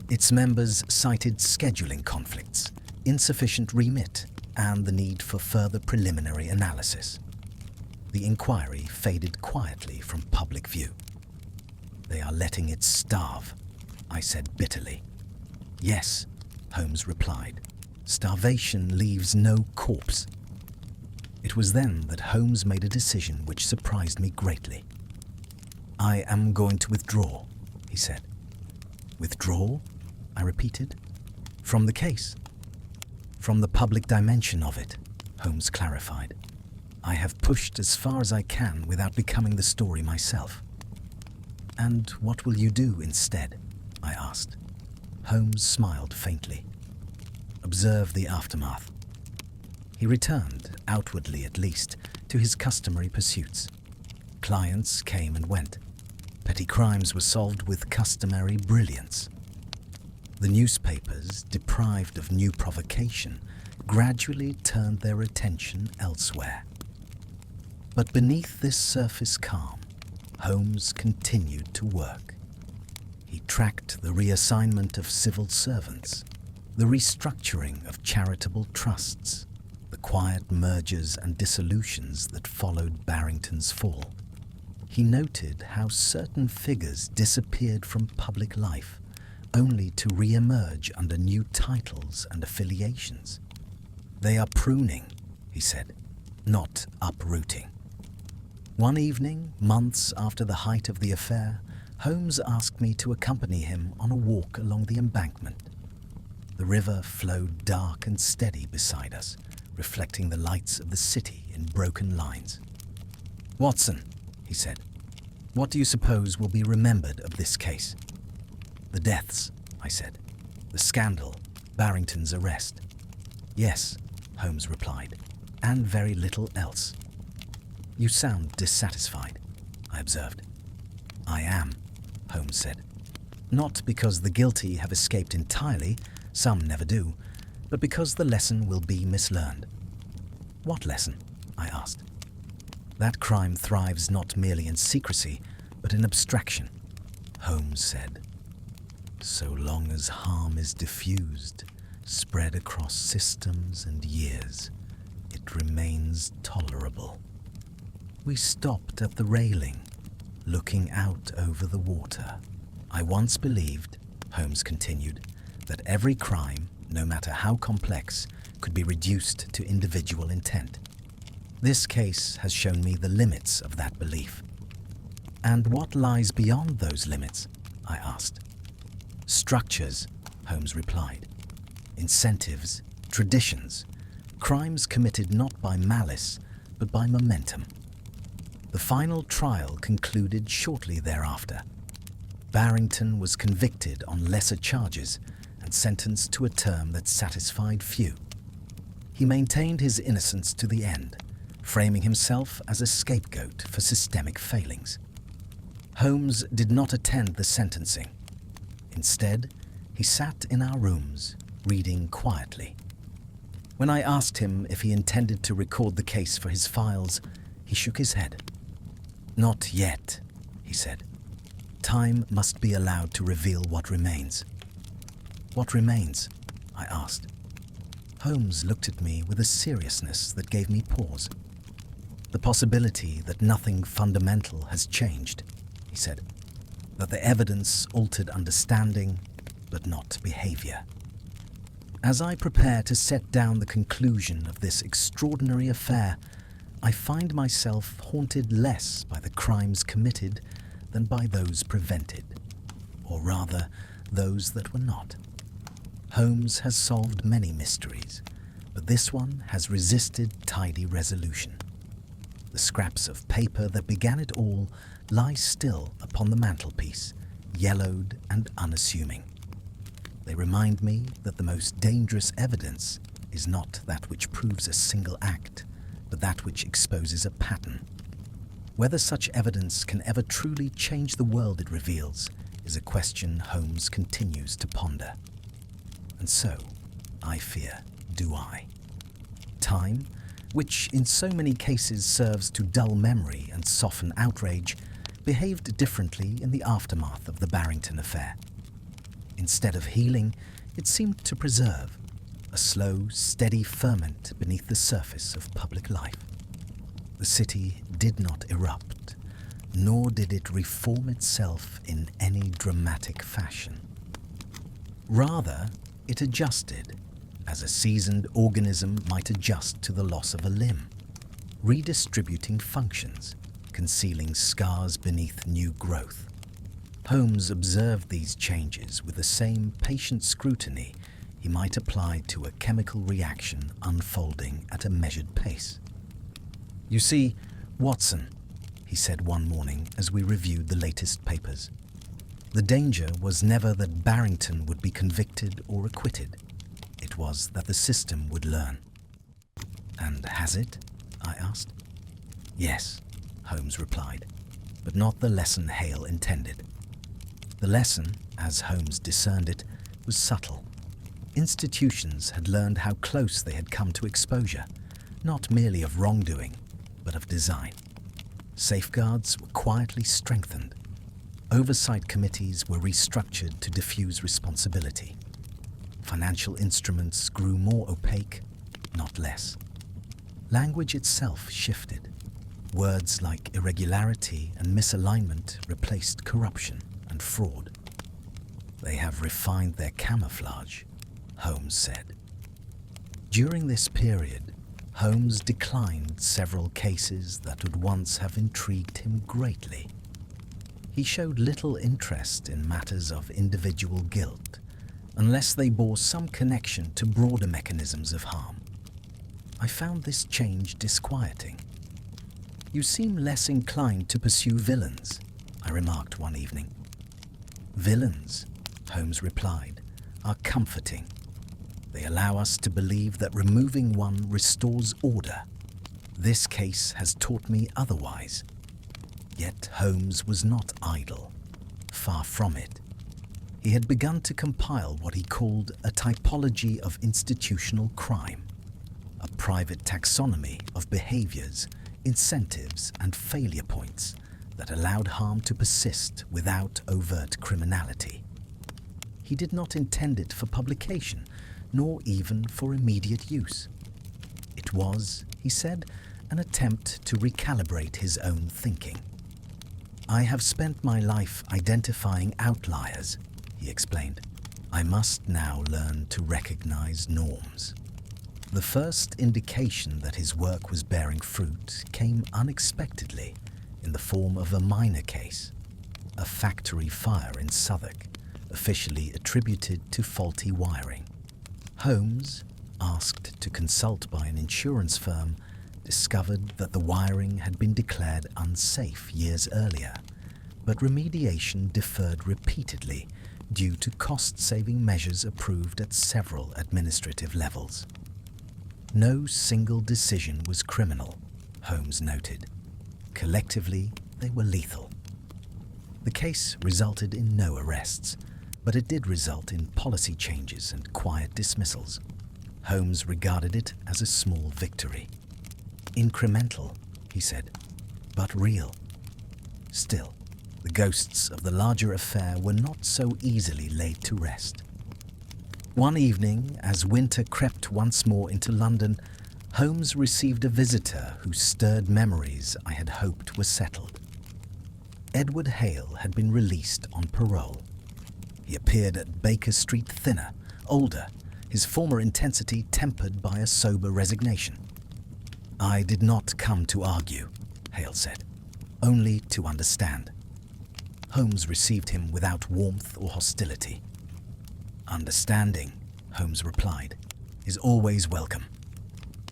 Its members cited scheduling conflicts, insufficient remit, and the need for further preliminary analysis. The inquiry faded quietly from public view. They are letting it starve, I said bitterly. Yes, Holmes replied. Starvation leaves no corpse. It was then that Holmes made a decision which surprised me greatly. I am going to withdraw, he said. Withdraw? I repeated. From the case? From the public dimension of it, Holmes clarified. I have pushed as far as I can without becoming the story myself. And what will you do instead? I asked. Holmes smiled faintly. Observe the aftermath. He returned, outwardly at least, to his customary pursuits. Clients came and went. Petty crimes were solved with customary brilliance. The newspapers, deprived of new provocation, gradually turned their attention elsewhere. But beneath this surface calm, Holmes continued to work. He tracked the reassignment of civil servants, the restructuring of charitable trusts, the quiet mergers and dissolutions that followed Barrington's fall. He noted how certain figures disappeared from public life, only to re-emerge under new titles and affiliations. They are pruning, he said, not uprooting. One evening, months after the height of the affair, Holmes asked me to accompany him on a walk along the embankment. The river flowed dark and steady beside us, reflecting the lights of the city in broken lines. Watson, he said, what do you suppose will be remembered of this case? The deaths, I said. The scandal, Barrington's arrest. Yes, Holmes replied, and very little else. You sound dissatisfied, I observed. I am, Holmes said. Not because the guilty have escaped entirely, some never do, but because the lesson will be mislearned. What lesson? I asked. That crime thrives not merely in secrecy, but in abstraction, Holmes said. So long as harm is diffused, spread across systems and years, it remains tolerable. We stopped at the railing, looking out over the water. I once believed, Holmes continued, that every crime, no matter how complex, could be reduced to individual intent. This case has shown me the limits of that belief. And what lies beyond those limits? I asked. Structures, Holmes replied. Incentives, traditions, crimes committed not by malice, but by momentum. The final trial concluded shortly thereafter. Barrington was convicted on lesser charges and sentenced to a term that satisfied few. He maintained his innocence to the end, framing himself as a scapegoat for systemic failings. Holmes did not attend the sentencing. Instead, he sat in our rooms, reading quietly. When I asked him if he intended to record the case for his files, he shook his head. Not yet, he said. Time must be allowed to reveal what remains. What remains? I asked. Holmes looked at me with a seriousness that gave me pause. The possibility that nothing fundamental has changed, he said. That the evidence altered understanding, but not behavior. As I prepare to set down the conclusion of this extraordinary affair, I find myself haunted less by the crimes committed than by those prevented, or rather, those that were not. Holmes has solved many mysteries, but this one has resisted tidy resolution. The scraps of paper that began it all lie still upon the mantelpiece, yellowed and unassuming. They remind me that the most dangerous evidence is not that which proves a single act, but that which exposes a pattern. Whether such evidence can ever truly change the world it reveals is a question Holmes continues to ponder. And so, I fear, do I. Time, which in so many cases serves to dull memory and soften outrage, behaved differently in the aftermath of the Barrington affair. Instead of healing, it seemed to preserve, a slow, steady ferment beneath the surface of public life. The city did not erupt, nor did it reform itself in any dramatic fashion. Rather, it adjusted, as a seasoned organism might adjust to the loss of a limb, redistributing functions, concealing scars beneath new growth. Holmes observed these changes with the same patient scrutiny he might apply to a chemical reaction unfolding at a measured pace. "You see, Watson," he said one morning as we reviewed the latest papers, "the danger was never that Barrington would be convicted or acquitted. It was that the system would learn." "And has it?" I asked. "Yes," Holmes replied, "but not the lesson Hale intended. The lesson, as Holmes discerned it, was subtle. Institutions had learned how close they had come to exposure, not merely of wrongdoing, but of design. Safeguards were quietly strengthened. Oversight committees were restructured to diffuse responsibility. Financial instruments grew more opaque, not less. Language itself shifted. Words like irregularity and misalignment replaced corruption and fraud. "They have refined their camouflage," Holmes said. During this period, Holmes declined several cases that would once have intrigued him greatly. He showed little interest in matters of individual guilt, unless they bore some connection to broader mechanisms of harm. I found this change disquieting. "You seem less inclined to pursue villains," I remarked one evening. "Villains," Holmes replied, "are comforting. They allow us to believe that removing one restores order. This case has taught me otherwise." Yet Holmes was not idle. Far from it. He had begun to compile what he called a typology of institutional crime, a private taxonomy of behaviors, incentives, and failure points that allowed harm to persist without overt criminality. He did not intend it for publication, nor even for immediate use. It was, he said, an attempt to recalibrate his own thinking. "I have spent my life identifying outliers," he explained. "I must now learn to recognize norms." The first indication that his work was bearing fruit came unexpectedly in the form of a minor case, a factory fire in Southwark, officially attributed to faulty wiring. Holmes, asked to consult by an insurance firm, discovered that the wiring had been declared unsafe years earlier, but remediation deferred repeatedly due to cost-saving measures approved at several administrative levels. No single decision was criminal, Holmes noted. Collectively, they were lethal. The case resulted in no arrests, but it did result in policy changes and quiet dismissals. Holmes regarded it as a small victory. "Incremental," he said, "but real." Still, the ghosts of the larger affair were not so easily laid to rest. One evening, as winter crept once more into London, Holmes received a visitor who stirred memories I had hoped were settled. Edward Hale had been released on parole. He appeared at Baker Street thinner, older, his former intensity tempered by a sober resignation. "I did not come to argue," Hale said, "only to understand." Holmes received him without warmth or hostility. "Understanding," Holmes replied, "is always welcome."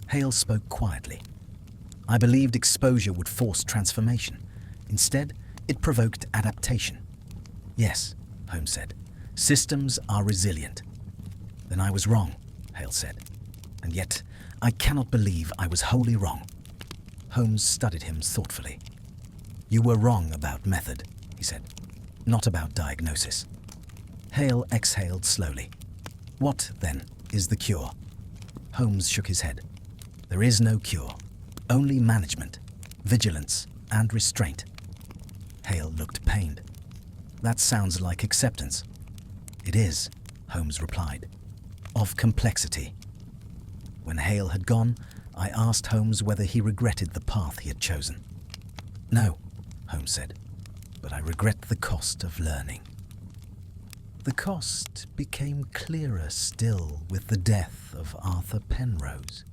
Hale spoke quietly. "I believed exposure would force transformation. Instead, it provoked adaptation." "Yes," Holmes said, "systems are resilient." "Then I was wrong," Hale said. "And yet, I cannot believe I was wholly wrong." Holmes studied him thoughtfully. "You were wrong about method," he said, "not about diagnosis." Hale exhaled slowly. "What, then, is the cure?" Holmes shook his head. "There is no cure, only management, vigilance, and restraint." Hale looked pained. "That sounds like acceptance." "It is," Holmes replied, "of complexity." When Hale had gone, I asked Holmes whether he regretted the path he had chosen. "No," Holmes said, "but I regret the cost of learning." The cost became clearer still with the death of Arthur Penrose.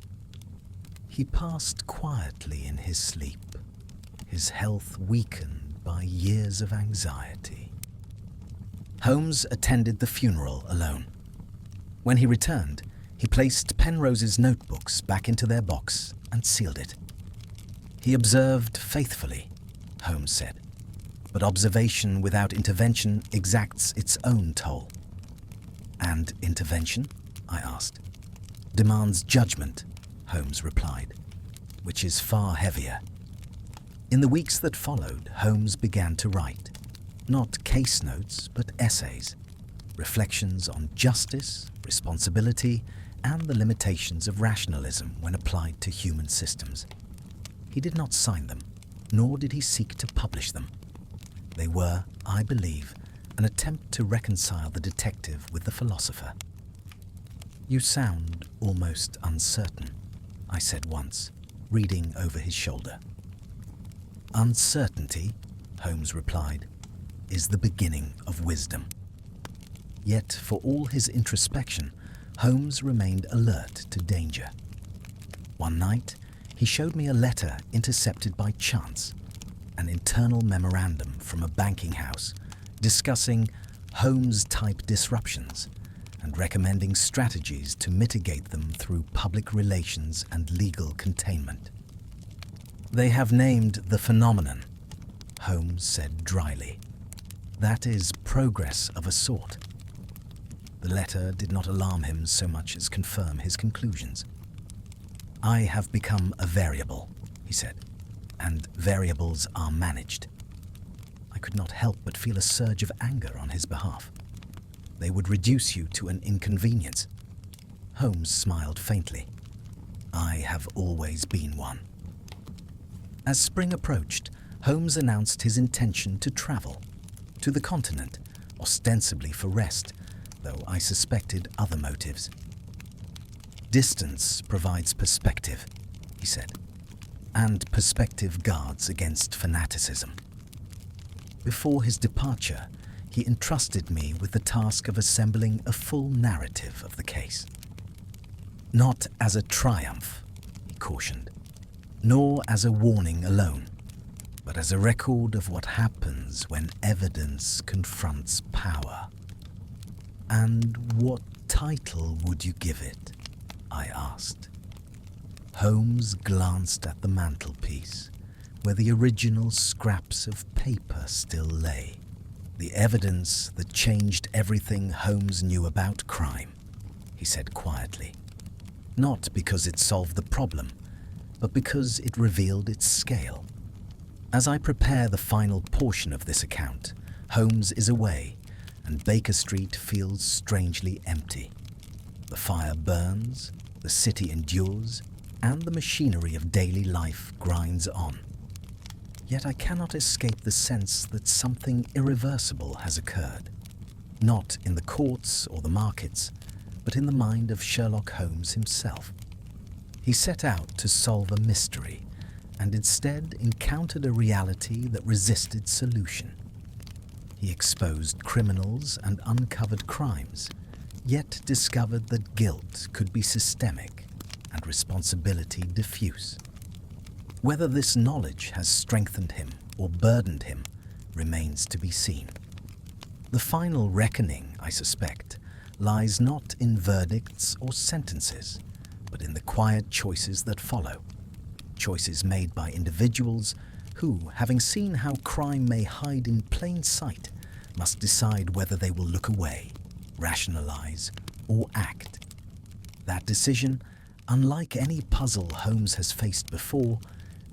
He passed quietly in his sleep, his health weakened by years of anxiety. Holmes attended the funeral alone. When he returned, he placed Penrose's notebooks back into their box and sealed it. He observed faithfully, Holmes said, but observation without intervention exacts its own toll. "And intervention?" I asked. "Demands judgment," Holmes replied, "which is far heavier." In the weeks that followed, Holmes began to write, not case notes, but essays, reflections on justice, responsibility, and the limitations of rationalism when applied to human systems. He did not sign them, nor did he seek to publish them. They were, I believe, an attempt to reconcile the detective with the philosopher. "You sound almost uncertain," I said once, reading over his shoulder. "Uncertainty," Holmes replied, "is the beginning of wisdom." Yet, for all his introspection, Holmes remained alert to danger. One night, he showed me a letter intercepted by chance, an internal memorandum from a banking house discussing Holmes-type disruptions and recommending strategies to mitigate them through public relations and legal containment. "They have named the phenomenon," Holmes said dryly. "That is progress of a sort." The letter did not alarm him so much as confirm his conclusions. "I have become a variable," he said, "and variables are managed." I could not help but feel a surge of anger on his behalf. "They would reduce you to an inconvenience." Holmes smiled faintly. "I have always been one." As spring approached, Holmes announced his intention to travel to the continent, ostensibly for rest, though I suspected other motives. "Distance provides perspective," he said, "and perspective guards against fanaticism." Before his departure, he entrusted me with the task of assembling a full narrative of the case. "Not as a triumph," he cautioned, "nor as a warning alone, but as a record of what happens when evidence confronts power." "And what title would you give it?" I asked. Holmes glanced at the mantelpiece, where the original scraps of paper still lay. "The evidence that changed everything Holmes knew about crime," he said quietly. "Not because it solved the problem, but because it revealed its scale." As I prepare the final portion of this account, Holmes is away, and Baker Street feels strangely empty. The fire burns, the city endures, and the machinery of daily life grinds on. Yet I cannot escape the sense that something irreversible has occurred, not in the courts or the markets, but in the mind of Sherlock Holmes himself. He set out to solve a mystery, and instead encountered a reality that resisted solution. He exposed criminals and uncovered crimes, yet discovered that guilt could be systemic and responsibility diffuse. Whether this knowledge has strengthened him or burdened him remains to be seen. The final reckoning, I suspect, lies not in verdicts or sentences, but in the quiet choices that follow. Choices made by individuals who, having seen how crime may hide in plain sight, must decide whether they will look away, rationalize, or act. That decision, unlike any puzzle Holmes has faced before,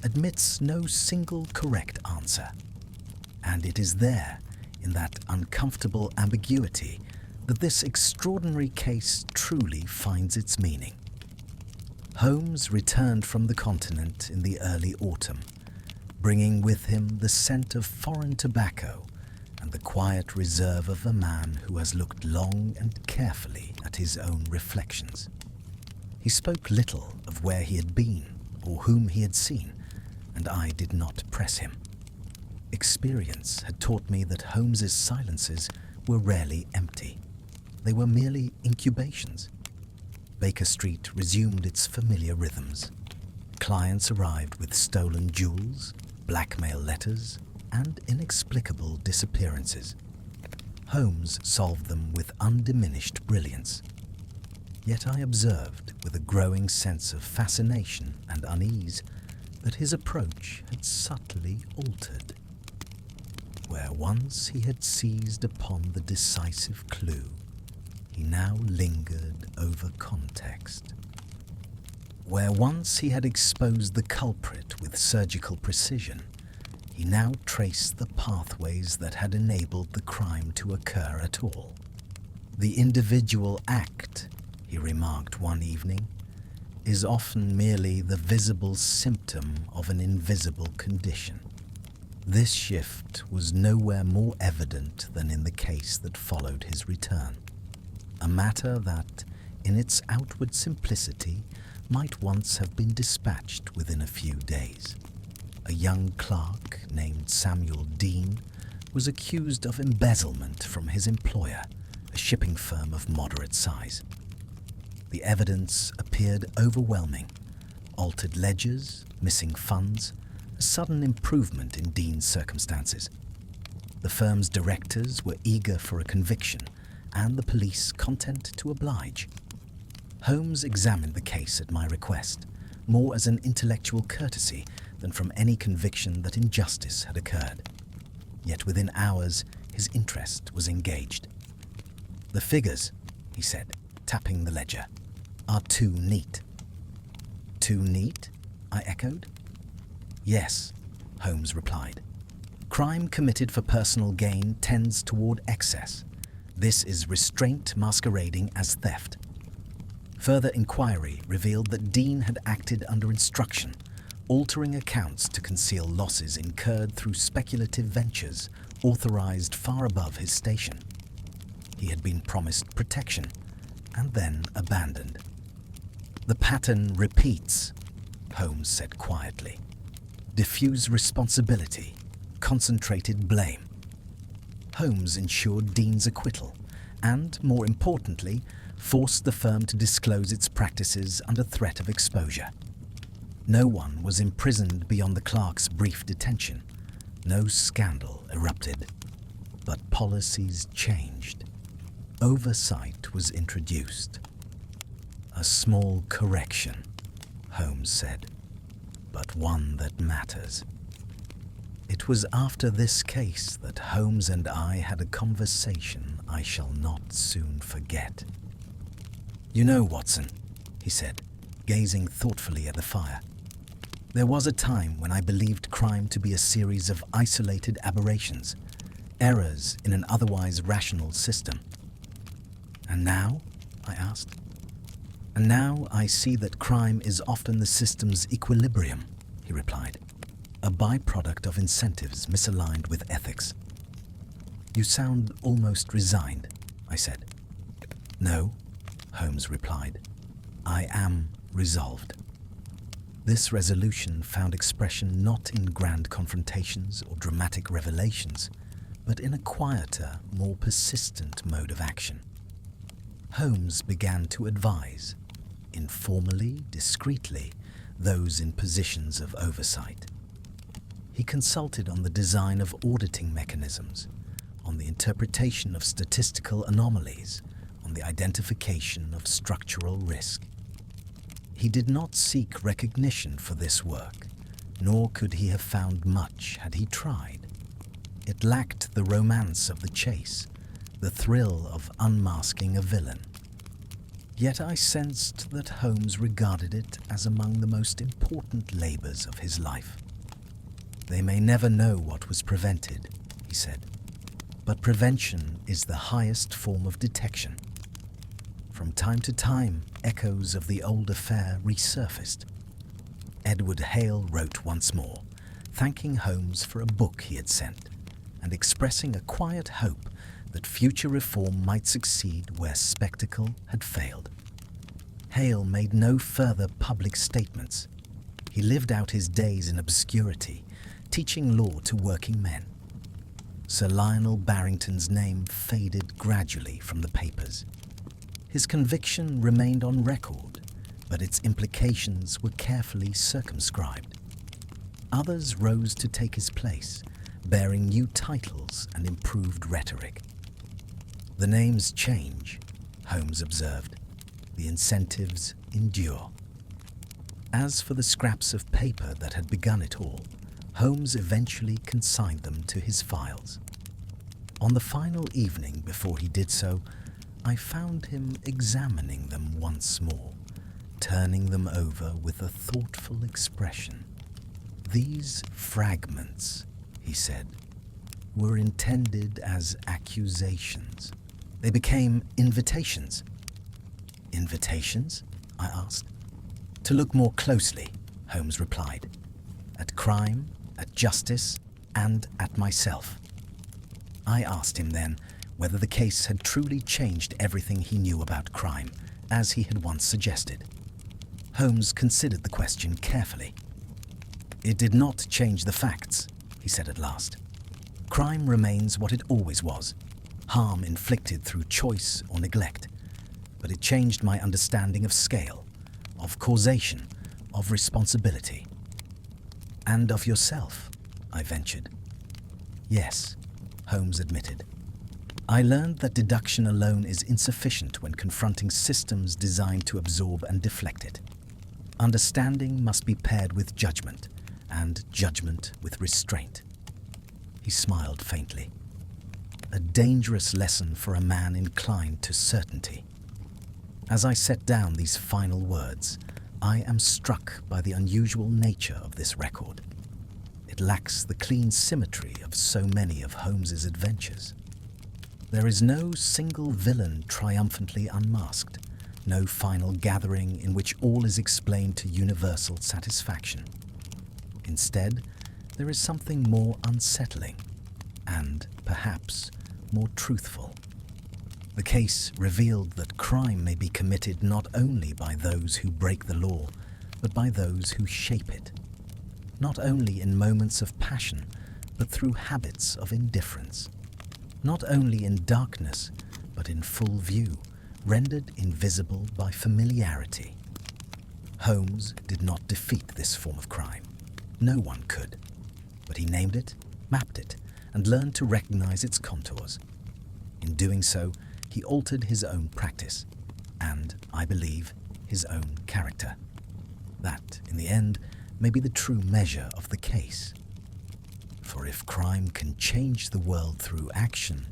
admits no single correct answer. And it is there, in that uncomfortable ambiguity, that this extraordinary case truly finds its meaning. Holmes returned from the continent in the early autumn, bringing with him the scent of foreign tobacco and the quiet reserve of a man who has looked long and carefully at his own reflections. He spoke little of where he had been or whom he had seen, and I did not press him. Experience had taught me that Holmes's silences were rarely empty. They were merely incubations. Baker Street resumed its familiar rhythms. Clients arrived with stolen jewels, blackmail letters, and inexplicable disappearances. Holmes solved them with undiminished brilliance. Yet I observed, with a growing sense of fascination and unease, that his approach had subtly altered. Where once he had seized upon the decisive clue, he now lingered over context. Where once he had exposed the culprit with surgical precision, he now traced the pathways that had enabled the crime to occur at all. The individual act, he remarked one evening, is often merely the visible symptom of an invisible condition. This shift was nowhere more evident than in the case that followed his return. A matter that, in its outward simplicity, might once have been dispatched within a few days. A young clerk named Samuel Dean was accused of embezzlement from his employer, a shipping firm of moderate size. The evidence appeared overwhelming: altered ledgers, missing funds, a sudden improvement in Dean's circumstances. The firm's directors were eager for a conviction, and the police content to oblige. Holmes examined the case at my request, more as an intellectual courtesy than from any conviction that injustice had occurred. Yet within hours, his interest was engaged. "The figures," he said, tapping the ledger, "are too neat." "Too neat?" I echoed. "Yes," Holmes replied. "Crime committed for personal gain tends toward excess. This is restraint masquerading as theft." Further inquiry revealed that Dean had acted under instruction, altering accounts to conceal losses incurred through speculative ventures authorized far above his station. He had been promised protection and then abandoned. "The pattern repeats," Holmes said quietly. "Diffuse responsibility, concentrated blame." Holmes ensured Dean's acquittal and, more importantly, forced the firm to disclose its practices under threat of exposure. No one was imprisoned beyond the clerk's brief detention. No scandal erupted. But policies changed. Oversight was introduced. "A small correction," Holmes said, "but one that matters." It was after this case that Holmes and I had a conversation I shall not soon forget. "You know, Watson," he said, gazing thoughtfully at the fire, "there was a time when I believed crime to be a series of isolated aberrations, errors in an otherwise rational system." "And now?" I asked. "And now I see that crime is often the system's equilibrium," he replied, "a byproduct of incentives misaligned with ethics." "You sound almost resigned," I said. "No," Holmes replied, "I am resolved." This resolution found expression not in grand confrontations or dramatic revelations, but in a quieter, more persistent mode of action. Holmes began to advise, informally, discreetly, those in positions of oversight. He consulted on the design of auditing mechanisms, on the interpretation of statistical anomalies, on on the identification of structural risk. He did not seek recognition for this work, nor could he have found much had he tried. It lacked the romance of the chase, the thrill of unmasking a villain. Yet I sensed that Holmes regarded it as among the most important labors of his life. "They may never know what was prevented," he said, "but prevention is the highest form of detection." From time to time, echoes of the old affair resurfaced. Edward Hale wrote once more, thanking Holmes for a book he had sent, and expressing a quiet hope that future reform might succeed where spectacle had failed. Hale made no further public statements. He lived out his days in obscurity, teaching law to working men. Sir Lionel Barrington's name faded gradually from the papers. His conviction remained on record, but its implications were carefully circumscribed. Others rose to take his place, bearing new titles and improved rhetoric. "The names change," Holmes observed. "The incentives endure." As for the scraps of paper that had begun it all, Holmes eventually consigned them to his files. On the final evening before he did so, I found him examining them once more, turning them over with a thoughtful expression. "These fragments," he said, "were intended as accusations. They became invitations." "Invitations?" I asked. "To look more closely," Holmes replied, "at crime, at justice, and at myself." I asked him then whether the case had truly changed everything he knew about crime, as he had once suggested. Holmes considered the question carefully. "It did not change the facts," he said at last. "Crime remains what it always was, harm inflicted through choice or neglect. But it changed my understanding of scale, of causation, of responsibility." "And of yourself," I ventured. "Yes," Holmes admitted. "I learned that deduction alone is insufficient when confronting systems designed to absorb and deflect it. Understanding must be paired with judgment, and judgment with restraint." He smiled faintly. "A dangerous lesson for a man inclined to certainty." As I set down these final words, I am struck by the unusual nature of this record. It lacks the clean symmetry of so many of Holmes's adventures. There is no single villain triumphantly unmasked, no final gathering in which all is explained to universal satisfaction. Instead, there is something more unsettling and, perhaps, more truthful. The case revealed that crime may be committed not only by those who break the law, but by those who shape it. Not only in moments of passion, but through habits of indifference. Not only in darkness, but in full view, rendered invisible by familiarity. Holmes did not defeat this form of crime. No one could. But he named it, mapped it, and learned to recognize its contours. In doing so, he altered his own practice, and, I believe, his own character. That, in the end, may be the true measure of the case. For if crime can change the world through action,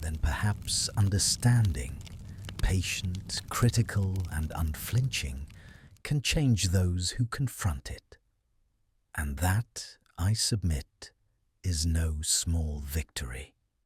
then perhaps understanding, patient, critical, and unflinching, can change those who confront it. And that, I submit, is no small victory.